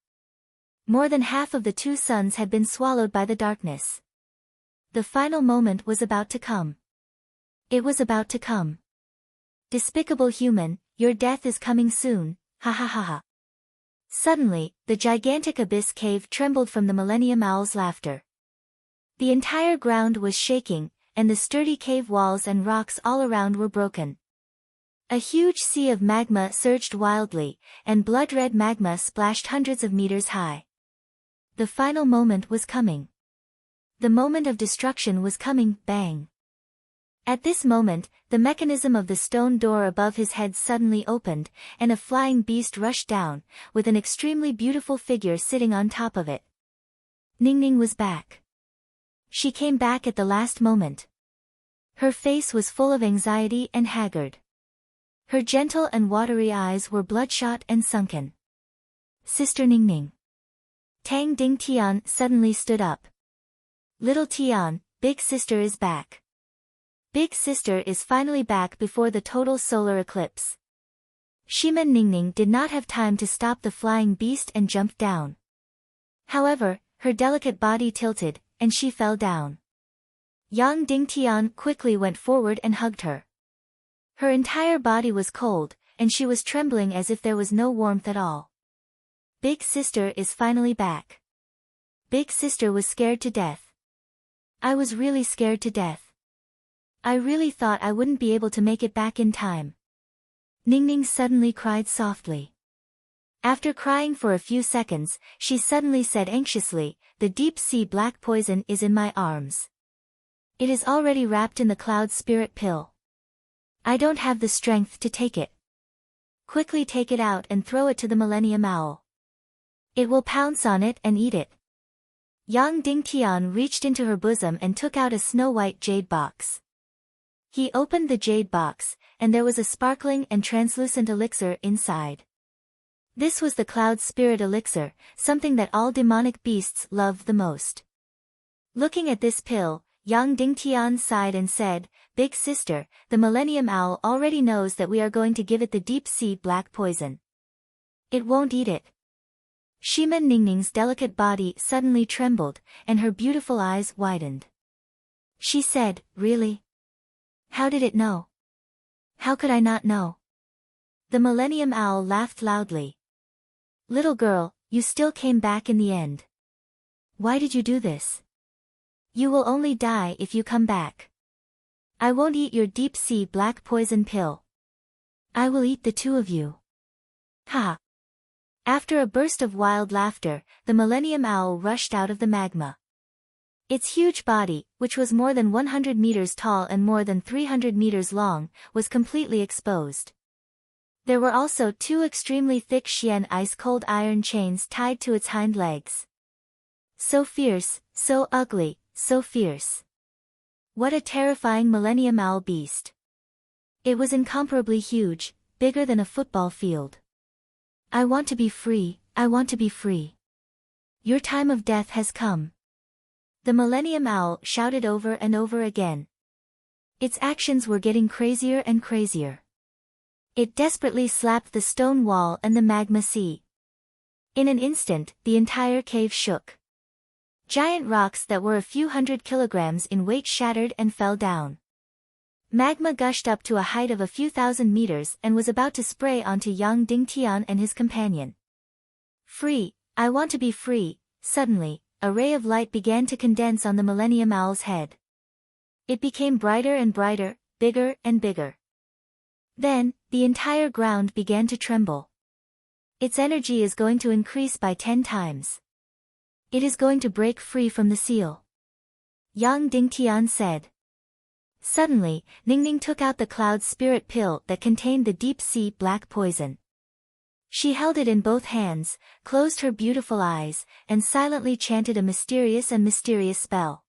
More than half of the two suns had been swallowed by the darkness. The final moment was about to come. It was about to come. "Despicable human, your death is coming soon, ha ha ha ha." Suddenly, the gigantic abyss cave trembled from the Millennium Owl's laughter. The entire ground was shaking, and the sturdy cave walls and rocks all around were broken. A huge sea of magma surged wildly, and blood-red magma splashed hundreds of meters high. The final moment was coming. The moment of destruction was coming, bang. At this moment, the mechanism of the stone door above his head suddenly opened, and a flying beast rushed down, with an extremely beautiful figure sitting on top of it. Ningning was back. She came back at the last moment. Her face was full of anxiety and haggard. Her gentle and watery eyes were bloodshot and sunken. Sister Ningning. Tang Ding Tian suddenly stood up. Little Tian, big sister is back. Big sister is finally back before the total solar eclipse. Shimen Ningning did not have time to stop the flying beast and jumped down. However, her delicate body tilted, and she fell down. Yang Dingtian quickly went forward and hugged her. Her entire body was cold, and she was trembling as if there was no warmth at all. Big sister is finally back. Big sister was scared to death. I was really scared to death. I really thought I wouldn't be able to make it back in time. Ningning suddenly cried softly. After crying for a few seconds, she suddenly said anxiously, "The deep-sea black poison is in my arms. It is already wrapped in the cloud spirit pill. I don't have the strength to take it. Quickly take it out and throw it to the Millennium Owl. It will pounce on it and eat it." Yang Dingtian reached into her bosom and took out a snow-white jade box. He opened the jade box, and there was a sparkling and translucent elixir inside. This was the cloud spirit elixir, something that all demonic beasts loved the most. Looking at this pill, Yang Dingtian sighed and said, "Big sister, the Millennium Owl already knows that we are going to give it the deep-sea black poison. It won't eat it." Shimen Ningning's delicate body suddenly trembled, and her beautiful eyes widened. She said, "Really? How did it know? How could I not know?" The Millennium Owl laughed loudly. "Little girl, you still came back in the end. Why did you do this? You will only die if you come back. I won't eat your deep-sea black poison pill. I will eat the two of you." Ha! After a burst of wild laughter, the Millennium Owl rushed out of the magma. Its huge body, which was more than 100 meters tall and more than 300 meters long, was completely exposed. There were also two extremely thick Xian ice-cold iron chains tied to its hind legs. So fierce, so ugly, so fierce. What a terrifying Millennium Owl beast. It was incomparably huge, bigger than a football field. "I want to be free, I want to be free. Your time of death has come." The Millennium Owl shouted over and over again. Its actions were getting crazier and crazier. It desperately slapped the stone wall and the magma sea. In an instant, the entire cave shook. Giant rocks that were a few hundred kilograms in weight shattered and fell down. Magma gushed up to a height of a few thousand meters and was about to spray onto Yang Dingtian and his companion. "Free, I want to be free." Suddenly, a ray of light began to condense on the Millennium Owl's head. It became brighter and brighter, bigger and bigger. Then, the entire ground began to tremble. Its energy is going to increase by 10 times. It is going to break free from the seal. Yang Dingtian said. Suddenly, Ningning took out the cloud spirit pill that contained the deep-sea black poison. She held it in both hands, closed her beautiful eyes, and silently chanted a mysterious spell.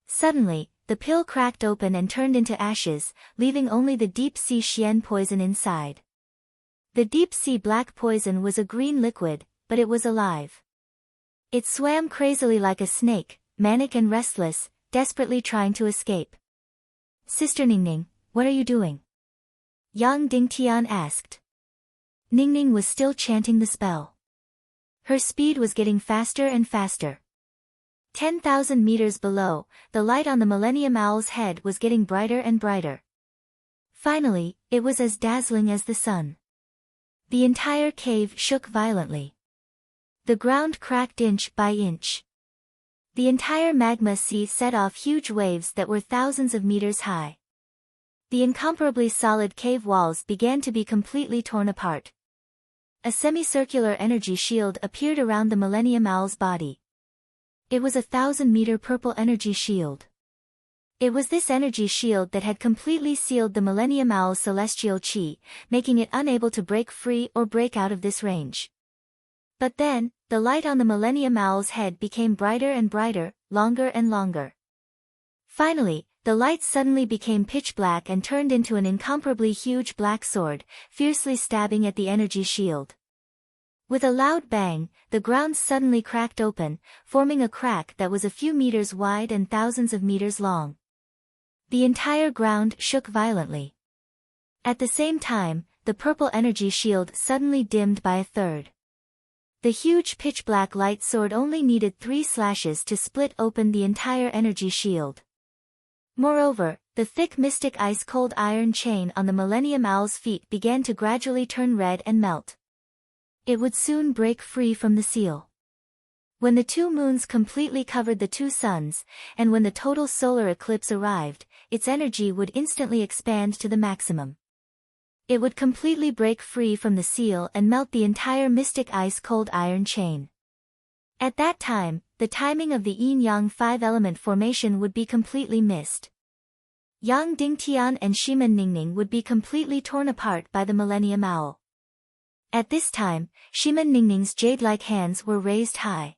Suddenly, the pill cracked open and turned into ashes, leaving only the deep-sea Xian poison inside. The deep-sea black poison was a green liquid, but it was alive. It swam crazily like a snake, manic and restless, desperately trying to escape. "Sister Ningning, what are you doing?" Yang Dingtian asked. Ningning was still chanting the spell. Her speed was getting faster and faster. 10,000 meters below, the light on the Millennium Owl's head was getting brighter and brighter. Finally, it was as dazzling as the sun. The entire cave shook violently. The ground cracked inch by inch. The entire magma sea set off huge waves that were thousands of meters high. The incomparably solid cave walls began to be completely torn apart. A semicircular energy shield appeared around the Millennium Owl's body. It was a 1,000-meter purple energy shield. It was this energy shield that had completely sealed the Millennium Owl's celestial chi, making it unable to break free or break out of this range. But then, the light on the Millennium Owl's head became brighter and brighter, longer and longer. Finally, the light suddenly became pitch black and turned into an incomparably huge black sword, fiercely stabbing at the energy shield. With a loud bang, the ground suddenly cracked open, forming a crack that was a few meters wide and thousands of meters long. The entire ground shook violently. At the same time, the purple energy shield suddenly dimmed by a third. The huge pitch-black light sword only needed 3 slashes to split open the entire energy shield. Moreover, the thick mystic ice-cold iron chain on the Millennium Owl's feet began to gradually turn red and melt. It would soon break free from the seal. When the 2 moons completely covered the 2 suns, and when the total solar eclipse arrived, its energy would instantly expand to the maximum. It would completely break free from the seal and melt the entire mystic ice-cold iron chain. At that time, the timing of the yin-yang 5-element formation would be completely missed. Yang Dingtian and Shimen Ningning would be completely torn apart by the Millennium Owl. At this time, Shimen Ningning's jade-like hands were raised high.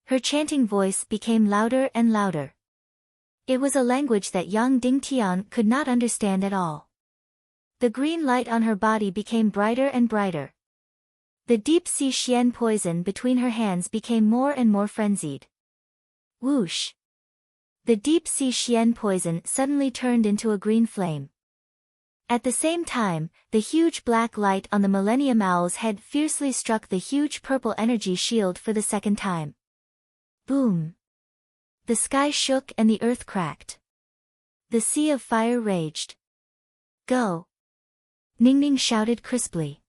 Her chanting voice became louder and louder. It was a language that Yang Dingtian could not understand at all. The green light on her body became brighter and brighter. The deep-sea Xian poison between her hands became more and more frenzied. Whoosh! The deep-sea Xian poison suddenly turned into a green flame. At the same time, the huge black light on the Millennium Owl's head fiercely struck the huge purple energy shield for the second time. Boom! The sky shook and the earth cracked. The sea of fire raged. Go! Ningning shouted crisply.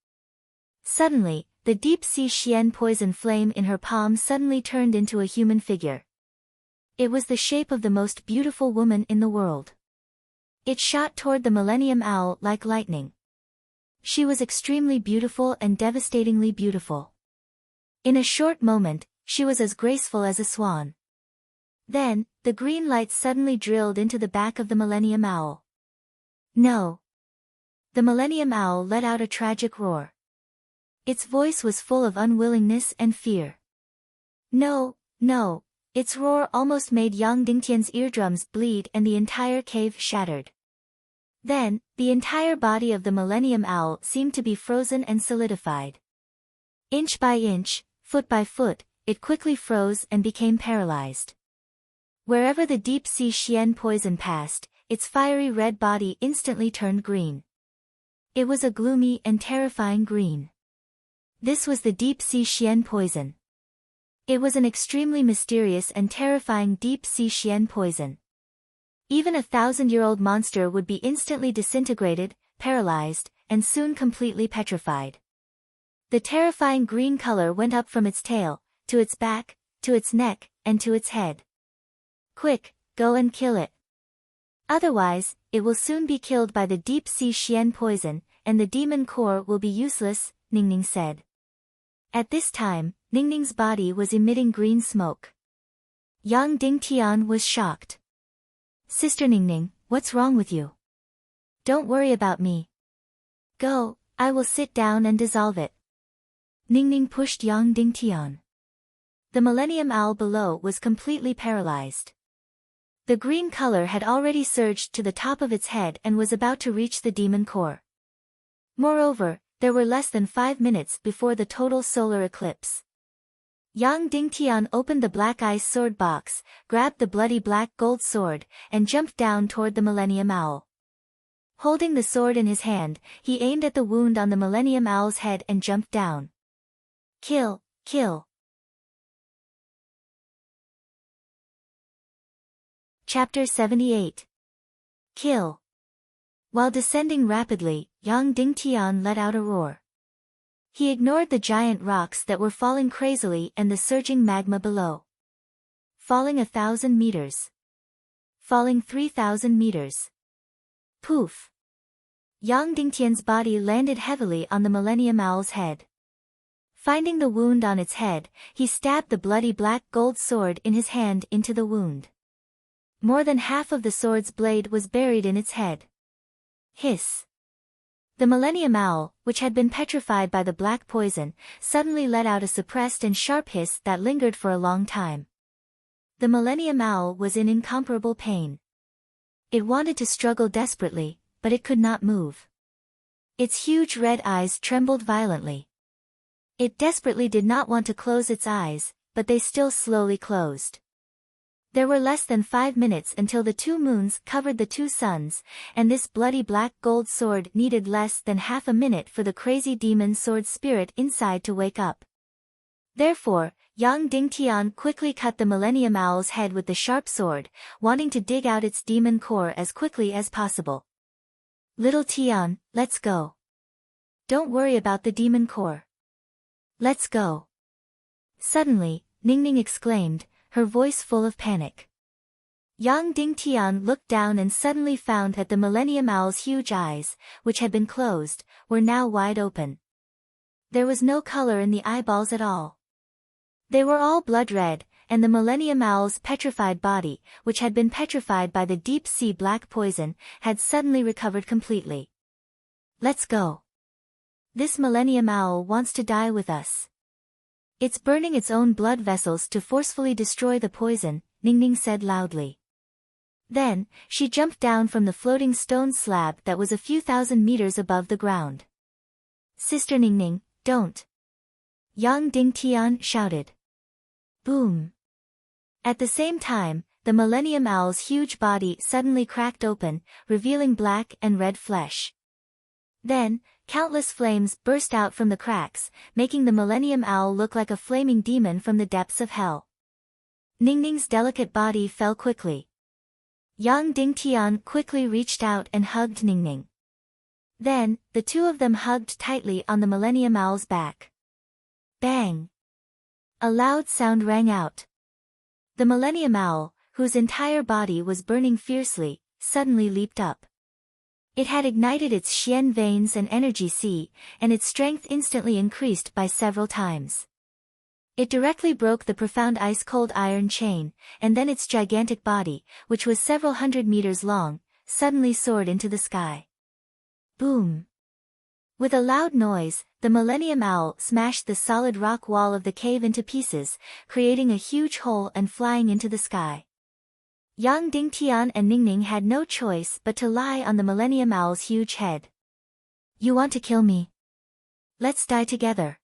Suddenly, the deep-sea Xian poison flame in her palm suddenly turned into a human figure. It was the shape of the most beautiful woman in the world. It shot toward the Millennium Owl like lightning. She was extremely beautiful and devastatingly beautiful. In a short moment, she was as graceful as a swan. Then, the green light suddenly drilled into the back of the Millennium Owl. No! The Millennium Owl let out a tragic roar. Its voice was full of unwillingness and fear. No, no, its roar almost made Yang Dingtian's eardrums bleed and the entire cave shattered. Then, the entire body of the Millennium Owl seemed to be frozen and solidified. Inch by inch, foot by foot, it quickly froze and became paralyzed. Wherever the deep-sea Xian poison passed, its fiery red body instantly turned green. It was a gloomy and terrifying green. This was the deep-sea Xian poison. It was an extremely mysterious and terrifying deep-sea Xian poison. Even a 1,000-year-old monster would be instantly disintegrated, paralyzed, and soon completely petrified. The terrifying green color went up from its tail, to its back, to its neck, and to its head. Quick, go and kill it. Otherwise, it will soon be killed by the deep-sea Xian poison, and the demon core will be useless, Ningning said. At this time, Ningning's body was emitting green smoke. Yang Dingtian was shocked. Sister Ningning, what's wrong with you? Don't worry about me. Go, I will sit down and dissolve it. Ningning pushed Yang Dingtian. The Millennium Owl below was completely paralyzed. The green color had already surged to the top of its head and was about to reach the demon core. Moreover, there were less than 5 minutes before the total solar eclipse. Yang Dingtian opened the black ice sword box, grabbed the bloody black gold sword, and jumped down toward the Millennium Owl. Holding the sword in his hand, he aimed at the wound on the Millennium Owl's head and jumped down. Kill, kill. Chapter 78. Kill. While descending rapidly, Yang Dingtian let out a roar. He ignored the giant rocks that were falling crazily and the surging magma below. Falling 1,000 meters. Falling 3,000 meters. Poof. Yang Dingtian's body landed heavily on the Millennium Owl's head. Finding the wound on its head, he stabbed the bloody black gold sword in his hand into the wound. More than half of the sword's blade was buried in its head. Hiss. The Millennium Owl, which had been petrified by the black poison, suddenly let out a suppressed and sharp hiss that lingered for a long time. The Millennium Owl was in incomparable pain. It wanted to struggle desperately, but it could not move. Its huge red eyes trembled violently. It desperately did not want to close its eyes, but they still slowly closed. There were less than 5 minutes until the 2 moons covered the 2 suns, and this bloody black gold sword needed less than half a minute for the crazy demon sword spirit inside to wake up. Therefore, young Ding Tian quickly cut the Millennium Owl's head with the sharp sword, wanting to dig out its demon core as quickly as possible. Little Tian, let's go. Don't worry about the demon core. Let's go. Suddenly, Ningning exclaimed, her voice full of panic. Young Ding Tian looked down and suddenly found that the Millennium Owl's huge eyes, which had been closed, were now wide open. There was no color in the eyeballs at all. They were all blood red, and the Millennium Owl's petrified body, which had been petrified by the deep-sea black poison, had suddenly recovered completely. Let's go. This Millennium Owl wants to die with us. It's burning its own blood vessels to forcefully destroy the poison, Ningning said loudly. Then, she jumped down from the floating stone slab that was a few thousand meters above the ground. Sister Ningning, don't. Yang Ding Tian shouted. Boom. At the same time, the Millennium Owl's huge body suddenly cracked open, revealing black and red flesh. Then, countless flames burst out from the cracks, making the Millennium Owl look like a flaming demon from the depths of hell. Ningning's delicate body fell quickly. Yang Ding Tian quickly reached out and hugged Ningning. Then, the two of them hugged tightly on the Millennium Owl's back. Bang! A loud sound rang out. The Millennium Owl, whose entire body was burning fiercely, suddenly leaped up. It had ignited its Xian veins and energy sea, and its strength instantly increased by several times. It directly broke the profound ice-cold iron chain, and then its gigantic body, which was several hundred meters long, suddenly soared into the sky. Boom! With a loud noise, the Millennium Owl smashed the solid rock wall of the cave into pieces, creating a huge hole and flying into the sky. Yang Ding Tian and Ningning had no choice but to lie on the Millennium Owl's huge head. You want to kill me? Let's die together.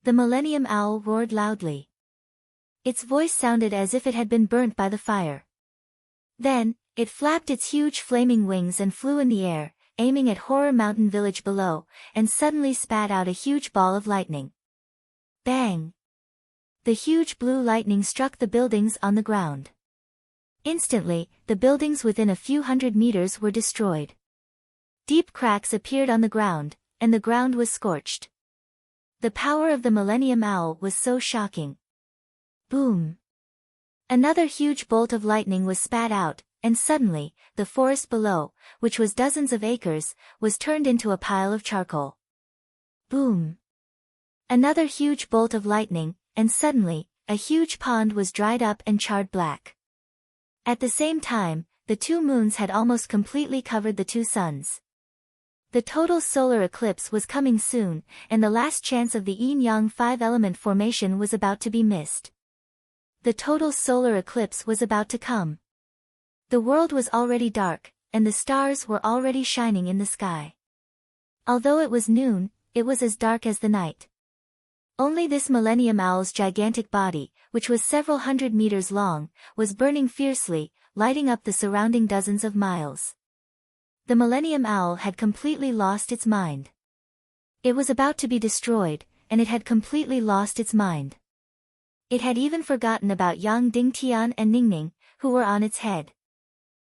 The Millennium Owl roared loudly. Its voice sounded as if it had been burnt by the fire. Then, it flapped its huge flaming wings and flew in the air, aiming at Horror Mountain Village below, and suddenly spat out a huge ball of lightning. Bang! The huge blue lightning struck the buildings on the ground. Instantly, the buildings within a few hundred meters were destroyed. Deep cracks appeared on the ground, and the ground was scorched. The power of the Millennium Owl was so shocking. Boom! Another huge bolt of lightning was spat out, and suddenly, the forest below, which was dozens of acres, was turned into a pile of charcoal. Boom! Another huge bolt of lightning, and suddenly, a huge pond was dried up and charred black. At the same time, the 2 moons had almost completely covered the 2 suns. The total solar eclipse was coming soon, and the last chance of the yin-yang 5-element formation was about to be missed. The total solar eclipse was about to come. The world was already dark, and the stars were already shining in the sky. Although it was noon, it was as dark as the night. Only this Millennium Owl's gigantic body, which was several hundred meters long, was burning fiercely, lighting up the surrounding dozens of miles. The Millennium Owl had completely lost its mind. It was about to be destroyed, and it had completely lost its mind. It had even forgotten about Yang Ding Tian and Ningning, who were on its head.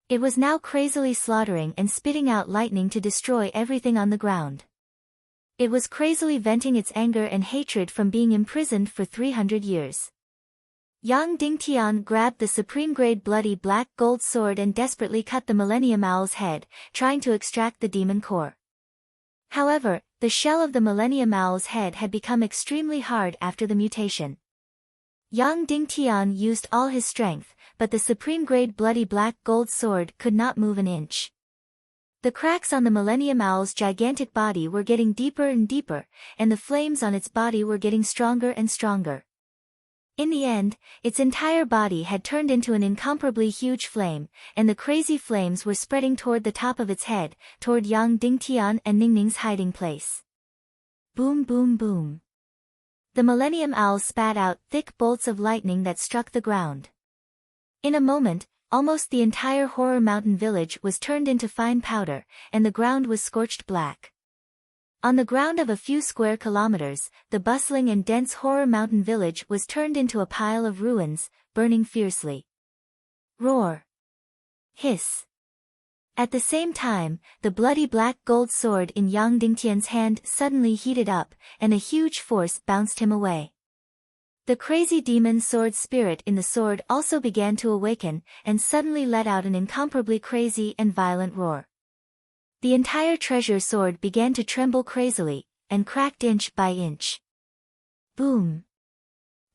It was now crazily slaughtering and spitting out lightning to destroy everything on the ground. It was crazily venting its anger and hatred from being imprisoned for 300 years. Yang Ding Tian grabbed the supreme-grade bloody black gold sword and desperately cut the Millennium Owl's head, trying to extract the demon core. However, the shell of the Millennium Owl's head had become extremely hard after the mutation. Yang Ding Tian used all his strength, but the supreme-grade bloody black gold sword could not move an inch. The cracks on the Millennium Owl's gigantic body were getting deeper and deeper, and the flames on its body were getting stronger and stronger. In the end, its entire body had turned into an incomparably huge flame, and the crazy flames were spreading toward the top of its head, toward Yang Ding Tian and Ningning's hiding place. Boom boom boom. The Millennium Owl spat out thick bolts of lightning that struck the ground. In a moment, almost the entire Horror Mountain village was turned into fine powder, and the ground was scorched black. On the ground of a few square kilometers, the bustling and dense Horror Mountain village was turned into a pile of ruins, burning fiercely. Roar! Hiss! At the same time, the bloody black gold sword in Yang Dingtian's hand suddenly heated up, and a huge force bounced him away. The crazy demon sword spirit in the sword also began to awaken, and suddenly let out an incomparably crazy and violent roar. The entire treasure sword began to tremble crazily, and cracked inch by inch. Boom!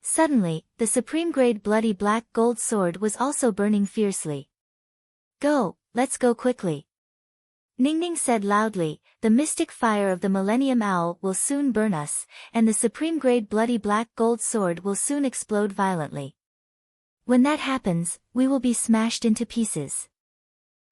Suddenly, the supreme-grade bloody black gold sword was also burning fiercely. Go, let's go quickly. Ningning said loudly, the mystic fire of the Millennium Owl will soon burn us, and the supreme-grade bloody black gold sword will soon explode violently. When that happens, we will be smashed into pieces.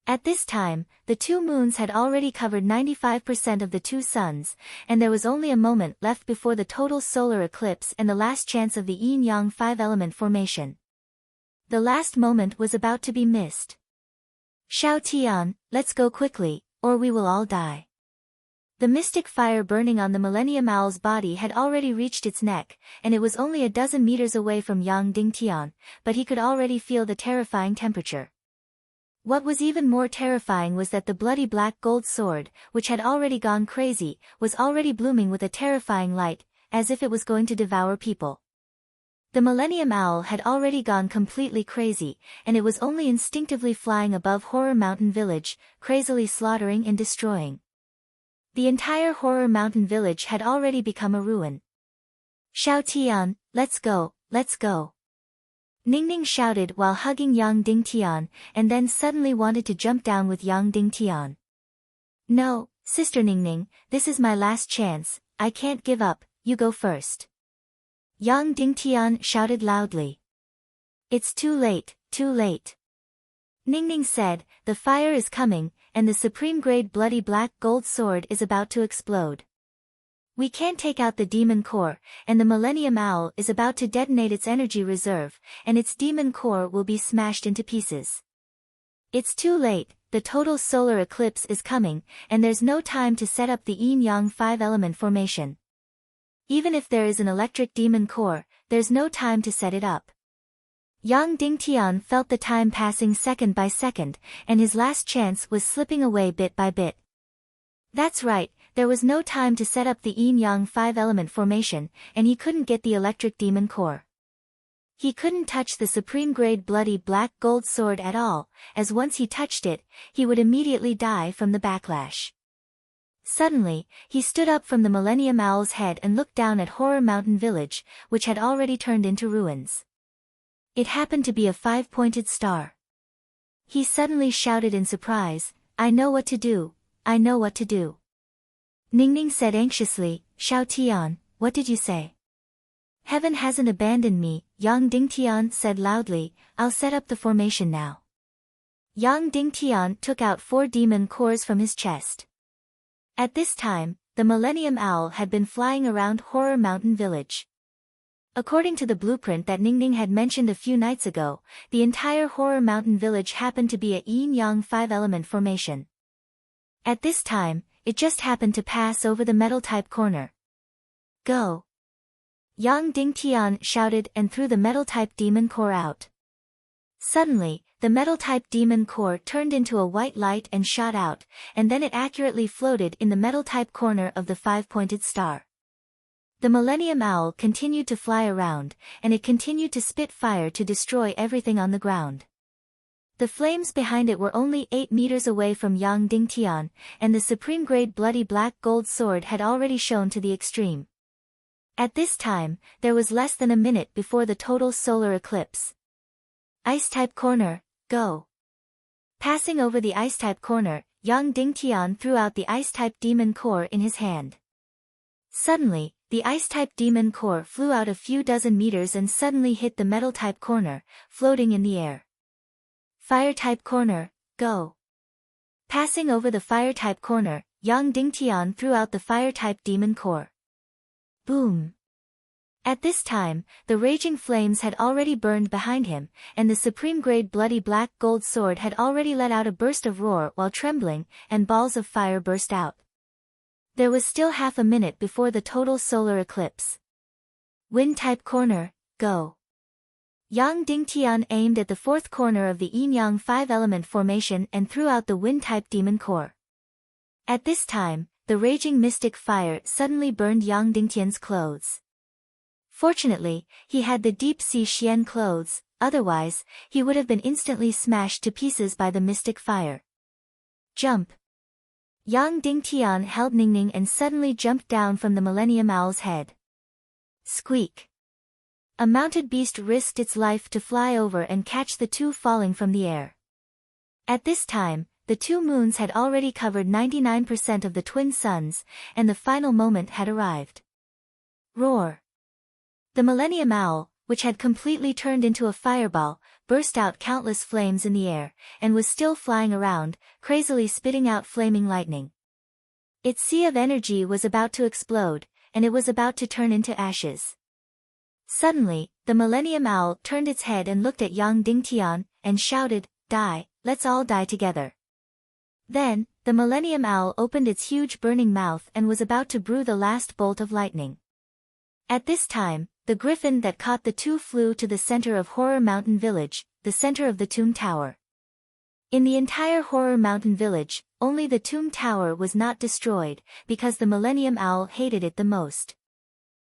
At this time, the two moons had already covered 95% of the two suns, and there was only a moment left before the total solar eclipse and the last chance of the yin-yang five-element formation. The last moment was about to be missed. Xiao Tian, let's go quickly, or we will all die. The mystic fire burning on the Millennium Owl's body had already reached its neck, and it was only a dozen meters away from Yang Dingtian, but he could already feel the terrifying temperature. What was even more terrifying was that the bloody black gold sword, which had already gone crazy, was already blooming with a terrifying light, as if it was going to devour people. The Millennium Owl had already gone completely crazy, and it was only instinctively flying above Horror Mountain Village, crazily slaughtering and destroying. The entire Horror Mountain Village had already become a ruin. Xiao Tian, let's go, let's go. Ningning shouted while hugging Yang Dingtian, and then suddenly wanted to jump down with Yang Dingtian. No, Sister Ningning, this is my last chance, I can't give up, you go first. Yang Dingtian shouted loudly. It's too late, too late. Ningning said, the fire is coming, and the supreme-grade bloody black gold sword is about to explode. We can't take out the demon core, and the Millennium Owl is about to detonate its energy reserve, and its demon core will be smashed into pieces. It's too late, the total solar eclipse is coming, and there's no time to set up the yin-yang five-element formation. Even if there is an electric demon core, there's no time to set it up. Yang Dingtian felt the time passing second by second, and his last chance was slipping away bit by bit. That's right, there was no time to set up the yin-yang five-element formation, and he couldn't get the electric demon core. He couldn't touch the supreme-grade bloody black gold sword at all, as once he touched it, he would immediately die from the backlash. Suddenly, he stood up from the Millennium Owl's head and looked down at Horror Mountain Village, which had already turned into ruins. It happened to be a five-pointed star. He suddenly shouted in surprise, I know what to do, I know what to do. Ningning said anxiously, Xiao Tian, what did you say? Heaven hasn't abandoned me, Yang Dingtian said loudly, I'll set up the formation now. Yang Dingtian took out 4 demon cores from his chest. At this time, the Millennium Owl had been flying around Horror Mountain Village. According to the blueprint that Ningning had mentioned a few nights ago, the entire Horror Mountain Village happened to be a yin-yang five-element formation. At this time, it just happened to pass over the metal-type corner. Go! Yang Dingtian shouted and threw the metal-type demon core out. Suddenly, the metal-type demon core turned into a white light and shot out, and then it accurately floated in the metal-type corner of the five-pointed star. The Millennium Owl continued to fly around, and it continued to spit fire to destroy everything on the ground. The flames behind it were only 8 meters away from Yang Dingtian, and the supreme-grade bloody black gold sword had already shown to the extreme. At this time, there was less than a minute before the total solar eclipse. Ice-type corner, go! Passing over the ice-type corner, Yang Dingtian threw out the ice-type demon core in his hand. Suddenly, the ice-type demon core flew out a few dozen meters and suddenly hit the metal-type corner, floating in the air. Fire-type corner, go! Passing over the fire-type corner, Yang Dingtian threw out the fire-type demon core. Boom! At this time, the raging flames had already burned behind him, and the supreme-grade bloody black gold sword had already let out a burst of roar while trembling, and balls of fire burst out. There was still half a minute before the total solar eclipse. Wind-type corner, go. Yang Dingtian aimed at the fourth corner of the yin-yang 5-element formation and threw out the wind-type demon core. At this time, the raging mystic fire suddenly burned Yang Dingtian's clothes. Fortunately, he had the deep-sea Xian clothes, otherwise, he would have been instantly smashed to pieces by the mystic fire. Jump! Yang Dingtian held Ningning and suddenly jumped down from the Millennium Owl's head. Squeak! A mounted beast risked its life to fly over and catch the two falling from the air. At this time, the two moons had already covered 99% of the twin suns, and the final moment had arrived. Roar! The Millennium Owl, which had completely turned into a fireball, burst out countless flames in the air, and was still flying around, crazily spitting out flaming lightning. Its sea of energy was about to explode, and it was about to turn into ashes. Suddenly, the Millennium Owl turned its head and looked at Yang Dingtian, and shouted, "Die, let's all die together." Then, the Millennium Owl opened its huge burning mouth and was about to brew the last bolt of lightning. At this time, the griffin that caught the two flew to the center of Horror Mountain Village, the center of the Tomb Tower. In the entire Horror Mountain Village, only the Tomb Tower was not destroyed, because the Millennium Owl hated it the most.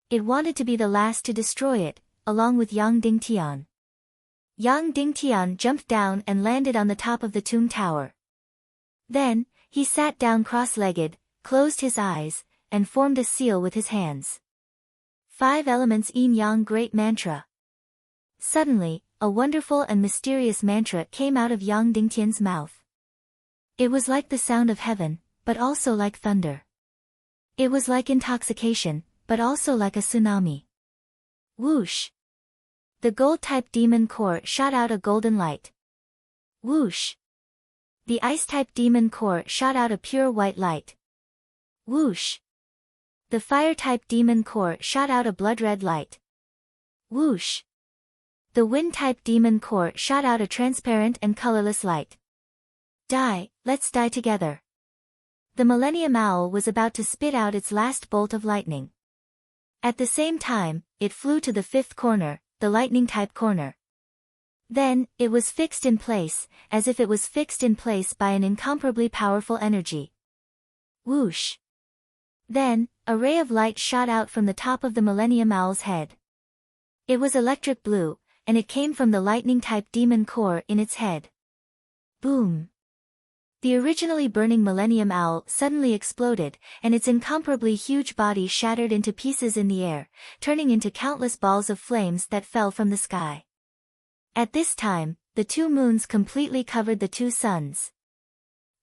It wanted to be the last to destroy it, along with Yang Dingtian. Yang Dingtian jumped down and landed on the top of the Tomb Tower. Then, he sat down cross-legged, closed his eyes, and formed a seal with his hands. 5 elements yin-yang great mantra. Suddenly, a wonderful and mysterious mantra came out of Yang Dingtian's mouth. It was like the sound of heaven, but also like thunder. It was like intoxication, but also like a tsunami. Whoosh! The gold-type demon core shot out a golden light. Whoosh! The ice-type demon core shot out a pure white light. Whoosh! The fire-type demon core shot out a blood-red light. Whoosh! The wind-type demon core shot out a transparent and colorless light. Die, let's die together. The Millennium Owl was about to spit out its last bolt of lightning. At the same time, it flew to the 5th corner, the lightning-type corner. Then, it was fixed in place, as if it was fixed in place by an incomparably powerful energy. Whoosh! Then, a ray of light shot out from the top of the Millennium Owl's head. It was electric blue, and it came from the lightning-type demon core in its head. Boom! The originally burning Millennium Owl suddenly exploded, and its incomparably huge body shattered into pieces in the air, turning into countless balls of flames that fell from the sky. At this time, the 2 moons completely covered the 2 suns.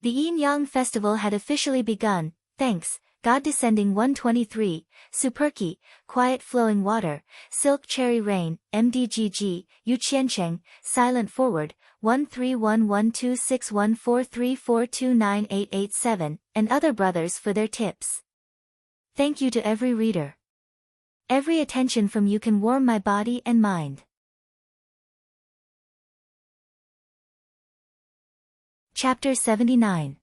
The Yin-Yang Festival had officially begun, thanks, God Descending 123, Superki, Quiet Flowing Water, Silk Cherry Rain, MDGG, Yu Qiancheng, Silent Forward, 1311261434298887, and other brothers for their tips. Thank you to every reader. Every attention from you can warm my body and mind. Chapter 79.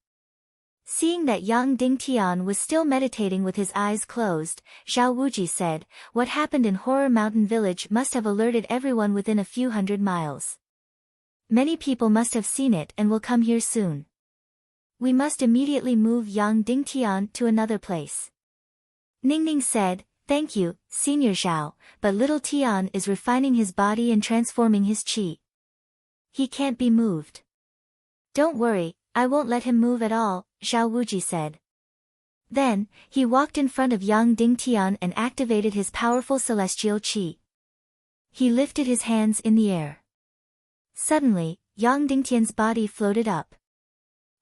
Seeing that Yang Dingtian was still meditating with his eyes closed, Zhao Wuji said, "What happened in Horror Mountain Village must have alerted everyone within a few hundred miles. Many people must have seen it and will come here soon. We must immediately move Yang Dingtian to another place." Ningning said, "Thank you, Senior Zhao, but little Tian is refining his body and transforming his qi. He can't be moved." "Don't worry, I won't let him move at all," Zhao Wuji said. Then, he walked in front of Yang Dingtian and activated his powerful celestial qi. He lifted his hands in the air. Suddenly, Yang Dingtian's body floated up.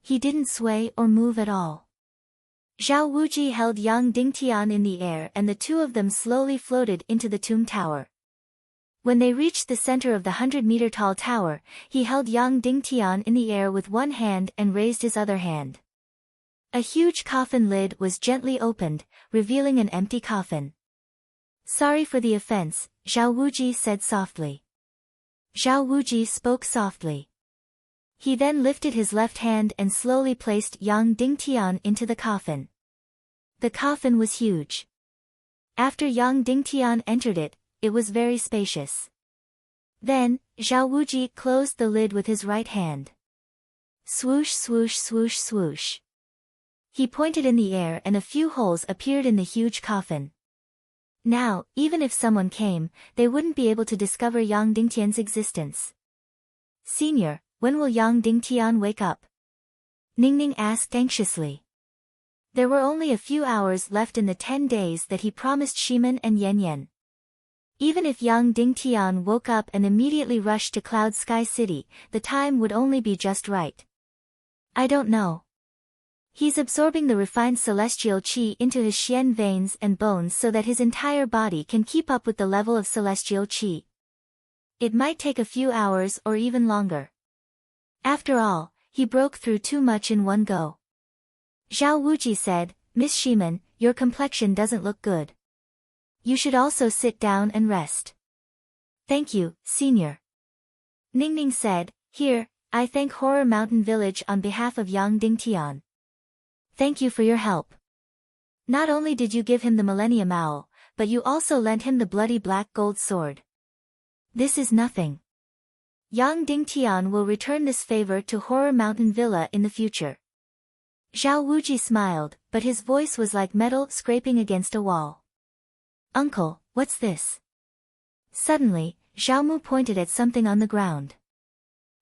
He didn't sway or move at all. Zhao Wuji held Yang Dingtian in the air and the two of them slowly floated into the tomb tower. When they reached the center of the 100-meter-tall tower, he held Yang Dingtian in the air with one hand and raised his other hand. A huge coffin lid was gently opened, revealing an empty coffin. Sorry for the offense, Zhao Wuji said softly. Zhao Wuji spoke softly. He then lifted his left hand and slowly placed Yang Dingtian into the coffin. The coffin was huge. After Yang Dingtian entered it, it was very spacious. Then, Zhao Wuji closed the lid with his right hand. Swoosh swoosh swoosh swoosh. He pointed in the air and a few holes appeared in the huge coffin. Now, even if someone came, they wouldn't be able to discover Yang Dingtian's existence. Senior, when will Yang Dingtian wake up? Ningning asked anxiously. There were only a few hours left in the 10 days that he promised Shimen and Yan Yan. Even if Yang Dingtian woke up and immediately rushed to Cloud Sky City, the time would only be just right. I don't know. He's absorbing the refined celestial qi into his xian veins and bones so that his entire body can keep up with the level of celestial qi. It might take a few hours or even longer. After all, he broke through too much in one go. Zhao Wuji said, Miss Shimen, your complexion doesn't look good. You should also sit down and rest. Thank you, Senior. Ningning said, Here, I thank Horror Mountain Village on behalf of Yang Dingtian. Thank you for your help. Not only did you give him the Millennium Owl, but you also lent him the bloody black gold sword. This is nothing. Yang Dingtian will return this favor to Horror Mountain Villa in the future. Zhao Wuji smiled, but his voice was like metal scraping against a wall. Uncle, what's this? Suddenly, Zhao Mu pointed at something on the ground.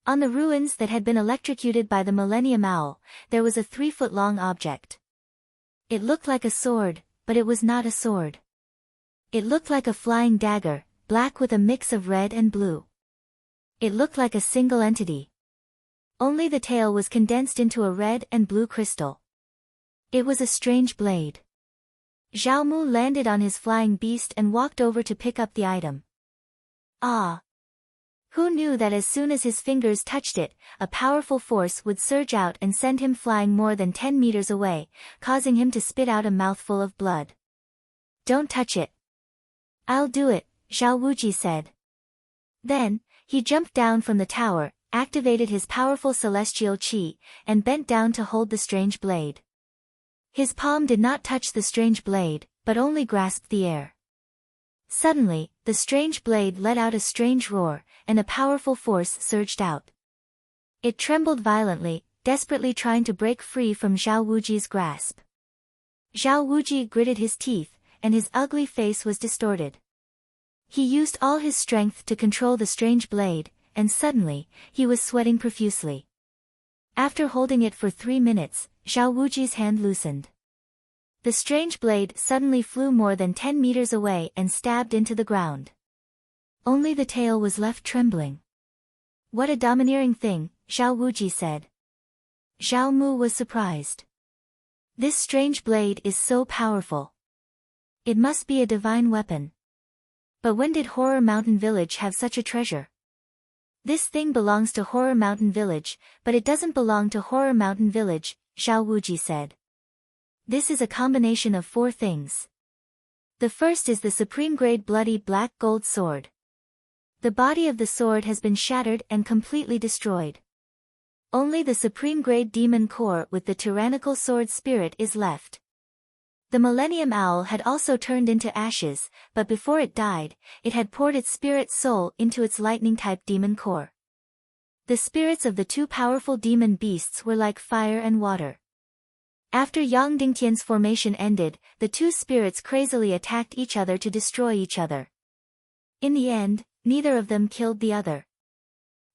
On the ruins that had been electrocuted by the Millennium Owl, there was a 3-foot-long object. It looked like a sword, but it was not a sword. It looked like a flying dagger, black with a mix of red and blue. It looked like a single entity. Only the tail was condensed into a red and blue crystal. It was a strange blade. Zhao Mu landed on his flying beast and walked over to pick up the item. Ah! Who knew that as soon as his fingers touched it, a powerful force would surge out and send him flying more than 10 meters away, causing him to spit out a mouthful of blood. Don't touch it. I'll do it, Zhao Wuji said. Then, he jumped down from the tower, activated his powerful celestial qi, and bent down to hold the strange blade. His palm did not touch the strange blade, but only grasped the air. Suddenly, the strange blade let out a strange roar, and a powerful force surged out. It trembled violently, desperately trying to break free from Zhao Wuji's grasp. Zhao Wuji gritted his teeth, and his ugly face was distorted. He used all his strength to control the strange blade, and suddenly, he was sweating profusely. After holding it for 3 minutes, Zhao Wuji's hand loosened. The strange blade suddenly flew more than 10 meters away and stabbed into the ground. Only the tail was left trembling. What a domineering thing, Zhao Wuji said. Zhao Mu was surprised. This strange blade is so powerful. It must be a divine weapon. But when did Horror Mountain Village have such a treasure? This thing belongs to Horror Mountain Village, but it doesn't belong to Horror Mountain Village, Zhao Wuji said. This is a combination of 4 things. The first is the supreme-grade bloody black gold sword. The body of the sword has been shattered and completely destroyed. Only the supreme-grade demon core with the tyrannical sword spirit is left. The Millennium Owl had also turned into ashes, but before it died, it had poured its spirit soul into its lightning-type demon core. The spirits of the 2 powerful demon beasts were like fire and water. After Yang Dingtian's formation ended, the 2 spirits crazily attacked each other to destroy each other. In the end, neither of them killed the other.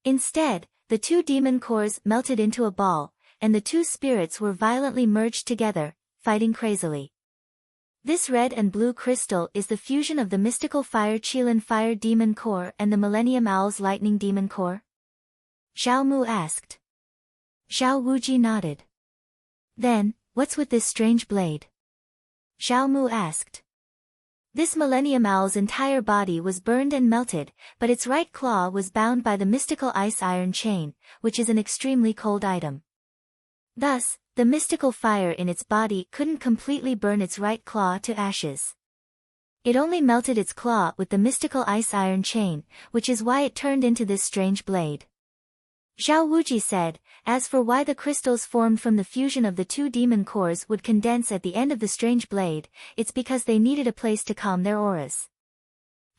Instead, the 2 demon cores melted into a ball, and the 2 spirits were violently merged together, fighting crazily. This red and blue crystal is the fusion of the mystical fire Qilin fire demon core and the Millennium Owl's lightning demon core? Zhao Mu asked. Zhao Wuji nodded. Then, what's with this strange blade? Zhao Mu asked. This Millennium Owl's entire body was burned and melted, but its right claw was bound by the mystical ice iron chain, which is an extremely cold item. Thus, the mystical fire in its body couldn't completely burn its right claw to ashes. It only melted its claw with the mystical ice iron chain, which is why it turned into this strange blade. Zhao Wuji said, as for why the crystals formed from the fusion of the two demon cores would condense at the end of the strange blade, it's because they needed a place to calm their auras.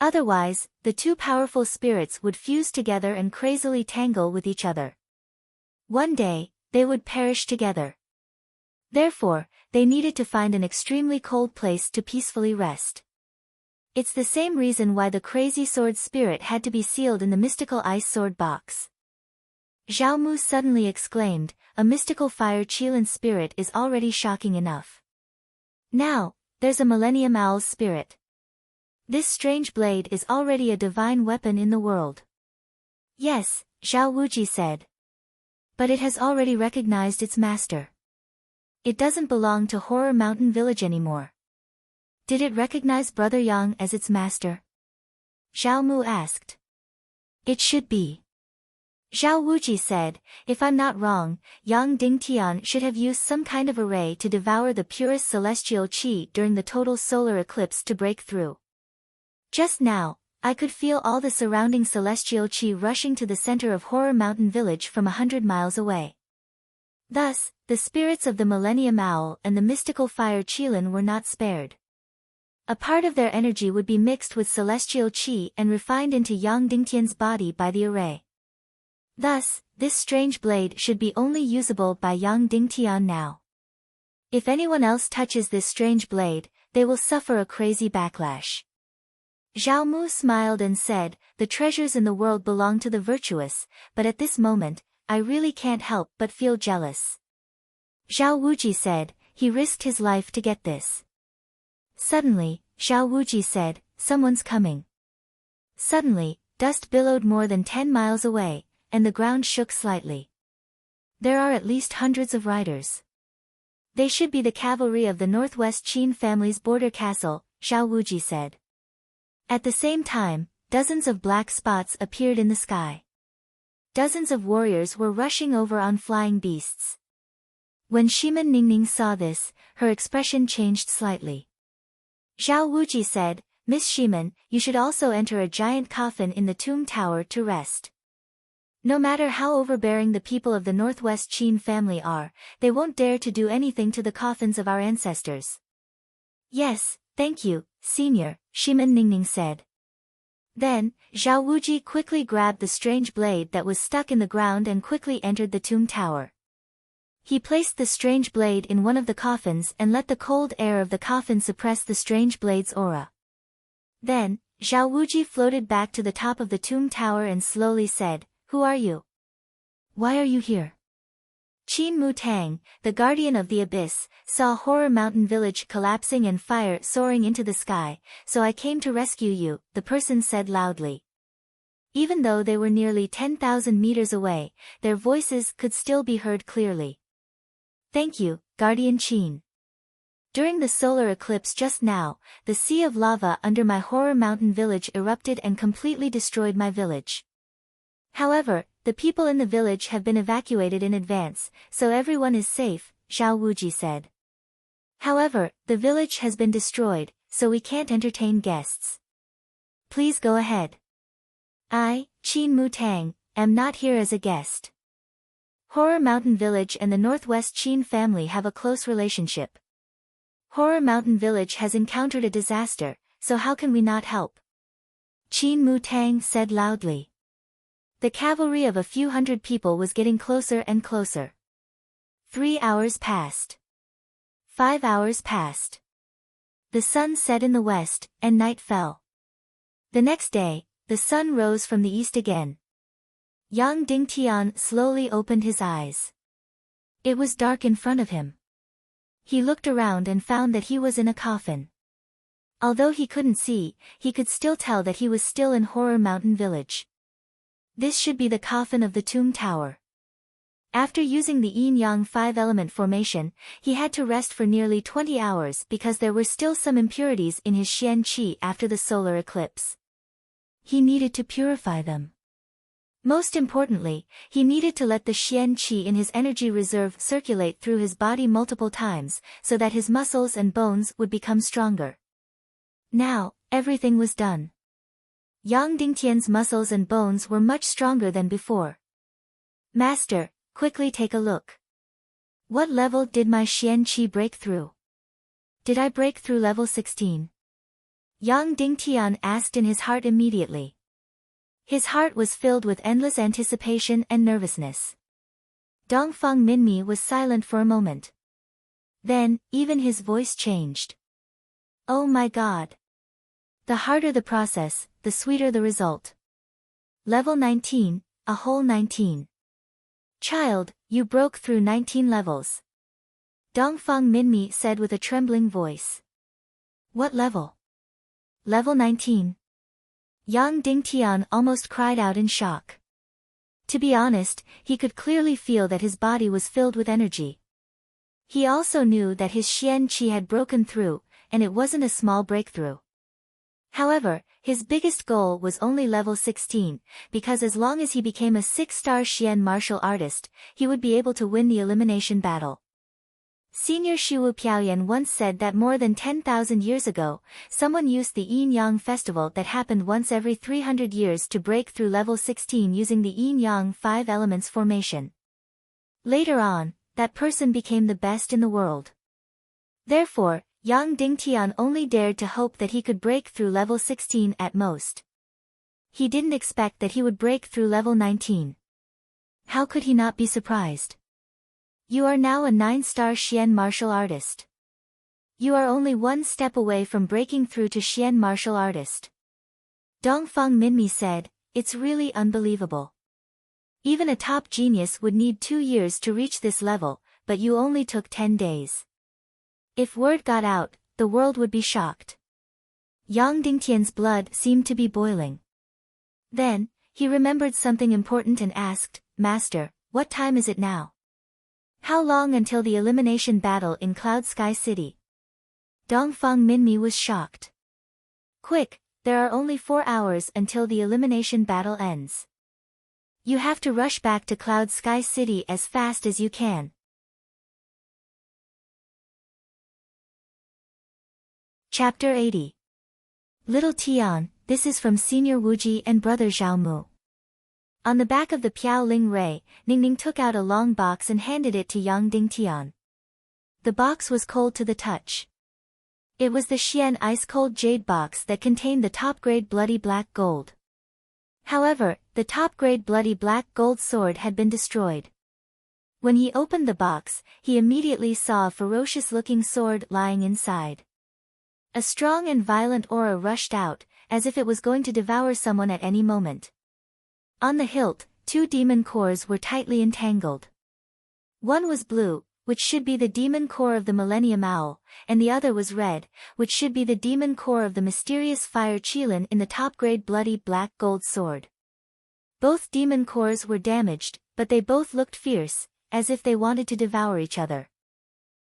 Otherwise, the two powerful spirits would fuse together and crazily tangle with each other. One day, they would perish together. Therefore, they needed to find an extremely cold place to peacefully rest. It's the same reason why the crazy sword spirit had to be sealed in the mystical ice sword box. Zhao Mu suddenly exclaimed, a mystical fire Qilin spirit is already shocking enough. Now, there's a Millennium Owl's spirit. This strange blade is already a divine weapon in the world. Yes, Zhao Wuji said. But it has already recognized its master. It doesn't belong to Horror Mountain Village anymore. Did it recognize Brother Yang as its master? Zhao Mu asked. It should be. Zhao Wuji said, if I'm not wrong, Yang Dingtian should have used some kind of array to devour the purest celestial qi during the total solar eclipse to break through. Just now, I could feel all the surrounding celestial qi rushing to the center of Horror Mountain Village from 100 miles away. Thus, the spirits of the Millennium Owl and the mystical fire Qilin were not spared. A part of their energy would be mixed with celestial qi and refined into Yang Dingtian's body by the array. Thus, this strange blade should be only usable by Yang Dingtian now. If anyone else touches this strange blade, they will suffer a crazy backlash. Zhao Mu smiled and said, the treasures in the world belong to the virtuous, but at this moment, I really can't help but feel jealous. Zhao Wuji said, he risked his life to get this. Suddenly, Zhao Wuji said, someone's coming. Suddenly, dust billowed more than 10 miles away, and the ground shook slightly. There are at least hundreds of riders. They should be the cavalry of the Northwest Qin family's border castle, Zhao Wuji said. At the same time, dozens of black spots appeared in the sky. Dozens of warriors were rushing over on flying beasts. When Shimen Ningning saw this, her expression changed slightly. Zhao Wuji said, Miss Shimen, you should also enter a giant coffin in the tomb tower to rest. No matter how overbearing the people of the Northwest Qin family are, they won't dare to do anything to the coffins of our ancestors. Yes, thank you, Senior, Shimen Ningning said. Then, Zhao Wuji quickly grabbed the strange blade that was stuck in the ground and quickly entered the tomb tower. He placed the strange blade in one of the coffins and let the cold air of the coffin suppress the strange blade's aura. Then, Zhao Wuji floated back to the top of the tomb tower and slowly said, who are you? Why are you here? Qin Mu Tang, the guardian of the abyss, saw Horror Mountain Village collapsing and fire soaring into the sky, so I came to rescue you, the person said loudly. Even though they were nearly 10,000 meters away, their voices could still be heard clearly. Thank you, Guardian Qin. During the solar eclipse just now, the sea of lava under my Horror Mountain Village erupted and completely destroyed my village. However, the people in the village have been evacuated in advance, so everyone is safe, Zhao Wuji said. However, the village has been destroyed, so we can't entertain guests. Please go ahead. I, Qin Mu Tang, am not here as a guest. Horror Mountain Village and the Northwest Qin family have a close relationship. Horror Mountain Village has encountered a disaster, so how can we not help? Qin Mu Tang said loudly. The cavalry of a few hundred people was getting closer and closer. 3 hours passed. 5 hours passed. The sun set in the west, and night fell. The next day, the sun rose from the east again. Yang Dingtian slowly opened his eyes. It was dark in front of him. He looked around and found that he was in a coffin. Although he couldn't see, he could still tell that he was still in Horror Mountain Village. This should be the coffin of the tomb tower. After using the yin-yang 5-element formation, he had to rest for nearly 20 hours because there were still some impurities in his Xian Qi after the solar eclipse. He needed to purify them. Most importantly, he needed to let the Xian Qi in his energy reserve circulate through his body multiple times, so that his muscles and bones would become stronger. Now, everything was done. Yang Dingtian's muscles and bones were much stronger than before. Master, quickly take a look. What level did my Xian Qi break through? Did I break through level 16? Yang Dingtian asked in his heart immediately. His heart was filled with endless anticipation and nervousness. Dongfang Minmi was silent for a moment. Then, even his voice changed. Oh my God! The harder the process, the sweeter the result. Level 19, a whole 19. Child, you broke through 19 levels. Dongfang Minmi said with a trembling voice. What level? Level 19. Yang Dingtian almost cried out in shock. To be honest, he could clearly feel that his body was filled with energy. He also knew that his Xian Qi had broken through, and it wasn't a small breakthrough. However, his biggest goal was only level 16, because as long as he became a 6-star Xian martial artist, he would be able to win the elimination battle. Senior Shuwu Piaoyan once said that more than 10,000 years ago, someone used the Yin-Yang festival that happened once every 300 years to break through level 16 using the Yin-Yang 5 elements formation. Later on, that person became the best in the world. Therefore, Yang Dingtian only dared to hope that he could break through level 16 at most. He didn't expect that he would break through level 19. How could he not be surprised? You are now a 9-star Xian martial artist. You are only one step away from breaking through to Xian martial artist. Dongfang Minmi said, it's really unbelievable. Even a top genius would need 2 years to reach this level, but you only took 10 days. If word got out, the world would be shocked. Yang Dingtian's blood seemed to be boiling. Then, he remembered something important and asked, Master, what time is it now? How long until the elimination battle in Cloud Sky City? Dongfang Minmi was shocked. Quick, there are only 4 hours until the elimination battle ends. You have to rush back to Cloud Sky City as fast as you can. Chapter 80. Little Tian, this is from Senior Wuji and Brother Zhao Mu. On the back of the Piao Ling Ray, Ningning took out a long box and handed it to Yang Dingtian. The box was cold to the touch. It was the Xian ice-cold jade box that contained the top-grade bloody black gold. However, the top-grade bloody black gold sword had been destroyed. When he opened the box, he immediately saw a ferocious-looking sword lying inside. A strong and violent aura rushed out, as if it was going to devour someone at any moment. On the hilt, 2 demon cores were tightly entangled. One was blue, which should be the demon core of the Millennium Owl, and the other was red, which should be the demon core of the mysterious fire Qilin in the top-grade bloody black gold sword. Both demon cores were damaged, but they both looked fierce, as if they wanted to devour each other.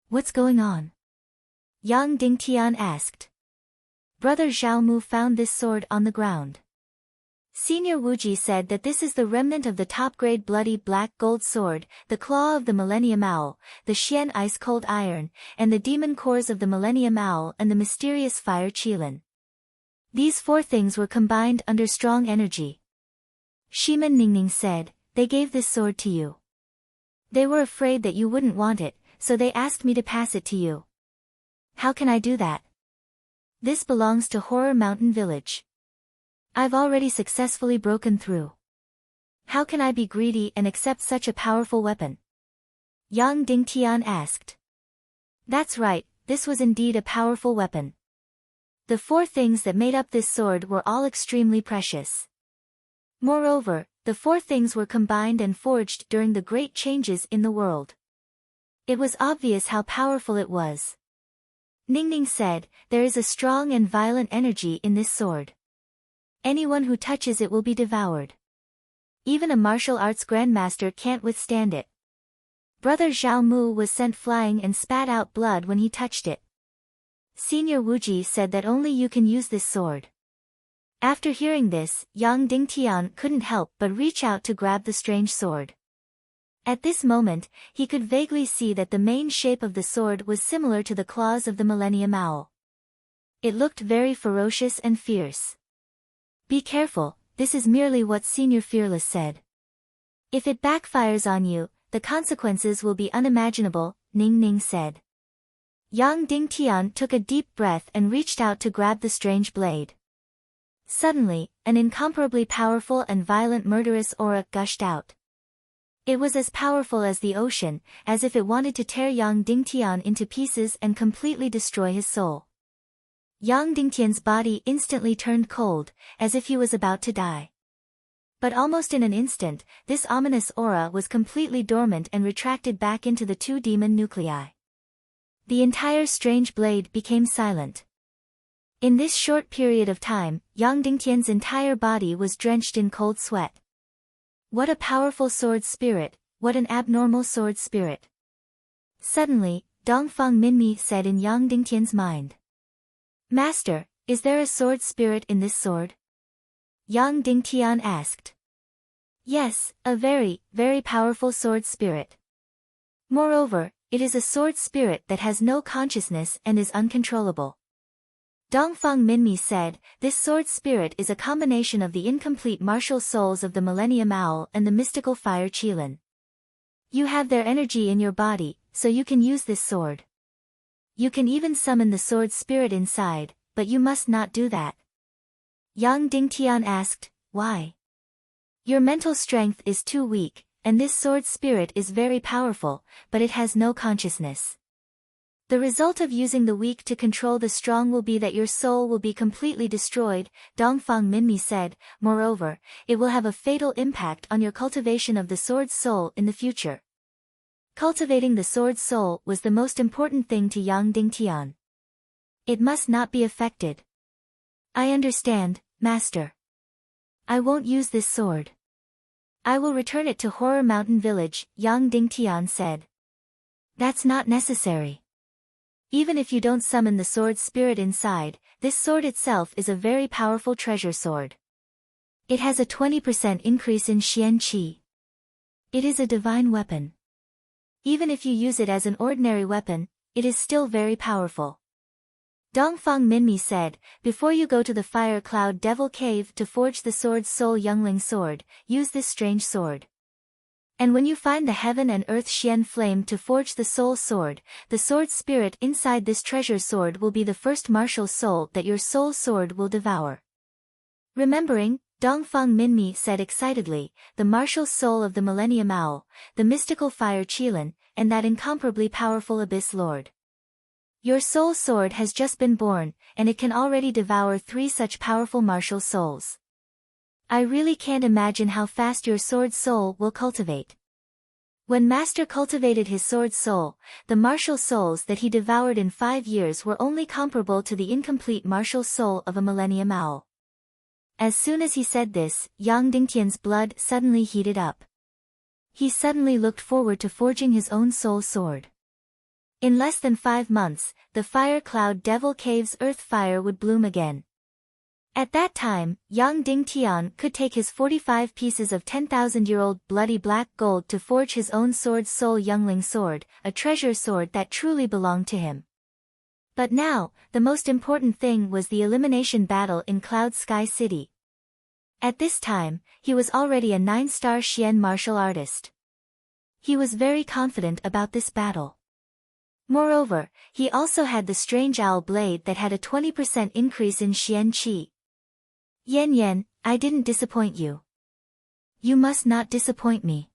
What's going on? Yang Dingtian asked. Brother Zhao Mu found this sword on the ground. Senior Wuji said that this is the remnant of the top-grade bloody black gold sword, the claw of the Millennium Owl, the Xian ice-cold iron, and the demon cores of the Millennium Owl and the mysterious fire Qilin. These 4 things were combined under strong energy. Shiman Ningning said, they gave this sword to you. They were afraid that you wouldn't want it, so they asked me to pass it to you. How can I do that? This belongs to Horror Mountain Village. I've already successfully broken through. How can I be greedy and accept such a powerful weapon? Yang Dingtian asked. That's right, this was indeed a powerful weapon. The 4 things that made up this sword were all extremely precious. Moreover, the 4 things were combined and forged during the great changes in the world. It was obvious how powerful it was. Ningning said, there is a strong and violent energy in this sword. Anyone who touches it will be devoured. Even a martial arts grandmaster can't withstand it. Brother Zhao Mu was sent flying and spat out blood when he touched it. Senior Wuji said that only you can use this sword. After hearing this, Yang Dingtian couldn't help but reach out to grab the strange sword. At this moment, he could vaguely see that the main shape of the sword was similar to the claws of the Millennium Owl. It looked very ferocious and fierce. Be careful, this is merely what Senior Fearless said. If it backfires on you, the consequences will be unimaginable, Ning Ning said. Yang Dingtian took a deep breath and reached out to grab the strange blade. Suddenly, an incomparably powerful and violent murderous aura gushed out. It was as powerful as the ocean, as if it wanted to tear Yang Dingtian into pieces and completely destroy his soul. Yang Dingtian's body instantly turned cold, as if he was about to die. But almost in an instant, this ominous aura was completely dormant and retracted back into the two demon nuclei. The entire strange blade became silent. In this short period of time, Yang Dingtian's entire body was drenched in cold sweat. What a powerful sword spirit, what an abnormal sword spirit. Suddenly, Dongfang Minmi said in Yang Dingtian's mind. Master, is there a sword spirit in this sword? Yang Dingtian asked. Yes, a very, very powerful sword spirit. Moreover, it is a sword spirit that has no consciousness and is uncontrollable. Dongfang Minmi said, this sword spirit is a combination of the incomplete martial souls of the Millennium Owl and the mystical fire Qilin. You have their energy in your body, so you can use this sword. You can even summon the sword spirit inside, but you must not do that. Yang Dingtian asked, why? Your mental strength is too weak, and this sword spirit is very powerful, but it has no consciousness. The result of using the weak to control the strong will be that your soul will be completely destroyed, Dongfang Minmi said. Moreover, it will have a fatal impact on your cultivation of the sword soul in the future. Cultivating the sword soul was the most important thing to Yang Dingtian. It must not be affected. I understand, Master. I won't use this sword. I will return it to Horror Mountain Village, Yang Dingtian said. That's not necessary. Even if you don't summon the sword spirit inside, this sword itself is a very powerful treasure sword. It has a 20% increase in Xian Qi. It is a divine weapon. Even if you use it as an ordinary weapon, it is still very powerful. Dongfang Minmi said, before you go to the Fire Cloud Devil Cave to forge the sword Soul Youngling sword, use this strange sword. And when you find the Heaven and Earth Xian Flame to forge the soul sword, the sword spirit inside this treasure sword will be the first martial soul that your soul sword will devour. Remembering, Dongfang Minmi said excitedly, the martial soul of the Millennium Owl, the mystical fire Qilin, and that incomparably powerful Abyss Lord. Your soul sword has just been born, and it can already devour 3 such powerful martial souls. I really can't imagine how fast your sword soul will cultivate. When Master cultivated his sword soul, the martial souls that he devoured in 5 years were only comparable to the incomplete martial soul of a Millennium Owl. As soon as he said this, Yang Dingtian's blood suddenly heated up. He suddenly looked forward to forging his own soul sword. In less than 5 months, the Fire Cloud Devil Cave's earth fire would bloom again. At that time, Yang Dingtian could take his 45 pieces of 10,000-year-old bloody black gold to forge his own sword Soul Youngling sword, a treasure sword that truly belonged to him. But now, the most important thing was the elimination battle in Cloud Sky City. At this time, he was already a 9-star Xian martial artist. He was very confident about this battle. Moreover, he also had the strange owl blade that had a 20% increase in Xian Qi. Yan Yan, I didn't disappoint you. You must not disappoint me.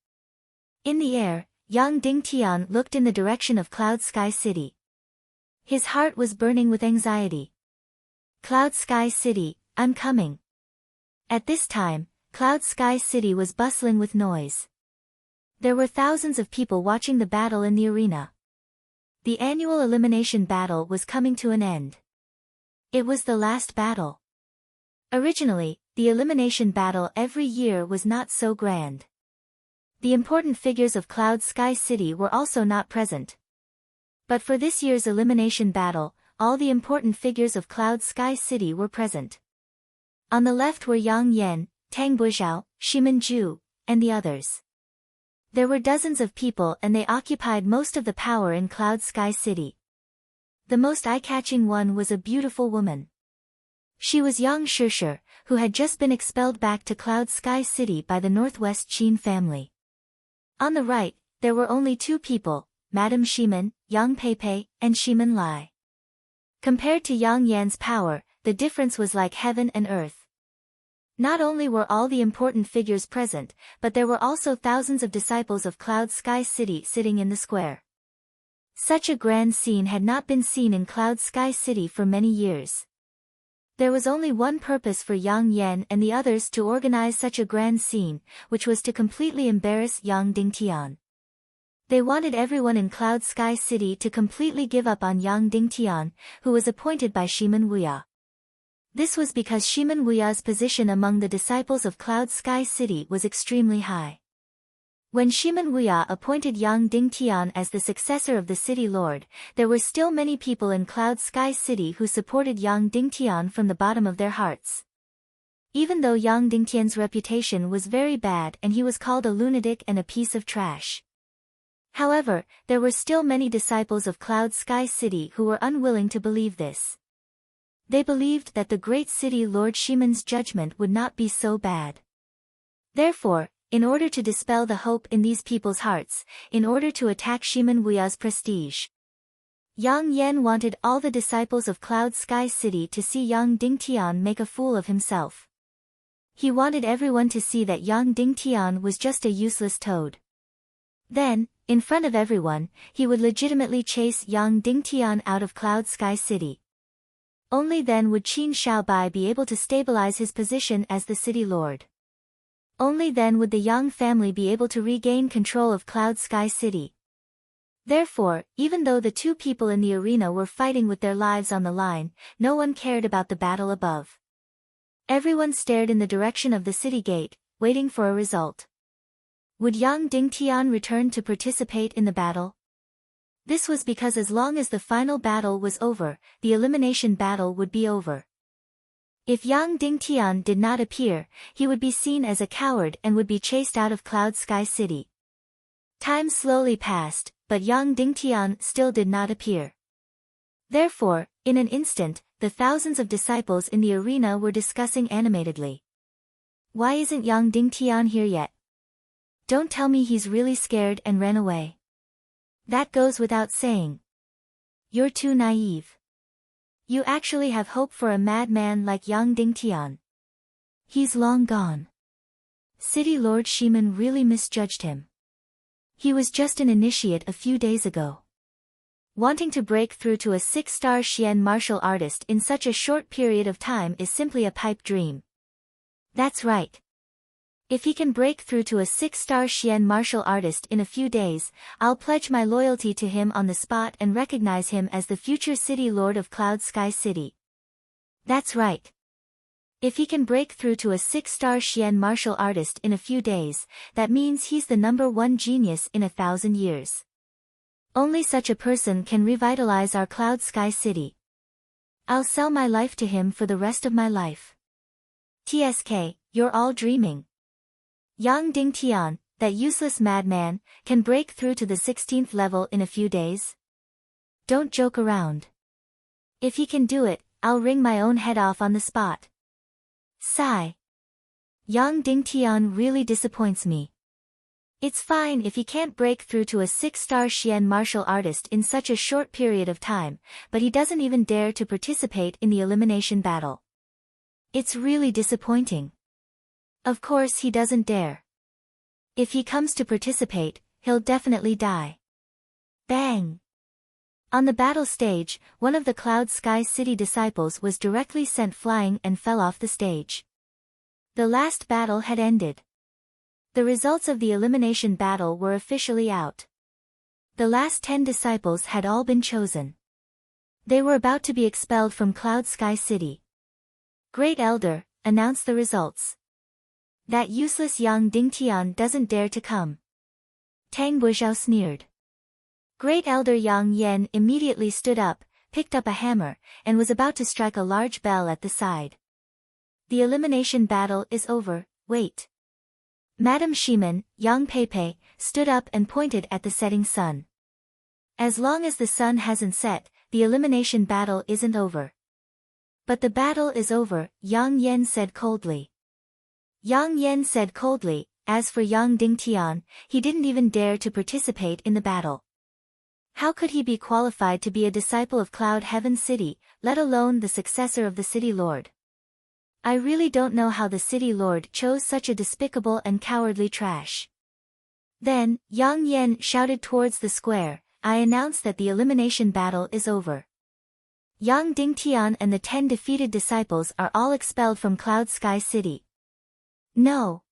In the air, Yang Dingtian looked in the direction of Cloud Sky City. His heart was burning with anxiety. Cloud Sky City, I'm coming. At this time, Cloud Sky City was bustling with noise. There were thousands of people watching the battle in the arena. The annual elimination battle was coming to an end. It was the last battle. Originally, the elimination battle every year was not so grand. The important figures of Cloud Sky City were also not present. But for this year's elimination battle, all the important figures of Cloud Sky City were present. On the left were Yang Yan, Tang Buizhao, Shimin Zhu, and the others. There were dozens of people and they occupied most of the power in Cloud Sky City. The most eye-catching one was a beautiful woman. She was young Shishir, who had just been expelled back to Cloud Sky City by the Northwest Qin family. On the right, there were only two people, Madame Shiman, Yang Peipei, and Shiman Lai. Compared to Yang Yan's power, the difference was like heaven and earth. Not only were all the important figures present, but there were also thousands of disciples of Cloud Sky City sitting in the square. Such a grand scene had not been seen in Cloud Sky City for many years. There was only one purpose for Yang Yan and the others to organize such a grand scene, which was to completely embarrass Yang Dingtian. They wanted everyone in Cloud Sky City to completely give up on Yang Dingtian, who was appointed by Shiman Wuya. This was because Shiman Wuya's position among the disciples of Cloud Sky City was extremely high. When Shiman Wuya appointed Yang Dingtian as the successor of the city lord, there were still many people in Cloud Sky City who supported Yang Dingtian from the bottom of their hearts. Even though Yang Dingtian's reputation was very bad and he was called a lunatic and a piece of trash. However, there were still many disciples of Cloud Sky City who were unwilling to believe this. They believed that the great city lord Shiman's judgment would not be so bad. Therefore, in order to dispel the hope in these people's hearts, in order to attack Shiman Wuya's prestige, Yang Yan wanted all the disciples of Cloud Sky City to see Yang Dingtian make a fool of himself. He wanted everyone to see that Yang Dingtian was just a useless toad. Then, in front of everyone, he would legitimately chase Yang Dingtian out of Cloud Sky City. Only then would Qin Shaobai be able to stabilize his position as the city lord. Only then would the Yang family be able to regain control of Cloud Sky City. Therefore, even though the two people in the arena were fighting with their lives on the line, no one cared about the battle above. Everyone stared in the direction of the city gate, waiting for a result. Would Yang Dingtian return to participate in the battle? This was because as long as the final battle was over, the elimination battle would be over. If Yang Dingtian did not appear, he would be seen as a coward and would be chased out of Cloud Sky City. Time slowly passed, but Yang Dingtian still did not appear. Therefore, in an instant, the thousands of disciples in the arena were discussing animatedly. Why isn't Yang Dingtian here yet? Don't tell me he's really scared and ran away. That goes without saying. You're too naive. You actually have hope for a madman like Yang Dingtian. He's long gone. City Lord Shiman really misjudged him. He was just an initiate a few days ago. Wanting to break through to a 6-star Xian martial artist in such a short period of time is simply a pipe dream. That's right. If he can break through to a 6-star Xian martial artist in a few days, I'll pledge my loyalty to him on the spot and recognize him as the future city lord of Cloud Sky City. That's right. If he can break through to a 6-star Xian martial artist in a few days, that means he's the #1 genius in 1,000 years. Only such a person can revitalize our Cloud Sky City. I'll sell my life to him for the rest of my life. TSK, you're all dreaming. Yang Dingtian, that useless madman, can break through to the 16th level in a few days? Don't joke around. If he can do it, I'll wring my own head off on the spot. Sigh. Yang Dingtian really disappoints me. It's fine if he can't break through to a 6-star Xian martial artist in such a short period of time, but he doesn't even dare to participate in the elimination battle. It's really disappointing. Of course he doesn't dare. If he comes to participate, he'll definitely die. Bang! On the battle stage, one of the Cloud Sky City disciples was directly sent flying and fell off the stage. The last battle had ended. The results of the elimination battle were officially out. The last 10 disciples had all been chosen. They were about to be expelled from Cloud Sky City. Great Elder, announce the results. That useless Yang Dingtian doesn't dare to come. Tang Buizhao sneered. Great Elder Yang Yan immediately stood up, picked up a hammer, and was about to strike a large bell at the side. The elimination battle is over, wait. Madame Shiman, Yang Peipei, stood up and pointed at the setting sun. As long as the sun hasn't set, the elimination battle isn't over. But the battle is over, Yang Yan said coldly. Yang Yan said coldly, as for Yang Dingtian, he didn't even dare to participate in the battle. How could he be qualified to be a disciple of Cloud Heaven City, let alone the successor of the City Lord? I really don't know how the City Lord chose such a despicable and cowardly trash. Then, Yang Yan shouted towards the square, I announce that the elimination battle is over. Yang Dingtian and the 10 defeated disciples are all expelled from Cloud Sky City. No.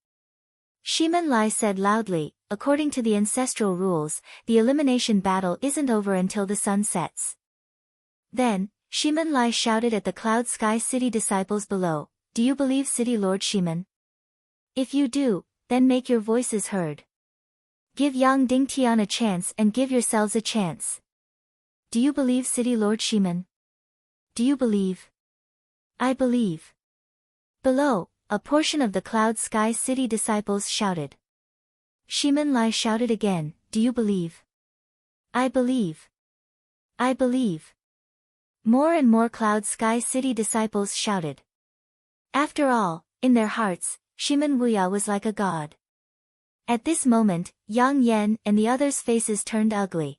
Shimen Lai said loudly, according to the ancestral rules, the elimination battle isn't over until the sun sets. Then, Shimen Lai shouted at the Cloud Sky City disciples below, do you believe City Lord Shimen? If you do, then make your voices heard. Give Yang Dingtian a chance and give yourselves a chance. Do you believe City Lord Shimen? Do you believe? I believe. Below, a portion of the Cloud Sky City disciples shouted. Shimen Lai shouted again, do you believe? I believe. I believe. More and more Cloud Sky City disciples shouted. After all, in their hearts, Shimen Wuya was like a god. At this moment, Yang Yan and the others' faces turned ugly.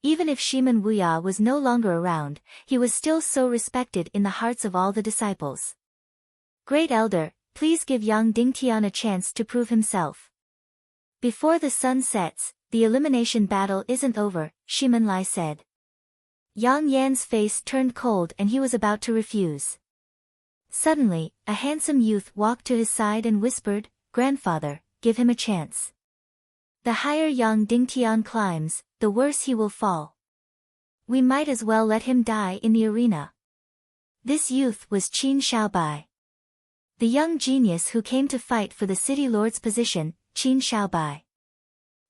Even if Shimen Wuya was no longer around, he was still so respected in the hearts of all the disciples. Great Elder, please give Yang Dingtian a chance to prove himself. Before the sun sets, the elimination battle isn't over, Shimen Lai said. Yang Yan's face turned cold and he was about to refuse. Suddenly, a handsome youth walked to his side and whispered, Grandfather, give him a chance. The higher Yang Dingtian climbs, the worse he will fall. We might as well let him die in the arena. This youth was Qin Xiaobai. The young genius who came to fight for the City Lord's position, Qin Xiaobai.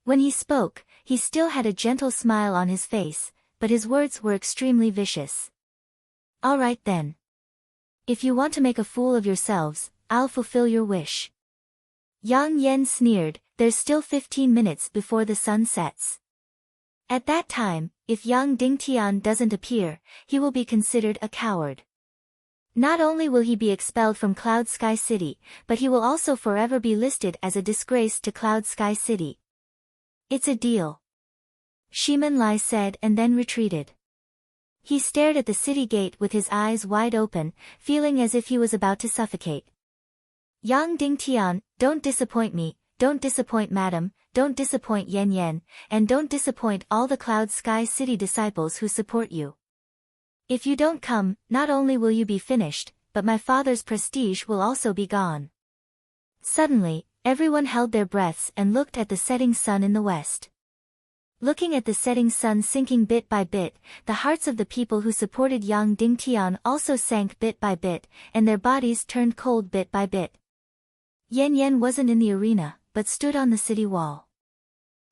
When he spoke, he still had a gentle smile on his face, but his words were extremely vicious. All right then. If you want to make a fool of yourselves, I'll fulfill your wish. Yang Yan sneered, there's still 15 minutes before the sun sets. At that time, if Yang Dingtian doesn't appear, he will be considered a coward. Not only will he be expelled from Cloud Sky City, but he will also forever be listed as a disgrace to Cloud Sky City. It's a deal. Shimen Lai said and then retreated. He stared at the city gate with his eyes wide open, feeling as if he was about to suffocate. Yang Dingtian, don't disappoint me, don't disappoint Madam, don't disappoint Yan Yan, and don't disappoint all the Cloud Sky City disciples who support you. If you don't come, not only will you be finished, but my father's prestige will also be gone. Suddenly, everyone held their breaths and looked at the setting sun in the west. Looking at the setting sun sinking bit by bit, the hearts of the people who supported Yang Dingtian also sank bit by bit, and their bodies turned cold bit by bit. Yan Yan wasn't in the arena, but stood on the city wall.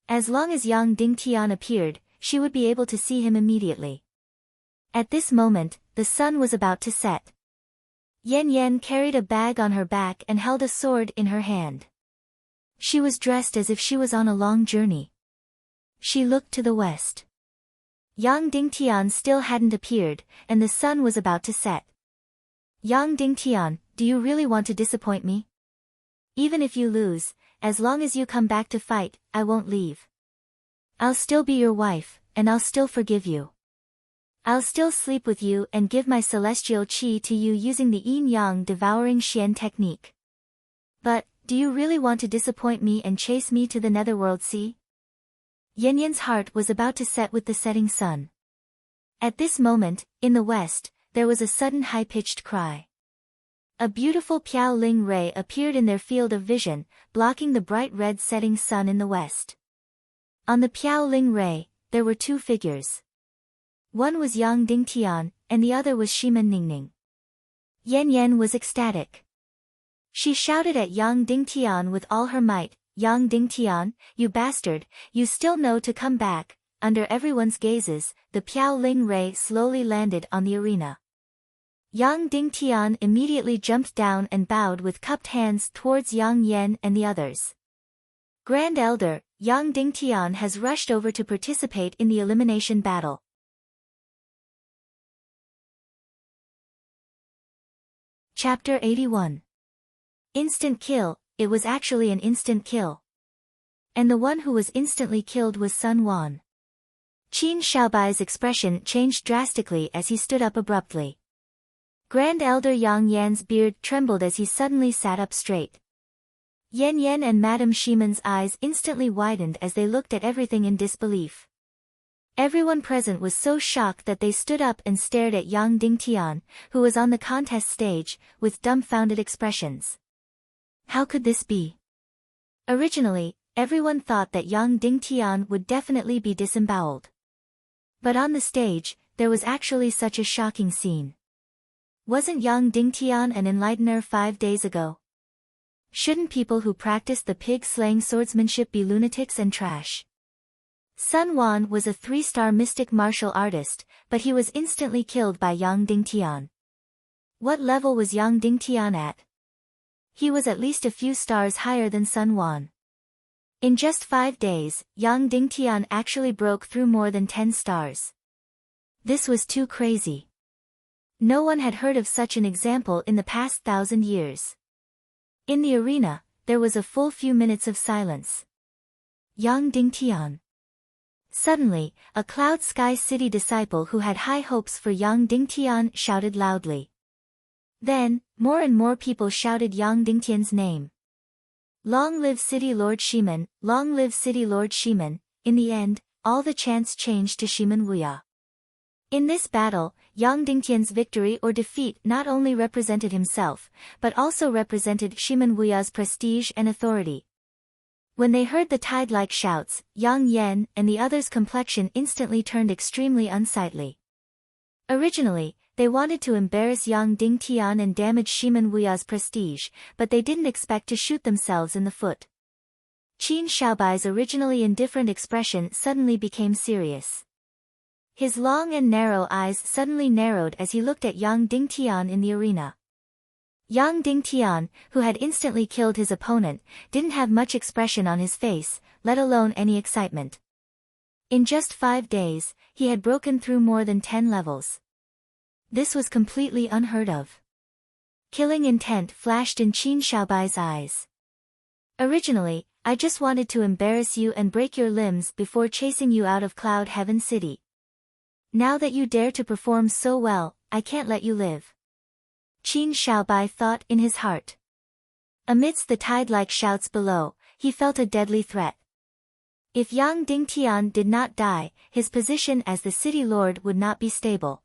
As long as Yang Dingtian appeared, she would be able to see him immediately. At this moment, the sun was about to set. Yan Yan carried a bag on her back and held a sword in her hand. She was dressed as if she was on a long journey. She looked to the west. Yang Dingtian still hadn't appeared, and the sun was about to set. Yang Dingtian, do you really want to disappoint me? Even if you lose, as long as you come back to fight, I won't leave. I'll still be your wife, and I'll still forgive you. I'll still sleep with you and give my celestial qi to you using the yin-yang devouring Xian technique. But, do you really want to disappoint me and chase me to the netherworld sea? Yan Yan's heart was about to set with the setting sun. At this moment, in the west, there was a sudden high-pitched cry. A beautiful Piao Ling ray appeared in their field of vision, blocking the bright red setting sun in the west. On the Piao Ling ray, there were two figures. One was Yang Dingtian, and the other was Shimen Ningning. Yan Yan was ecstatic. She shouted at Yang Dingtian with all her might, Yang Dingtian, you bastard, you still know to come back. Under everyone's gazes, the Piao Ling ray slowly landed on the arena. Yang Dingtian immediately jumped down and bowed with cupped hands towards Yang Yan and the others. Grand Elder, Yang Dingtian has rushed over to participate in the elimination battle. Chapter 81. Instant kill. It was actually an instant kill. And the one who was instantly killed was Sun Quan. Qin Xiaobai's expression changed drastically as he stood up abruptly. Grand Elder Yang Yan's beard trembled as he suddenly sat up straight. Yan Yan and Madame Shimon's eyes instantly widened as they looked at everything in disbelief. Everyone present was so shocked that they stood up and stared at Yang Dingtian, who was on the contest stage, with dumbfounded expressions. How could this be? Originally, everyone thought that Yang Dingtian would definitely be disemboweled. But on the stage, there was actually such a shocking scene. Wasn't Yang Dingtian an enlightener 5 days ago? Shouldn't people who practiced the pig-slaying swordsmanship be lunatics and trash? Sun Quan was a 3-star mystic martial artist, but he was instantly killed by Yang Dingtian. What level was Yang Dingtian at? He was at least a few stars higher than Sun Quan. In just 5 days, Yang Dingtian actually broke through more than 10 stars. This was too crazy. No one had heard of such an example in the past 1,000 years. In the arena, there was a full few minutes of silence. Yang Dingtian. Suddenly, a Cloud Sky City disciple who had high hopes for Yang Dingtian shouted loudly. Then, more and more people shouted Yang Dingtian's name. Long live City Lord Shimen, long live City Lord Shimen. In the end, all the chants changed to Shimen Wuya. In this battle, Yang Dingtian's victory or defeat not only represented himself, but also represented Shimen Wuya's prestige and authority. When they heard the tide-like shouts, Yang Yan and the others' complexion instantly turned extremely unsightly. Originally, they wanted to embarrass Yang Dingtian and damage Shimen Wuya's prestige, but they didn't expect to shoot themselves in the foot. Qin Xiaobai's originally indifferent expression suddenly became serious. His long and narrow eyes suddenly narrowed as he looked at Yang Dingtian in the arena. Yang Dingtian, who had instantly killed his opponent, didn't have much expression on his face, let alone any excitement. In just 5 days, he had broken through more than 10 levels. This was completely unheard of. Killing intent flashed in Qin Xiaobai's eyes. Originally, I just wanted to embarrass you and break your limbs before chasing you out of Cloud Heaven City. Now that you dare to perform so well, I can't let you live. Qin Xiaobai thought in his heart. Amidst the tide-like shouts below, he felt a deadly threat. If Yang Dingtian did not die, his position as the city lord would not be stable.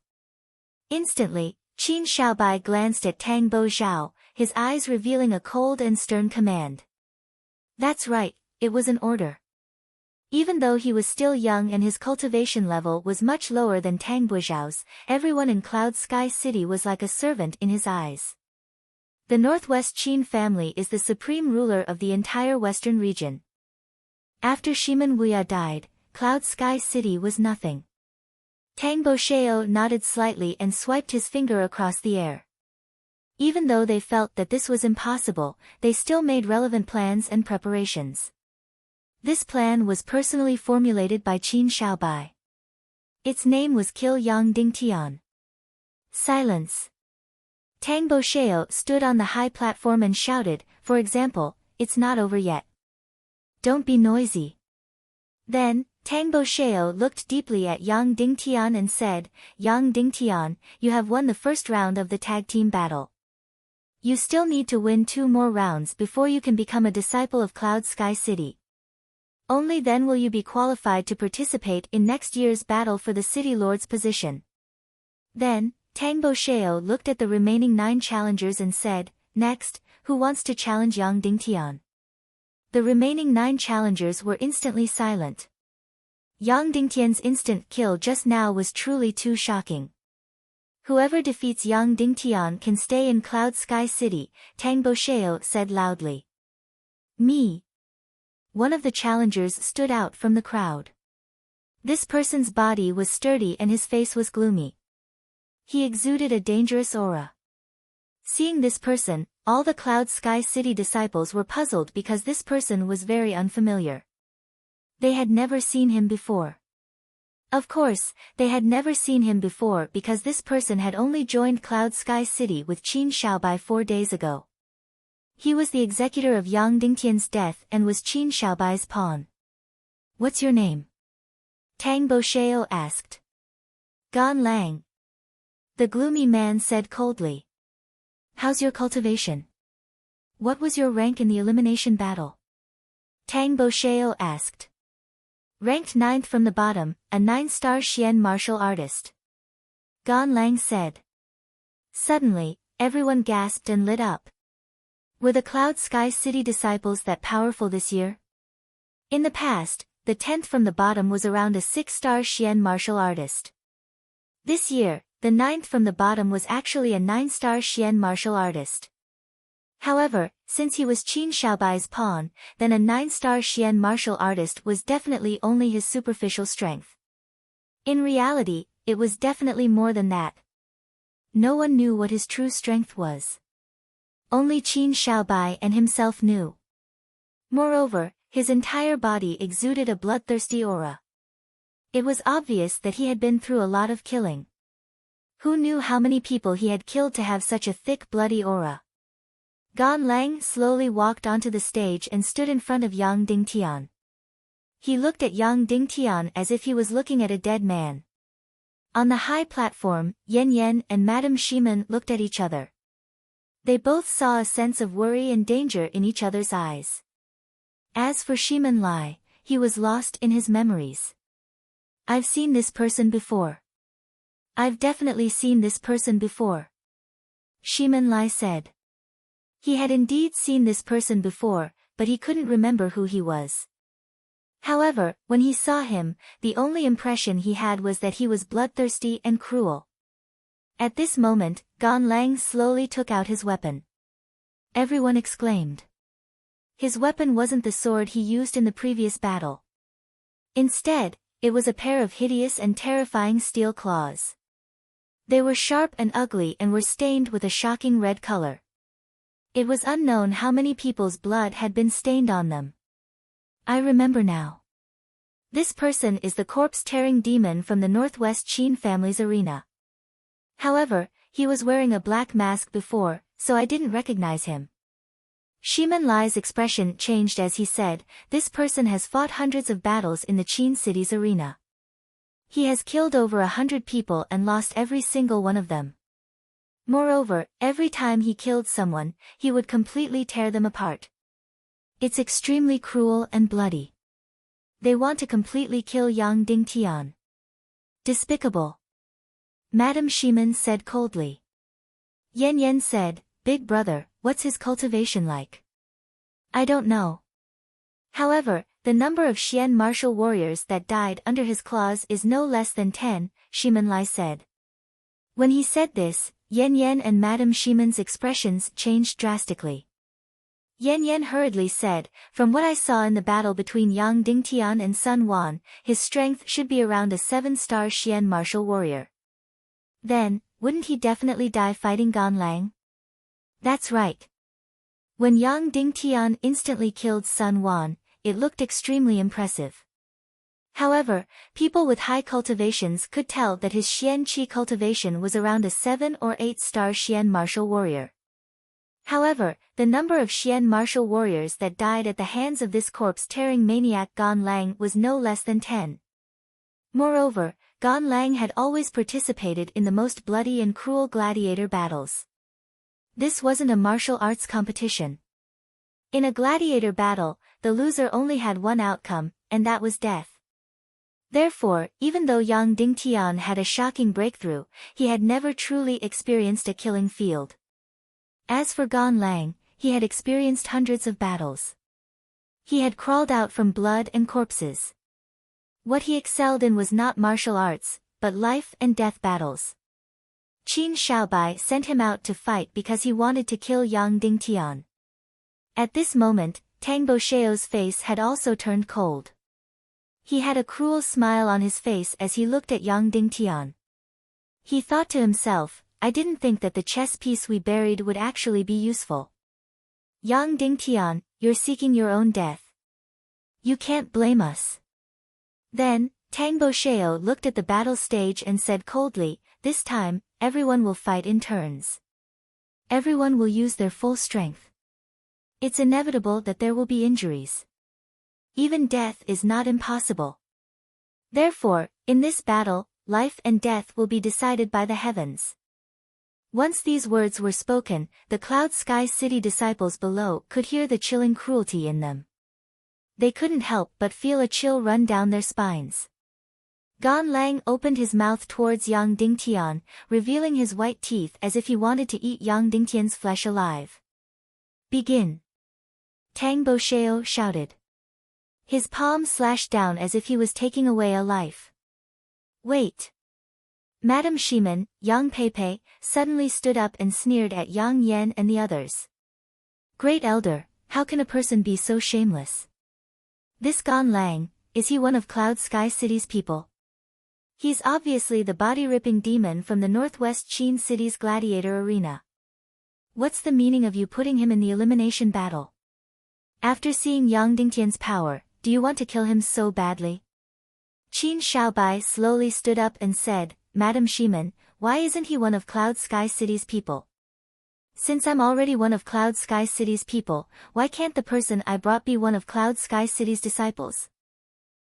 Instantly, Qin Xiaobai glanced at Tang Bo Zhao, his eyes revealing a cold and stern command. That's right, it was an order. Even though he was still young and his cultivation level was much lower than Tang Bo Zhao's, everyone in Cloud Sky City was like a servant in his eyes. The Northwest Qin family is the supreme ruler of the entire western region. After Shimen Wuya died, Cloud Sky City was nothing. Tang Bo Zhao nodded slightly and swiped his finger across the air. Even though they felt that this was impossible, they still made relevant plans and preparations. This plan was personally formulated by Qin Xiaobai. Its name was Kill Yang Dingtian. Silence. Tang Bo Zhao stood on the high platform and shouted, for example, it's not over yet. Don't be noisy. Then, Tang Bo Zhao looked deeply at Yang Dingtian and said, Yang Dingtian, you have won the first round of the tag team battle. You still need to win 2 more rounds before you can become a disciple of Cloud Sky City. Only then will you be qualified to participate in next year's battle for the City Lord's position. Then, Tang Bo Zhao looked at the remaining 9 challengers and said, Next, who wants to challenge Yang Dingtian? The remaining 9 challengers were instantly silent. Yang Dingtian's instant kill just now was truly too shocking. Whoever defeats Yang Dingtian can stay in Cloud Sky City, Tang Bo Zhao said loudly. Me. One of the challengers stood out from the crowd. This person's body was sturdy and his face was gloomy. He exuded a dangerous aura. Seeing this person, all the Cloud Sky City disciples were puzzled because this person was very unfamiliar. They had never seen him before. Of course, they had never seen him before because this person had only joined Cloud Sky City with Qin Xiaobai 4 days ago. He was the executor of Yang Dingtian's death and was Qin Xiaobai's pawn. "What's your name?" Tang Bosheo asked. "Gan Lang." The gloomy man said coldly. "How's your cultivation? What was your rank in the elimination battle?" Tang Bosheo asked. "Ranked 9th from the bottom, a 9-star Xian martial artist," Gan Lang said. Suddenly, everyone gasped and lit up. Were the Cloud Sky City disciples that powerful this year? In the past, the 10th from the bottom was around a 6-star Xian martial artist. This year, the 9th from the bottom was actually a 9-star Xian martial artist. However, since he was Qin Xiaobai's pawn, then a 9-star Xian martial artist was definitely only his superficial strength. In reality, it was definitely more than that. No one knew what his true strength was. Only Qin Xiaobai and himself knew. Moreover, his entire body exuded a bloodthirsty aura. It was obvious that he had been through a lot of killing. Who knew how many people he had killed to have such a thick bloody aura? Gan Lang slowly walked onto the stage and stood in front of Yang Dingtian. He looked at Yang Dingtian as if he was looking at a dead man. On the high platform, Yan Yan and Madame Shimen looked at each other. They both saw a sense of worry and danger in each other's eyes. As for Shimen Lai, he was lost in his memories. "I've seen this person before. I've definitely seen this person before," Shimen Lai said. He had indeed seen this person before, but he couldn't remember who he was. However, when he saw him, the only impression he had was that he was bloodthirsty and cruel. At this moment, Gan Lang slowly took out his weapon. Everyone exclaimed. His weapon wasn't the sword he used in the previous battle. Instead, it was a pair of hideous and terrifying steel claws. They were sharp and ugly and were stained with a shocking red color. It was unknown how many people's blood had been stained on them. "I remember now. This person is the corpse-tearing demon from the Northwest Qin family's arena. However, he was wearing a black mask before, so I didn't recognize him." Shimen Lai's expression changed as he said, "This person has fought hundreds of battles in the Qin city's arena. He has killed over 100 people and lost every single one of them. Moreover, every time he killed someone, he would completely tear them apart. It's extremely cruel and bloody. They want to completely kill Yang Dingtian. Despicable," Madame Shimen said coldly. Yan Yan said, "Big brother, what's his cultivation like?" "I don't know. However, the number of Xian martial warriors that died under his claws is no less than 10, Shimen Lai said. When he said this, Yan Yan and Madame Shimen's expressions changed drastically. Yan Yan hurriedly said, "From what I saw in the battle between Yang Dingtian and Sun Wan, his strength should be around a 7-star Xian martial warrior. Then, wouldn't he definitely die fighting Gan Lang?" "That's right. When Yang Dingtian instantly killed Sun Wan, it looked extremely impressive. However, people with high cultivations could tell that his Xian Qi cultivation was around a 7 or 8-star Xian martial warrior. However, the number of Xian martial warriors that died at the hands of this corpse-tearing maniac Gan Lang was no less than 10. Moreover, Gan Lang had always participated in the most bloody and cruel gladiator battles. This wasn't a martial arts competition. In a gladiator battle, the loser only had one outcome, and that was death. Therefore, even though Yang Dingtian had a shocking breakthrough, he had never truly experienced a killing field. As for Gan Lang, he had experienced hundreds of battles. He had crawled out from blood and corpses. What he excelled in was not martial arts, but life and death battles. Qin Xiaobai sent him out to fight because he wanted to kill Yang Dingtian. At this moment, Tang Bosheo's face had also turned cold. He had a cruel smile on his face as he looked at Yang Dingtian. He thought to himself, "I didn't think that the chess piece we buried would actually be useful. Yang Dingtian, you're seeking your own death. You can't blame us." Then, Tang Bosheo looked at the battle stage and said coldly, "This time, everyone will fight in turns. Everyone will use their full strength. It's inevitable that there will be injuries. Even death is not impossible. Therefore, in this battle, life and death will be decided by the heavens." Once these words were spoken, the Cloud Sky City disciples below could hear the chilling cruelty in them. They couldn't help but feel a chill run down their spines. Gan Lang opened his mouth towards Yang Dingtian, revealing his white teeth as if he wanted to eat Yang Dingtian's flesh alive. "Begin!" Tang Bosheo shouted. His palm slashed down as if he was taking away a life. "Wait!" Madame Shimen, Yang Peipei, suddenly stood up and sneered at Yang Yan and the others. "Great Elder, how can a person be so shameless? This Gan Lang, is he one of Cloud Sky City's people? He's obviously the body-ripping demon from the Northwest Qin City's gladiator arena. What's the meaning of you putting him in the elimination battle? After seeing Yang Dingtian's power, do you want to kill him so badly?" Qin Xiaobai slowly stood up and said, "Madam Shimen, why isn't he one of Cloud Sky City's people? Since I'm already one of Cloud Sky City's people, why can't the person I brought be one of Cloud Sky City's disciples?"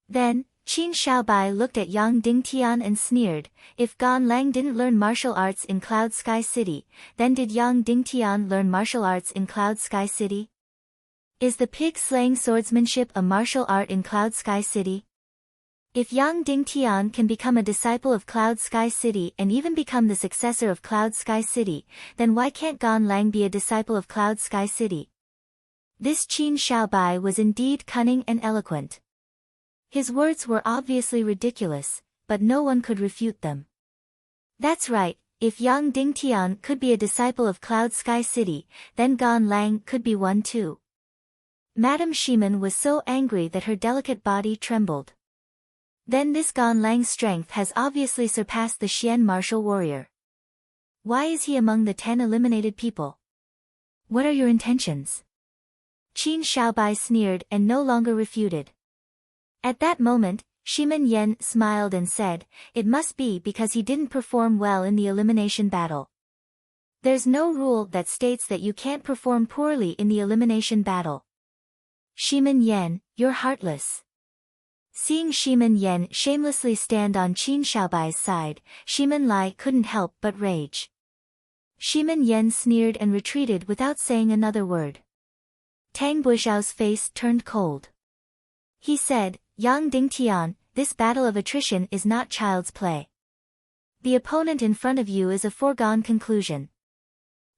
Then, Qin Xiaobai looked at Yang Dingtian and sneered, "If Gan Lang didn't learn martial arts in Cloud Sky City, then did Yang Dingtian learn martial arts in Cloud Sky City? Is the pig-slaying swordsmanship a martial art in Cloud Sky City? If Yang Dingtian can become a disciple of Cloud Sky City and even become the successor of Cloud Sky City, then why can't Gan Lang be a disciple of Cloud Sky City?" This Qin Xiaobai was indeed cunning and eloquent. His words were obviously ridiculous, but no one could refute them. That's right, if Yang Dingtian could be a disciple of Cloud Sky City, then Gan Lang could be one too. Madame Shimen was so angry that her delicate body trembled. Then this Gan Lang's strength has obviously surpassed the Xian martial warrior. Why is he among the 10 eliminated people? What are your intentions? Qin Xiaobai sneered and no longer refuted. At that moment, Shimen Yen smiled and said, "It must be because he didn't perform well in the elimination battle. There's no rule that states that you can't perform poorly in the elimination battle. Shimen Yen, you're heartless." Seeing Shimen Yen shamelessly stand on Qin Xiaobai's side, Shimen Lai couldn't help but rage. Shimen Yen sneered and retreated without saying another word. Tang Buishao's face turned cold. He said, "Yang Dingtian, this battle of attrition is not child's play. The opponent in front of you is a foregone conclusion.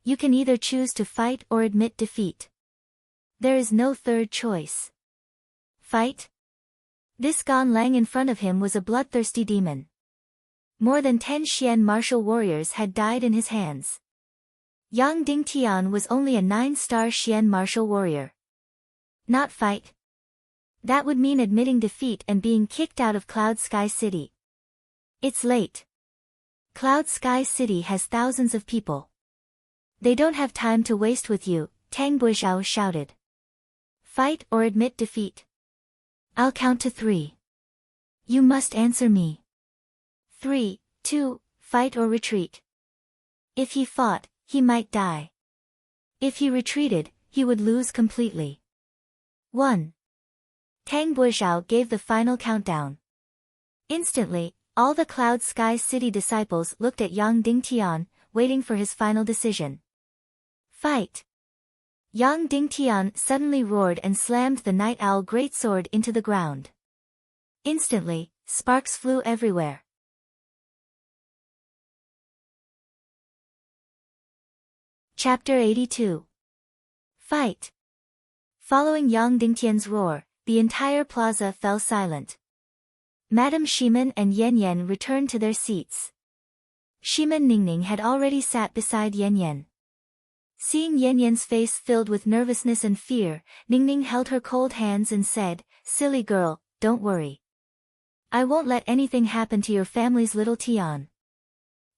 You can either choose to fight or admit defeat. There is no third choice. Fight?" This Gan Lang in front of him was a bloodthirsty demon. More than 10 Xian martial warriors had died in his hands. Yang Dingtian was only a 9-star Xian martial warrior. Not fight. That would mean admitting defeat and being kicked out of Cloud Sky City. It's late. Cloud Sky City has thousands of people. They don't have time to waste with you, Tang Buizhao shouted. Fight or admit defeat. I'll count to 3. You must answer me. 3, 2, fight or retreat. If he fought, he might die. If he retreated, he would lose completely. 1. Tang Buizhao gave the final countdown. Instantly, all the Cloud Sky City disciples looked at Yang Dingtian, waiting for his final decision. Fight! Yang Dingtian suddenly roared and slammed the Night Owl greatsword into the ground. Instantly, sparks flew everywhere. Chapter 82. Fight! Following Yang Dingtian's roar, the entire plaza fell silent. Madame Shimen and Yan Yan returned to their seats. Shimen Ningning had already sat beside Yan Yan. Seeing Yan Yan's face filled with nervousness and fear, Ningning held her cold hands and said, "Silly girl, don't worry. I won't let anything happen to your family's little Tian."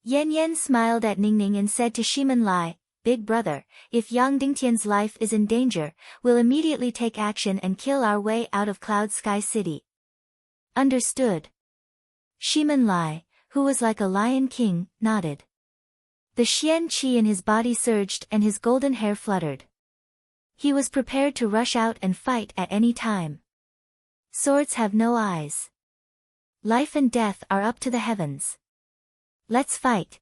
Yan Yan smiled at Ningning and said to Shimen Lai, "Big brother, if Yang Dingtian's life is in danger, we'll immediately take action and kill our way out of Cloud Sky City." Understood. Shiman Lai, who was like a lion king, nodded. The Xian qi in his body surged and his golden hair fluttered. He was prepared to rush out and fight at any time. Swords have no eyes. Life and death are up to the heavens. Let's fight.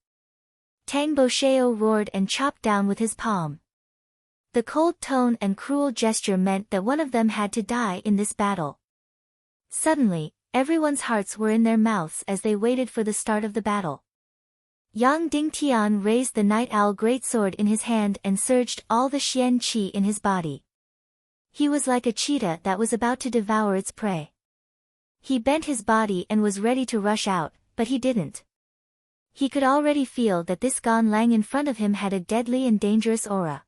Tang Bosheo roared and chopped down with his palm. The cold tone and cruel gesture meant that one of them had to die in this battle. Suddenly, everyone's hearts were in their mouths as they waited for the start of the battle. Yang Dingtian raised the Night Owl greatsword in his hand and surged all the Xian qi in his body. He was like a cheetah that was about to devour its prey. He bent his body and was ready to rush out, but he didn't. He could already feel that this Gan Lang in front of him had a deadly and dangerous aura.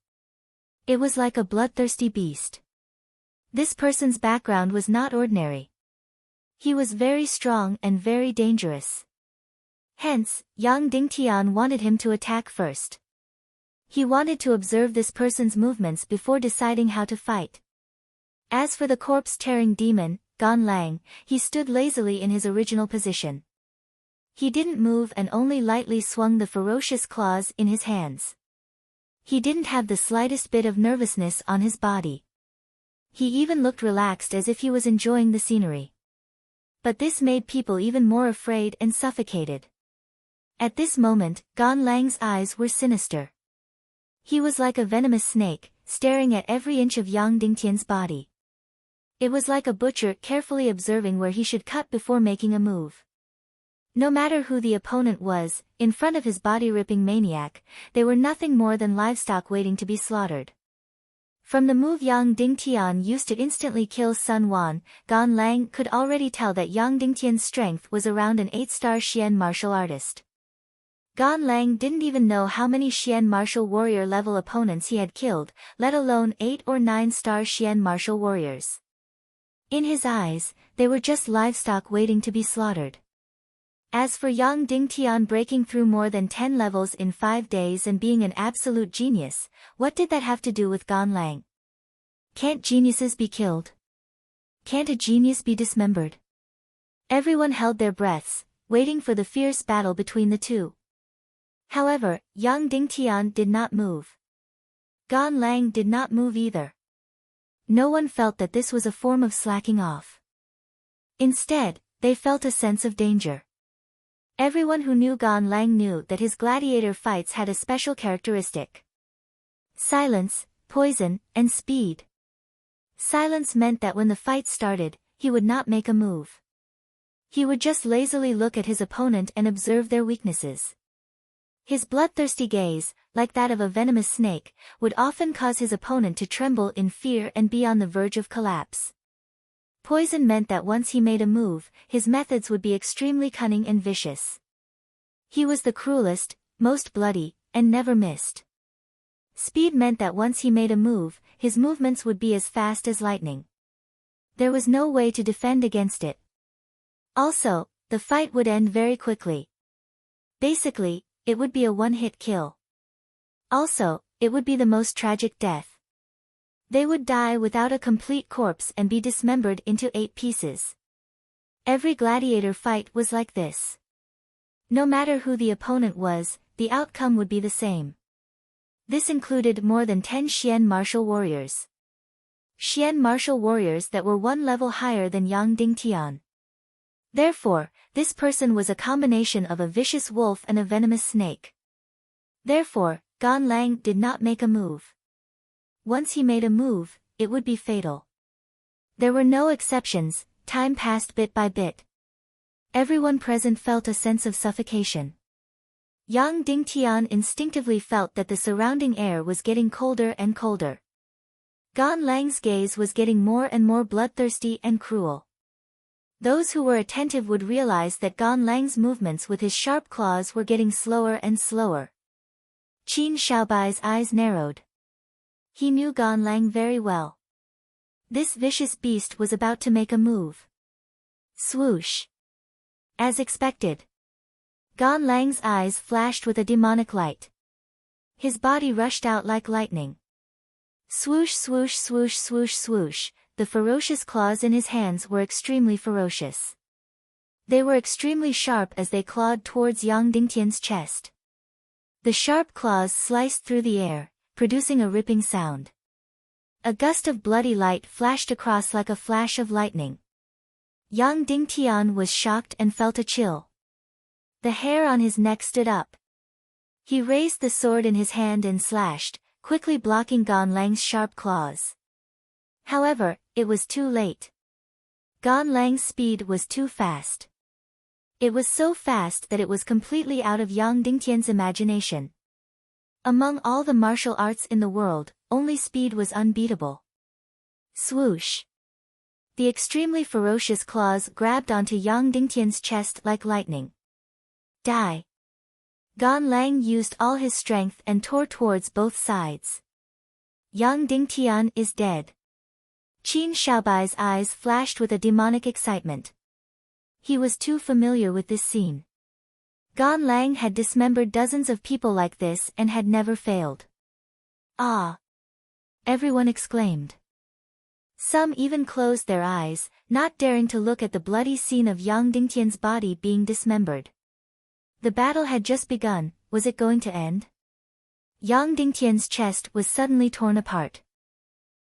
It was like a bloodthirsty beast. This person's background was not ordinary. He was very strong and very dangerous. Hence, Yang Dingtian wanted him to attack first. He wanted to observe this person's movements before deciding how to fight. As for the corpse-tearing demon, Gan Lang, he stood lazily in his original position. He didn't move and only lightly swung the ferocious claws in his hands. He didn't have the slightest bit of nervousness on his body. He even looked relaxed as if he was enjoying the scenery. But this made people even more afraid and suffocated. At this moment, Gan Lang's eyes were sinister. He was like a venomous snake, staring at every inch of Yang Dingtian's body. It was like a butcher carefully observing where he should cut before making a move. No matter who the opponent was, in front of his body-ripping maniac, they were nothing more than livestock waiting to be slaughtered. From the move Yang Dingtian used to instantly kill Sun Wan, Gan Lang could already tell that Yang Dingtian's strength was around an 8-star Xian martial artist. Gan Lang didn't even know how many Xian martial warrior level opponents he had killed, let alone 8 or 9-star Xian martial warriors. In his eyes, they were just livestock waiting to be slaughtered. As for Yang Dingtian breaking through more than 10 levels in 5 days and being an absolute genius, what did that have to do with Gan Lang? Can't geniuses be killed? Can't a genius be dismembered? Everyone held their breaths, waiting for the fierce battle between the two. However, Yang Dingtian did not move. Gan Lang did not move either. No one felt that this was a form of slacking off. Instead, they felt a sense of danger. Everyone who knew Gan Lang knew that his gladiator fights had a special characteristic: silence, poison, and speed. Silence meant that when the fight started, he would not make a move. He would just lazily look at his opponent and observe their weaknesses. His bloodthirsty gaze, like that of a venomous snake, would often cause his opponent to tremble in fear and be on the verge of collapse. Poison meant that once he made a move, his methods would be extremely cunning and vicious. He was the cruelest, most bloody, and never missed. Speed meant that once he made a move, his movements would be as fast as lightning. There was no way to defend against it. Also, the fight would end very quickly. Basically, it would be a one-hit kill. Also, it would be the most tragic death. They would die without a complete corpse and be dismembered into 8 pieces. Every gladiator fight was like this. No matter who the opponent was, the outcome would be the same. This included more than 10 Xian martial warriors. Xian martial warriors that were 1 level higher than Yang Dingtian. Therefore, this person was a combination of a vicious wolf and a venomous snake. Therefore, Gan Lang did not make a move. Once he made a move, it would be fatal. There were no exceptions. Time passed bit by bit. Everyone present felt a sense of suffocation. Yang Dingtian instinctively felt that the surrounding air was getting colder and colder. Gan Lang's gaze was getting more and more bloodthirsty and cruel. Those who were attentive would realize that Gan Lang's movements with his sharp claws were getting slower and slower. Qin Xiaobai's eyes narrowed. He knew Gan Lang very well. This vicious beast was about to make a move. Swoosh! As expected. Gan Lang's eyes flashed with a demonic light. His body rushed out like lightning. Swoosh swoosh swoosh swoosh swoosh, the ferocious claws in his hands were extremely ferocious. They were extremely sharp as they clawed towards Yang Dingtian's chest. The sharp claws sliced through the air, producing a ripping sound. A gust of bloody light flashed across like a flash of lightning. Yang Dingtian was shocked and felt a chill. The hair on his neck stood up. He raised the sword in his hand and slashed, quickly blocking Gan Lang's sharp claws. However, it was too late. Gan Lang's speed was too fast. It was so fast that it was completely out of Yang Dingtian's imagination. Among all the martial arts in the world, only speed was unbeatable. Swoosh! The extremely ferocious claws grabbed onto Yang Dingtian's chest like lightning. Die! Gan Lang used all his strength and tore towards both sides. Yang Dingtian is dead. Qin Xiaobai's eyes flashed with a demonic excitement. He was too familiar with this scene. Gan Lang had dismembered dozens of people like this and had never failed. Ah! Everyone exclaimed. Some even closed their eyes, not daring to look at the bloody scene of Yang Dingtian's body being dismembered. The battle had just begun, was it going to end? Yang Dingtian's chest was suddenly torn apart.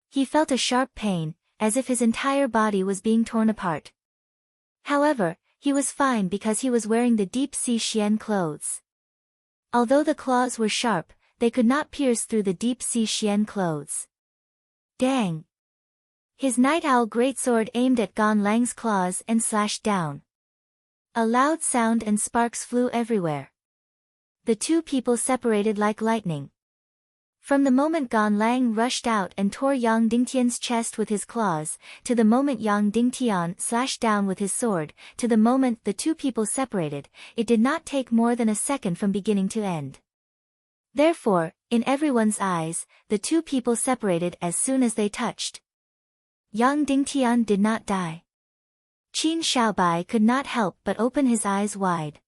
He felt a sharp pain, as if his entire body was being torn apart. However, he was fine because he was wearing the deep-sea Xian clothes. Although the claws were sharp, they could not pierce through the deep-sea Xian clothes. Dang! His night owl greatsword aimed at Gan Lang's claws and slashed down. A loud sound and sparks flew everywhere. The two people separated like lightning. From the moment Gan Lang rushed out and tore Yang Dingtian's chest with his claws, to the moment Yang Dingtian slashed down with his sword, to the moment the two people separated, it did not take more than a second from beginning to end. Therefore, in everyone's eyes, the two people separated as soon as they touched. Yang Dingtian did not die. Qin Xiaobai could not help but open his eyes wide.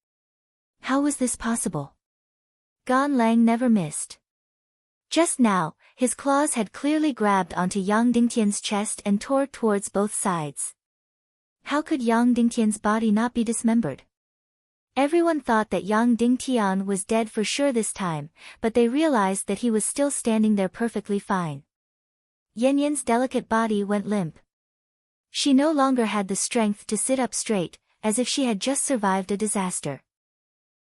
How was this possible? Gan Lang never missed. Just now, his claws had clearly grabbed onto Yang Dingtian's chest and tore towards both sides. How could Yang Dingtian's body not be dismembered? Everyone thought that Yang Dingtian was dead for sure this time, but they realized that he was still standing there perfectly fine. Yan Yan's delicate body went limp. She no longer had the strength to sit up straight, as if she had just survived a disaster.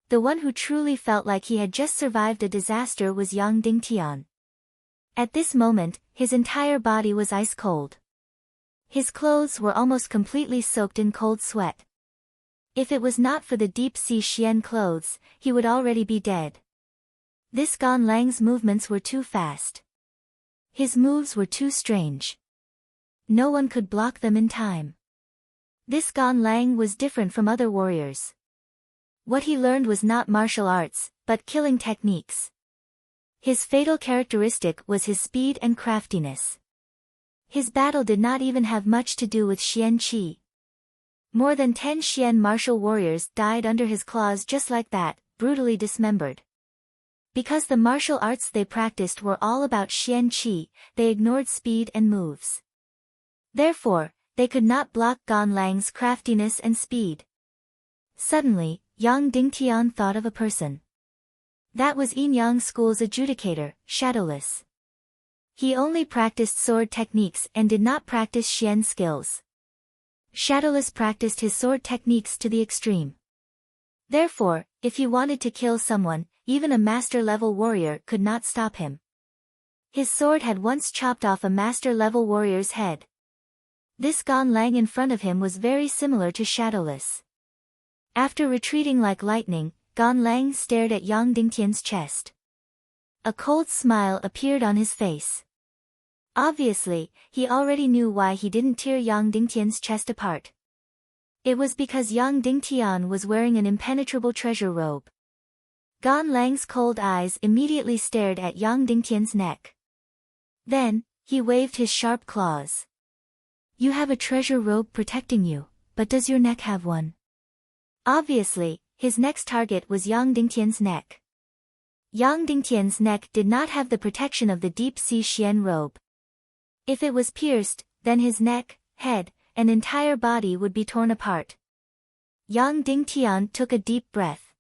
The one who truly felt like he had just survived a disaster was Yang Dingtian. At this moment, his entire body was ice cold. His clothes were almost completely soaked in cold sweat. If it was not for the deep-sea Xian clothes, he would already be dead. This Gan Lang's movements were too fast. His moves were too strange. No one could block them in time. This Gan Lang was different from other warriors. What he learned was not martial arts, but killing techniques. His fatal characteristic was his speed and craftiness. His battle did not even have much to do with Xian Qi. More than 10 Xian martial warriors died under his claws just like that, brutally dismembered. Because the martial arts they practiced were all about Xian Qi, they ignored speed and moves. Therefore, they could not block Gan Lang's craftiness and speed. Suddenly, Yang Dingtian thought of a person. That was Yin Yang School's adjudicator, Shadowless. He only practiced sword techniques and did not practice Xian skills. Shadowless practiced his sword techniques to the extreme. Therefore, if he wanted to kill someone, even a master-level warrior could not stop him. His sword had once chopped off a master-level warrior's head. This Gan Lang in front of him was very similar to Shadowless. After retreating like lightning, Gan Lang stared at Yang Dingtian's chest. A cold smile appeared on his face. Obviously, he already knew why he didn't tear Yang Dingtian's chest apart. It was because Yang Dingtian was wearing an impenetrable treasure robe. Gan Lang's cold eyes immediately stared at Yang Dingtian's neck. Then, he waved his sharp claws. You have a treasure robe protecting you, but does your neck have one? Obviously, his next target was Yang Dingtian's neck. Yang Dingtian's neck did not have the protection of the deep-sea Xian robe. If it was pierced, then his neck, head, and entire body would be torn apart. Yang Dingtian took a deep breath.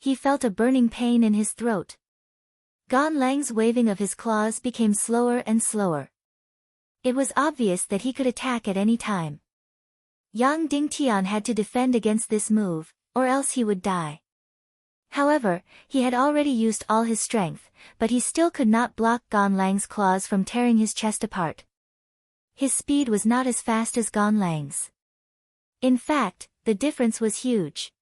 He felt a burning pain in his throat. Gan Lang's waving of his claws became slower and slower. It was obvious that he could attack at any time. Yang Dingtian had to defend against this move, or else he would die. However, he had already used all his strength, but he still could not block Gan Lang's claws from tearing his chest apart. His speed was not as fast as Gan Lang's. In fact, the difference was huge.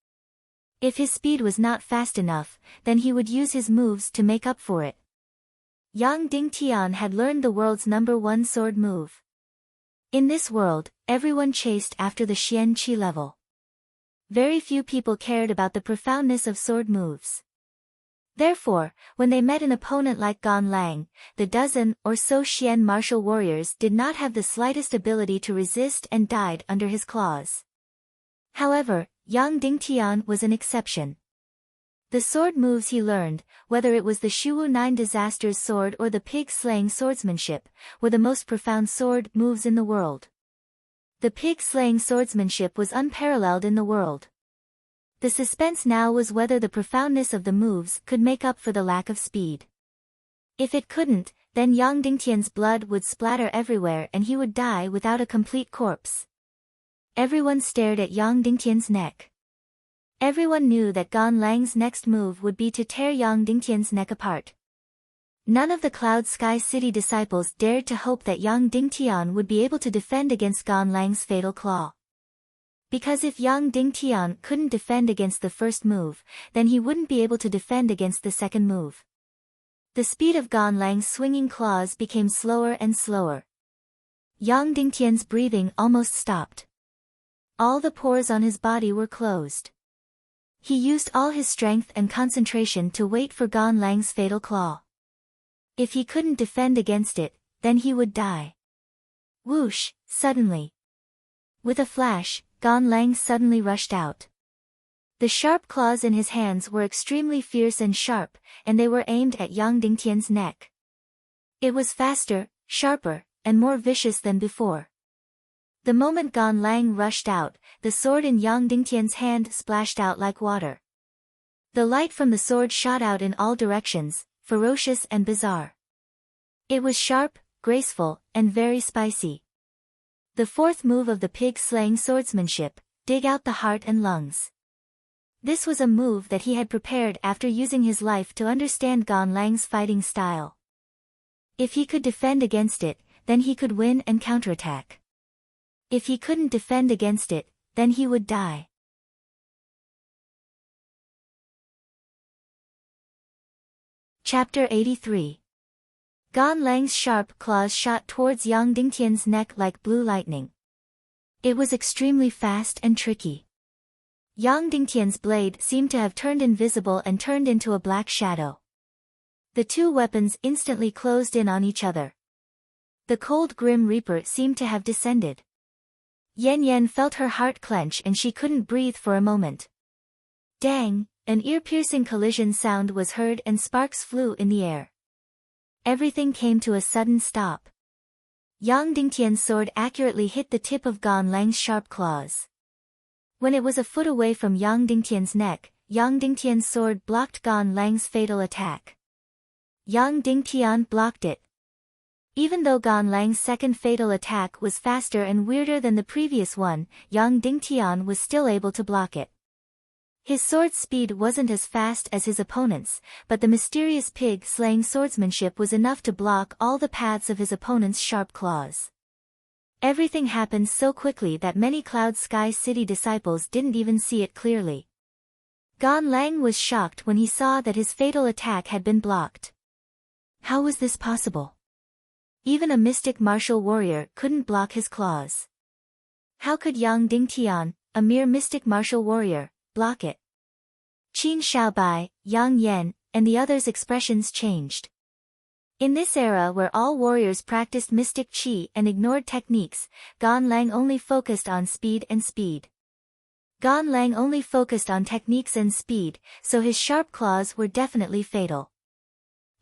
If his speed was not fast enough, then he would use his moves to make up for it. Yang Dingtian had learned the world's #1 sword move. In this world, everyone chased after the Xian Qi level. Very few people cared about the profoundness of sword moves. Therefore, when they met an opponent like Gan Lang, the dozen or so Xian martial warriors did not have the slightest ability to resist and died under his claws. However, Yang Dingtian was an exception. The sword moves he learned, whether it was the Shuwu 9 Disaster's sword or the pig-slaying swordsmanship, were the most profound sword moves in the world. The pig-slaying swordsmanship was unparalleled in the world. The suspense now was whether the profoundness of the moves could make up for the lack of speed. If it couldn't, then Yang Dingtian's blood would splatter everywhere and he would die without a complete corpse. Everyone stared at Yang Dingtian's neck. Everyone knew that Gan Lang's next move would be to tear Yang Dingtian's neck apart. None of the Cloud Sky City disciples dared to hope that Yang Dingtian would be able to defend against Gan Lang's fatal claw. Because if Yang Dingtian couldn't defend against the first move, then he wouldn't be able to defend against the second move. The speed of Gan Lang's swinging claws became slower and slower. Yang Dingtian's breathing almost stopped. All the pores on his body were closed. He used all his strength and concentration to wait for Gan Lang's fatal claw. If he couldn't defend against it, then he would die. Whoosh, suddenly. With a flash, Gan Lang suddenly rushed out. The sharp claws in his hands were extremely fierce and sharp, and they were aimed at Yang Dingtian's neck. It was faster, sharper, and more vicious than before. The moment Gan Lang rushed out, the sword in Yang Dingtian's hand splashed out like water. The light from the sword shot out in all directions, ferocious and bizarre. It was sharp, graceful, and very spicy. The fourth move of the pig-slaying swordsmanship, dig out the heart and lungs. This was a move that he had prepared after using his life to understand Gan Lang's fighting style. If he could defend against it, then he could win and counterattack. If he couldn't defend against it, then he would die. Chapter 83. Gan Lang's sharp claws shot towards Yang Dingtian's neck like blue lightning. It was extremely fast and tricky. Yang Dingtian's blade seemed to have turned invisible and turned into a black shadow. The two weapons instantly closed in on each other. The cold Grim Reaper seemed to have descended. Yen Yen felt her heart clench and she couldn't breathe for a moment. Dang, an ear-piercing collision sound was heard and sparks flew in the air. Everything came to a sudden stop. Yang Dingtian's sword accurately hit the tip of Gan Lang's sharp claws. When it was a foot away from Yang Dingtian's neck, Yang Dingtian's sword blocked Gan Lang's fatal attack. Yang Dingtian blocked it. Even though Gan Lang's second fatal attack was faster and weirder than the previous one, Yang Dingtian was still able to block it. His sword's speed wasn't as fast as his opponent's, but the mysterious pig-slaying swordsmanship was enough to block all the paths of his opponent's sharp claws. Everything happened so quickly that many Cloud Sky City disciples didn't even see it clearly. Gan Lang was shocked when he saw that his fatal attack had been blocked. How was this possible? Even a mystic martial warrior couldn't block his claws. How could Yang Dingtian, a mere mystic martial warrior, block it? Qin Xiaobai, Yang Yan, and the others' expressions changed. In this era where all warriors practiced mystic qi and ignored techniques, Gan Lang only focused on speed and speed. Gan Lang only focused on techniques and speed, so his sharp claws were definitely fatal.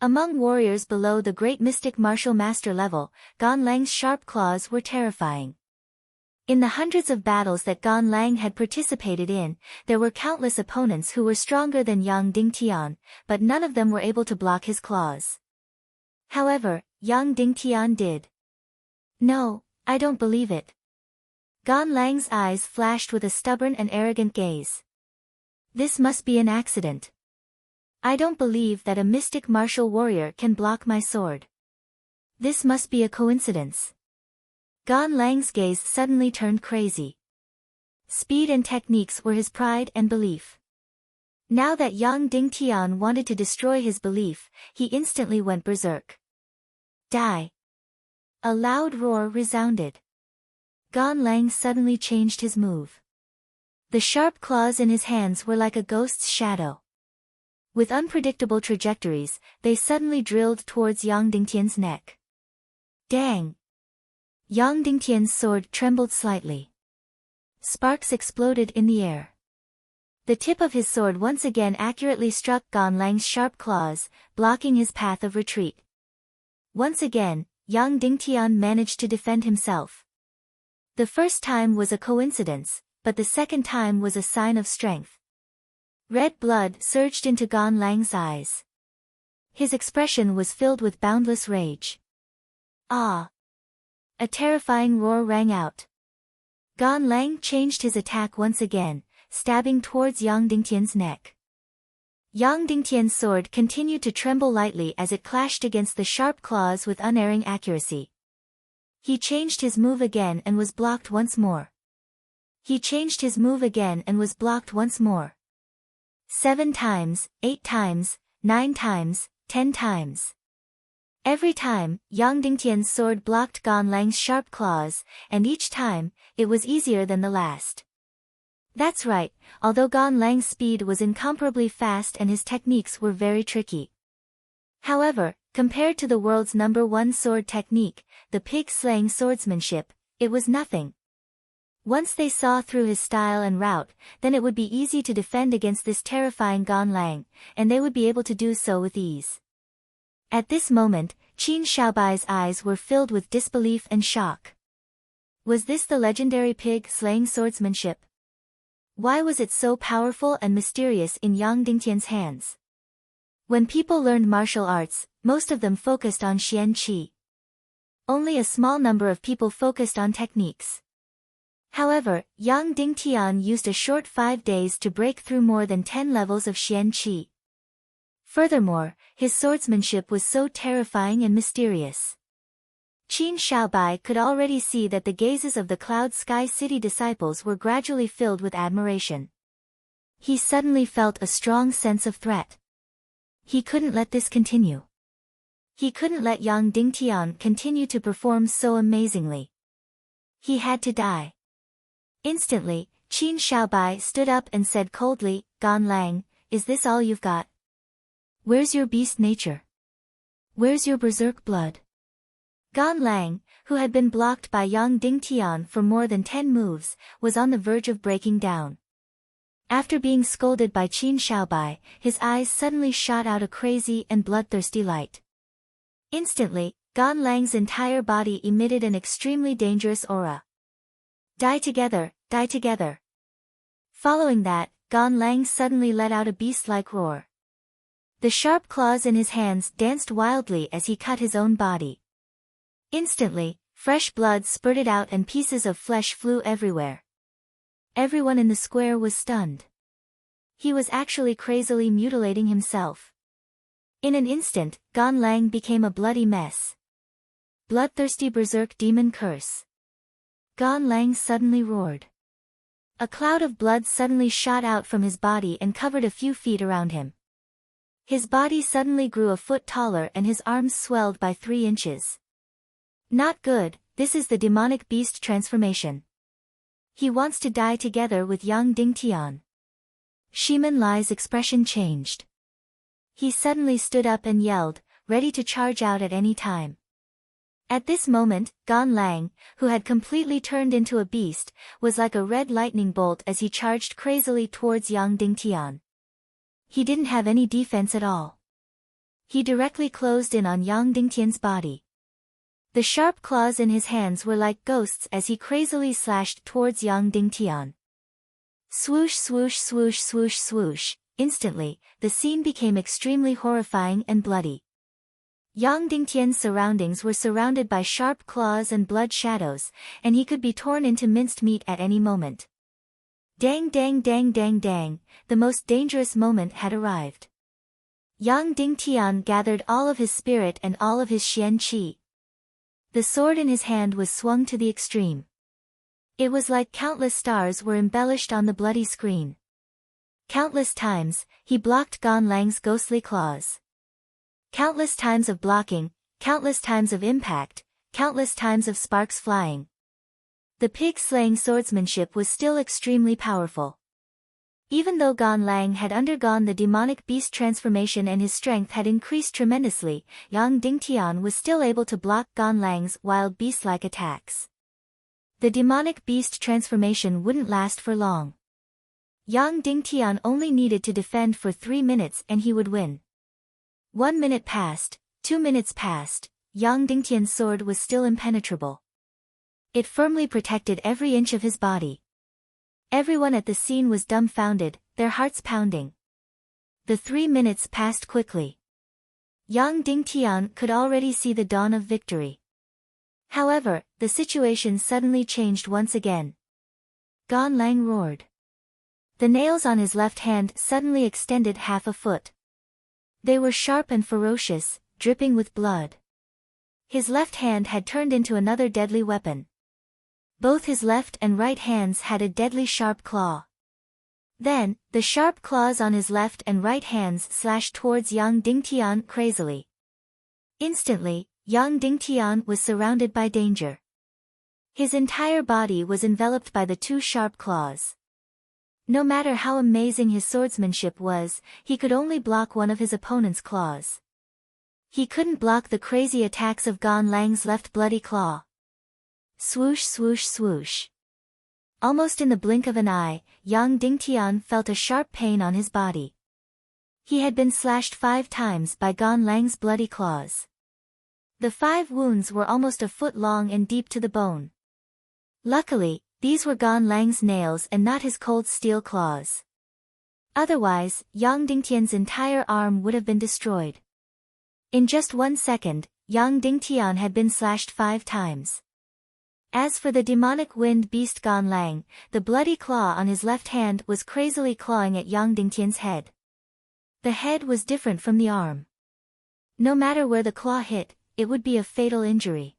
Among warriors below the great mystic martial master level, Gan Lang's sharp claws were terrifying. In the hundreds of battles that Gan Lang had participated in, there were countless opponents who were stronger than Yang Dingtian, but none of them were able to block his claws. However, Yang Dingtian did. No, I don't believe it. Gan Lang's eyes flashed with a stubborn and arrogant gaze. This must be an accident. I don't believe that a mystic martial warrior can block my sword. This must be a coincidence. Gan Lang's gaze suddenly turned crazy. Speed and techniques were his pride and belief. Now that Yang Dingtian wanted to destroy his belief, he instantly went berserk. Die! A loud roar resounded. Gan Lang suddenly changed his move. The sharp claws in his hands were like a ghost's shadow. With unpredictable trajectories, they suddenly drilled towards Yang Dingtian's neck. Dang! Yang Dingtian's sword trembled slightly. Sparks exploded in the air. The tip of his sword once again accurately struck Gan Lang's sharp claws, blocking his path of retreat. Once again, Yang Dingtian managed to defend himself. The first time was a coincidence, but the second time was a sign of strength. Red blood surged into Gan Lang's eyes. His expression was filled with boundless rage. Ah! A terrifying roar rang out. Gan Lang changed his attack once again, stabbing towards Yang Dingtian's neck. Yang Dingtian's sword continued to tremble lightly as it clashed against the sharp claws with unerring accuracy. He changed his move again and was blocked once more. He changed his move again and was blocked once more. 7 times, 8 times, 9 times, 10 times. Every time, Yang Dingtian's sword blocked Gan Lang's sharp claws, and each time, it was easier than the last. That's right, although Gan Lang's speed was incomparably fast and his techniques were very tricky. However, compared to the world's #1 sword technique, the pig-slaying swordsmanship, it was nothing. Once they saw through his style and route, then it would be easy to defend against this terrifying Gan Lang, and they would be able to do so with ease. At this moment, Qin Xiaobai's eyes were filled with disbelief and shock. Was this the legendary pig-slaying swordsmanship? Why was it so powerful and mysterious in Yang Dingtian's hands? When people learned martial arts, most of them focused on Xian Qi. Only a small number of people focused on techniques. However, Yang Dingtian used a short 5 days to break through more than 10 levels of Xian Qi. Furthermore, his swordsmanship was so terrifying and mysterious. Qin Xiaobai could already see that the gazes of the Cloud Sky City disciples were gradually filled with admiration. He suddenly felt a strong sense of threat. He couldn't let this continue. He couldn't let Yang Dingtian continue to perform so amazingly. He had to die. Instantly, Qin Xiaobai stood up and said coldly, "Gan Lang, is this all you've got? Where's your beast nature? Where's your berserk blood?" Gan Lang, who had been blocked by Yang Dingtian for more than 10 moves, was on the verge of breaking down. After being scolded by Qin Xiaobai, his eyes suddenly shot out a crazy and bloodthirsty light. Instantly, Gan Lang's entire body emitted an extremely dangerous aura. Die together, die together. Following that, Gan Lang suddenly let out a beast-like roar. The sharp claws in his hands danced wildly as he cut his own body. Instantly, fresh blood spurted out and pieces of flesh flew everywhere. Everyone in the square was stunned. He was actually crazily mutilating himself. In an instant, Gan Lang became a bloody mess. Bloodthirsty berserk demon curse. Gan Lang suddenly roared. A cloud of blood suddenly shot out from his body and covered a few feet around him. His body suddenly grew a foot taller and his arms swelled by 3 inches. Not good, this is the demonic beast transformation. He wants to die together with Yang Dingtian. Shiman Lai's expression changed. He suddenly stood up and yelled, ready to charge out at any time. At this moment, Gan Lang, who had completely turned into a beast, was like a red lightning bolt as he charged crazily towards Yang Dingtian. He didn't have any defense at all. He directly closed in on Yang Dingtian's body. The sharp claws in his hands were like ghosts as he crazily slashed towards Yang Dingtian. Swoosh swoosh swoosh swoosh swoosh. Instantly, the scene became extremely horrifying and bloody. Yang Dingtian's surroundings were surrounded by sharp claws and blood shadows, and he could be torn into minced meat at any moment. Dang dang dang dang dang, the most dangerous moment had arrived. Yang Dingtian gathered all of his spirit and all of his xian qi. The sword in his hand was swung to the extreme. It was like countless stars were embellished on the bloody screen. Countless times, he blocked Gan Lang's ghostly claws. Countless times of blocking, countless times of impact, countless times of sparks flying. The pig-slaying swordsmanship was still extremely powerful. Even though Gan Lang had undergone the demonic beast transformation and his strength had increased tremendously, Yang Dingtian was still able to block Gan Lang's wild beast-like attacks. The demonic beast transformation wouldn't last for long. Yang Dingtian only needed to defend for 3 minutes and he would win. 1 minute passed, 2 minutes passed, Yang Dingtian's sword was still impenetrable. It firmly protected every inch of his body. Everyone at the scene was dumbfounded, their hearts pounding. The 3 minutes passed quickly. Yang Dingtian could already see the dawn of victory. However, the situation suddenly changed once again. Gan Lang roared. The nails on his left hand suddenly extended half a foot. They were sharp and ferocious, dripping with blood. His left hand had turned into another deadly weapon. Both his left and right hands had a deadly sharp claw. Then, the sharp claws on his left and right hands slashed towards Yang Dingtian crazily. Instantly, Yang Dingtian was surrounded by danger. His entire body was enveloped by the 2 sharp claws. No matter how amazing his swordsmanship was, he could only block one of his opponent's claws. He couldn't block the crazy attacks of Gan Lang's left bloody claw. Swoosh swoosh swoosh. Almost in the blink of an eye, Yang Dingtian felt a sharp pain on his body. He had been slashed 5 times by Gan Lang's bloody claws. The 5 wounds were almost a foot long and deep to the bone. Luckily, these were Gan Lang's nails and not his cold steel claws. Otherwise, Yang Dingtian's entire arm would have been destroyed. In just 1 second, Yang Dingtian had been slashed 5 times. As for the demonic wind beast Gan Lang, the bloody claw on his left hand was crazily clawing at Yang Dingtian's head. The head was different from the arm. No matter where the claw hit, it would be a fatal injury.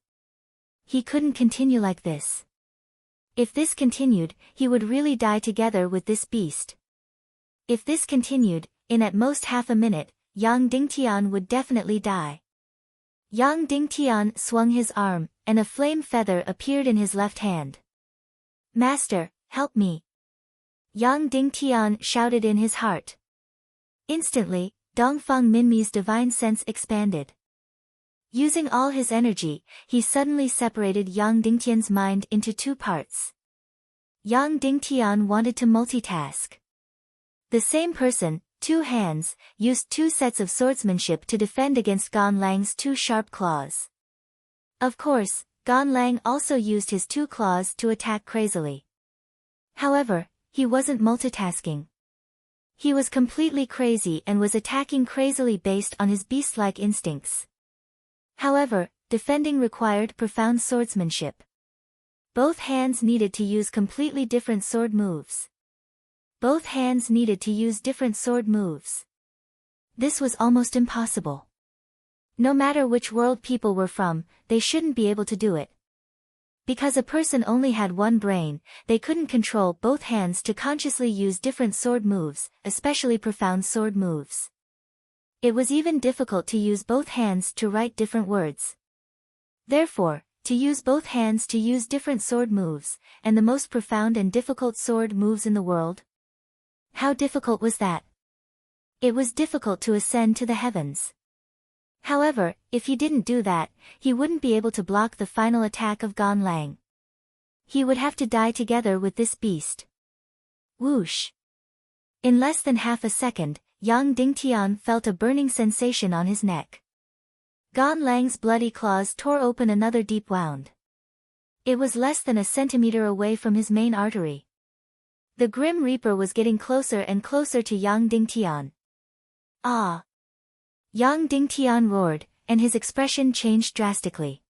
He couldn't continue like this. If this continued, he would really die together with this beast. If this continued, in at most half a minute, Yang Dingtian would definitely die. Yang Dingtian swung his arm, and a flame feather appeared in his left hand. "Master, help me!" Yang Dingtian shouted in his heart. Instantly, Dongfang Minmi's divine sense expanded. Using all his energy, he suddenly separated Yang Dingtian's mind into 2 parts. Yang Dingtian wanted to multitask. The same person, 2 hands, used 2 sets of swordsmanship to defend against Gan Lang's 2 sharp claws. Of course, Gan Lang also used his 2 claws to attack crazily. However, he wasn't multitasking. He was completely crazy and was attacking crazily based on his beast-like instincts. However, defending required profound swordsmanship. Both hands needed to use completely different sword moves. Both hands needed to use different sword moves. This was almost impossible. No matter which world people were from, they shouldn't be able to do it. Because a person only had 1 brain, they couldn't control both hands to consciously use different sword moves, especially profound sword moves. It was even difficult to use both hands to write different words. Therefore, to use both hands to use different sword moves, and the most profound and difficult sword moves in the world? How difficult was that? It was difficult to ascend to the heavens. However, if he didn't do that, he wouldn't be able to block the final attack of Gan Lang. He would have to die together with this beast. Whoosh! In less than half a second, Yang Dingtian felt a burning sensation on his neck. Gan Lang's bloody claws tore open another deep wound. It was less than a centimeter away from his main artery. The Grim Reaper was getting closer and closer to Yang Dingtian. Ah! Yang Dingtian roared, and his expression changed drastically.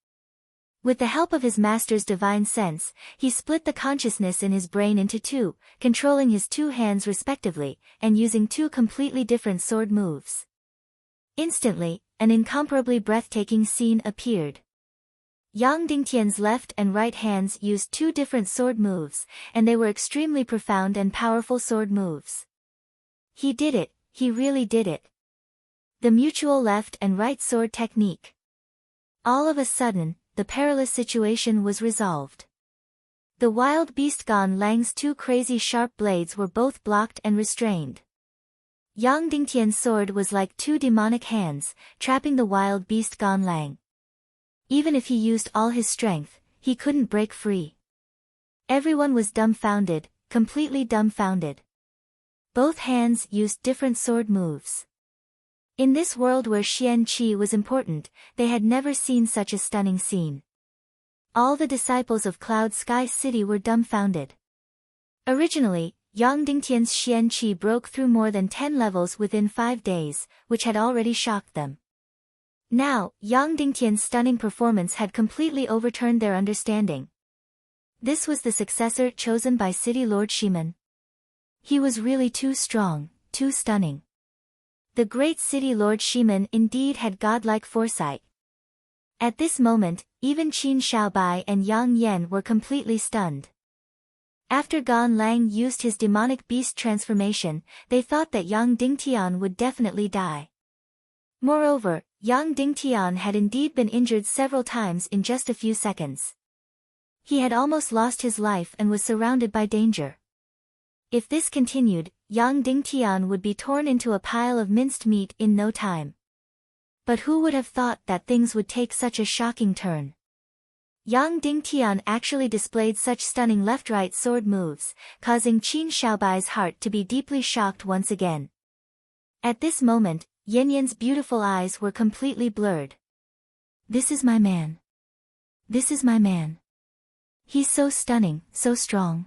With the help of his master's divine sense, he split the consciousness in his brain into two, controlling his two hands respectively, and using two completely different sword moves. Instantly, an incomparably breathtaking scene appeared. Yang Dingtian's left and right hands used two different sword moves, and they were extremely profound and powerful sword moves. He did it, he really did it. The mutual left and right sword technique. All of a sudden, the perilous situation was resolved. The wild beast Gan Lang's two crazy sharp blades were both blocked and restrained. Yang Dingtian's sword was like two demonic hands, trapping the wild beast Gan Lang. Even if he used all his strength, he couldn't break free. Everyone was dumbfounded, completely dumbfounded. Both hands used different sword moves. In this world where Xian Qi was important, they had never seen such a stunning scene. All the disciples of Cloud Sky City were dumbfounded. Originally, Yang Dingtian's Xian Qi broke through more than 10 levels within 5 days, which had already shocked them. Now, Yang Dingtian's stunning performance had completely overturned their understanding. This was the successor chosen by City Lord Shiman. He was really too strong, too stunning. The great City Lord Shiman indeed had godlike foresight. At this moment, even Qin Shaobai and Yang Yan were completely stunned. After Gan Lang used his demonic beast transformation, they thought that Yang Dingtian would definitely die. Moreover, Yang Dingtian had indeed been injured several times in just a few seconds. He had almost lost his life and was surrounded by danger. If this continued, Yang Dingtian would be torn into a pile of minced meat in no time. But who would have thought that things would take such a shocking turn? Yang Dingtian actually displayed such stunning left-right sword moves, causing Qin Shaobai's heart to be deeply shocked once again. At this moment, Yin Yan's beautiful eyes were completely blurred. This is my man. This is my man. He's so stunning, so strong.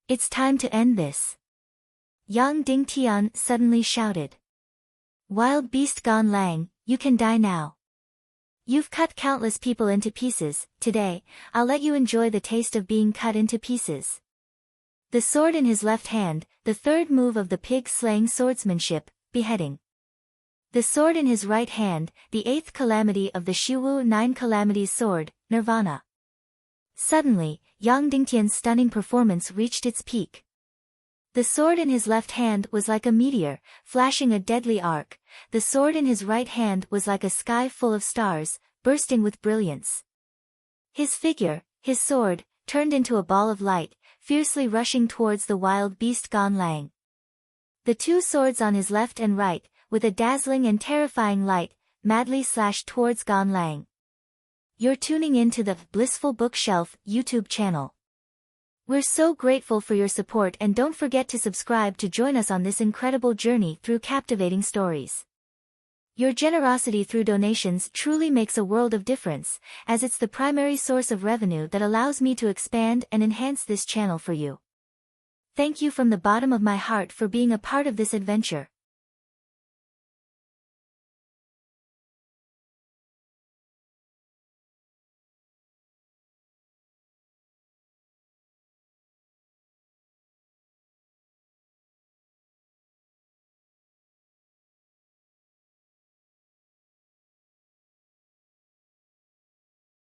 It's time to end this. Yang Dingtian suddenly shouted. Wild beast Gan Lang, you can die now. You've cut countless people into pieces. Today, I'll let you enjoy the taste of being cut into pieces. The sword in his left hand, the third move of the pig-slaying swordsmanship, beheading. The sword in his right hand, the eighth calamity of the Shiwu Nine Calamities sword, Nirvana. Suddenly, Yang Dingtian's stunning performance reached its peak. The sword in his left hand was like a meteor, flashing a deadly arc. The sword in his right hand was like a sky full of stars, bursting with brilliance. His figure, his sword, turned into a ball of light, fiercely rushing towards the wild beast Gan Lang. The two swords on his left and right, with a dazzling and terrifying light, madly slashed towards Gan Lang. You're tuning in to the Blissful Bookshelf YouTube channel. We're so grateful for your support, and don't forget to subscribe to join us on this incredible journey through captivating stories. Your generosity through donations truly makes a world of difference, as it's the primary source of revenue that allows me to expand and enhance this channel for you. Thank you from the bottom of my heart for being a part of this adventure.